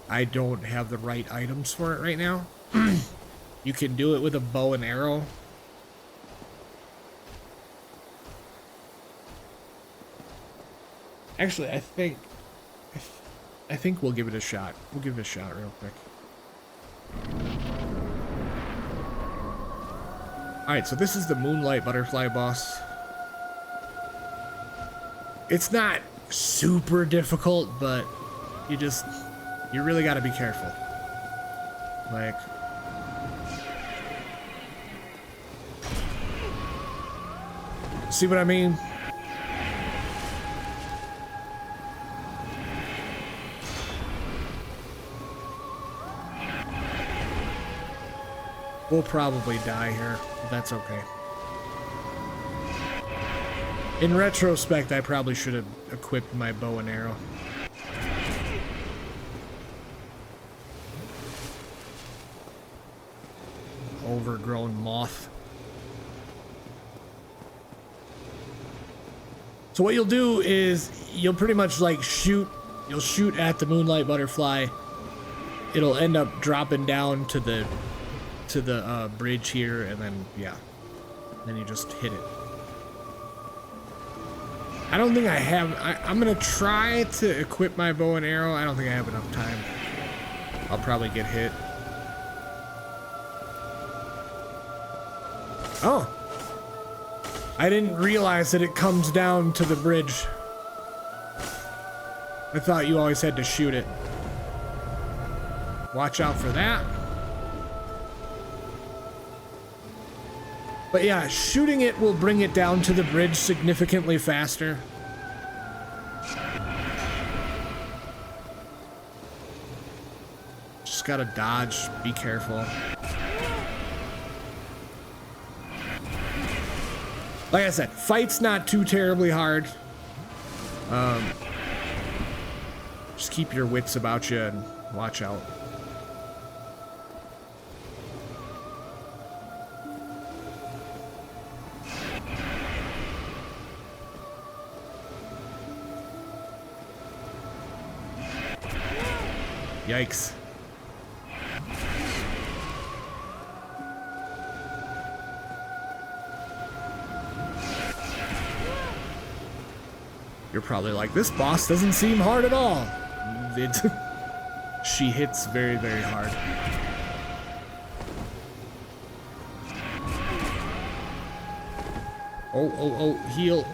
I don't have the right items for it right now. You can do it with a bow and arrow. Actually, I think we'll give it a shot. We'll give it a shot real quick. Alright, so this is the Moonlight Butterfly boss. It's not super difficult, but you really gotta be careful. Like, see what I mean? We'll probably die here, but that's okay. In retrospect, I probably should have equipped my bow and arrow. Overgrown moth. So what you'll do is you'll pretty much like you'll shoot at the Moonlight Butterfly. It'll end up dropping down to the bridge here, and then yeah, then you just hit it. I don't think I have. I'm gonna try to equip my bow and arrow. I don't think I have enough time. I'll probably get hit. Oh, I didn't realize that it comes down to the bridge. I thought you always had to shoot it. Watch out for that. But yeah, shooting it will bring it down to the bridge significantly faster. Just gotta dodge, be careful. Like I said, fight's not too terribly hard. Just keep your wits about you and watch out. Yikes. You're probably like, this boss doesn't seem hard at all. She hits very, very hard. Oh, heal.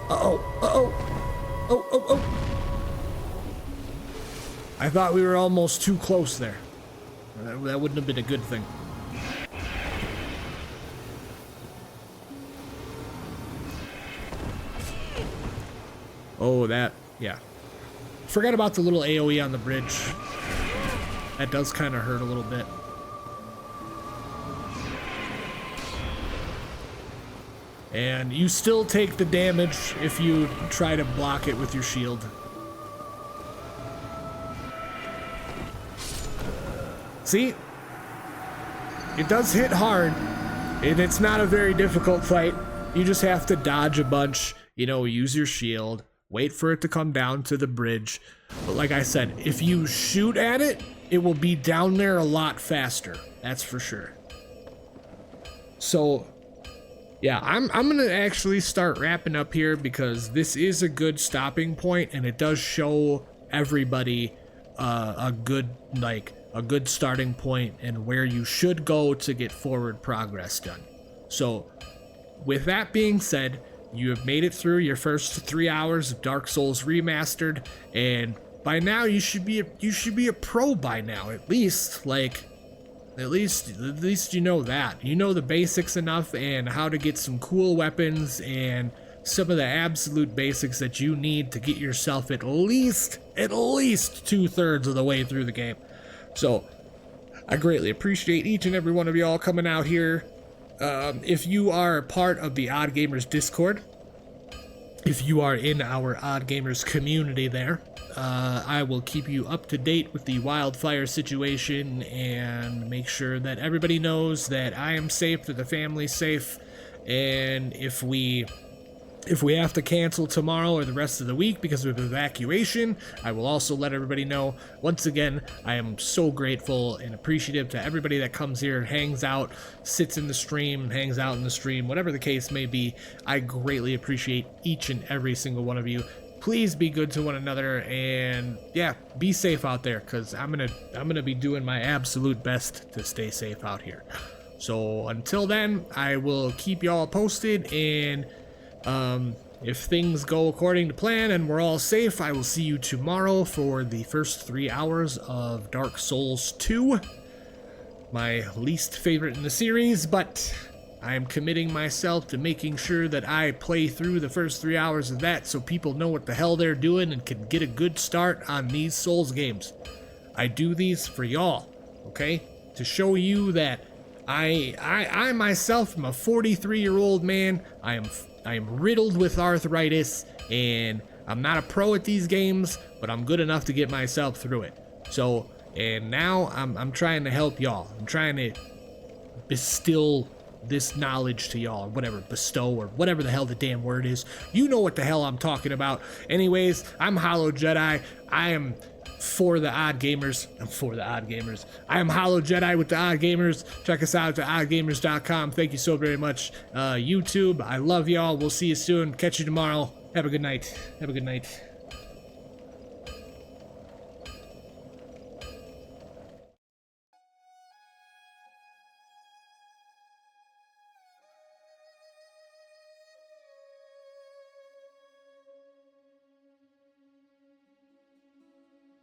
Oh. I thought we were almost too close there. That wouldn't have been a good thing. Oh, yeah. Forgot about the little AoE on the bridge. That does kind of hurt a little bit. And you still take the damage if you try to block it with your shield. See? It does hit hard, and it's not a very difficult fight. You just have to dodge a bunch, you know, use your shield, wait for it to come down to the bridge. But like I said, if you shoot at it, it will be down there a lot faster. That's for sure. So, yeah, I'm gonna actually start wrapping up here because this is a good stopping point, and it does show everybody a good starting point and where you should go to get forward progress done. So, with that being said, you have made it through your first 3 hours of Dark Souls Remastered, and by now you should be a pro by now, at least. Like, at least you know that. You know the basics enough and how to get some cool weapons and some of the absolute basics that you need to get yourself at least 2/3 of the way through the game. So, I greatly appreciate each and every one of y'all coming out here. If you are part of the Odd Gamers Discord, if you are in our Odd Gamers community there, I will keep you up to date with the wildfire situation and make sure that everybody knows that I am safe, that the family's safe, and if we have to cancel tomorrow or the rest of the week because of evacuation, I will also let everybody know. Once again, I am so grateful and appreciative to everybody that comes here and hangs out, sits in the stream, hangs out in the stream, whatever the case may be. I greatly appreciate each and every single one of you. Please be good to one another, and yeah, be safe out there, because I'm gonna be doing my absolute best to stay safe out here. So until then, I will keep y'all posted, and if things go according to plan and we're all safe, I will see you tomorrow for the first 3 hours of Dark Souls 2. My least favorite in the series, but I am committing myself to making sure that I play through the first 3 hours of that so people know what the hell they're doing and can get a good start on these Souls games. I do these for y'all, okay? To show you that I myself am a 43-year-old man. I am riddled with arthritis, and I'm not a pro at these games, but I'm good enough to get myself through it. So, and now I'm trying to help y'all. I'm trying to bestow this knowledge to y'all, or whatever, bestow, or whatever the hell the damn word is. You know what the hell I'm talking about. Anyways, I'm Hollow Jedi. I am for the Odd Gamers. I am Hollow Jedi with the Odd Gamers. Check us out at oddgamers.com. Thank you so very much. YouTube, I love y'all. We'll see you soon. Catch you tomorrow. Have a good night.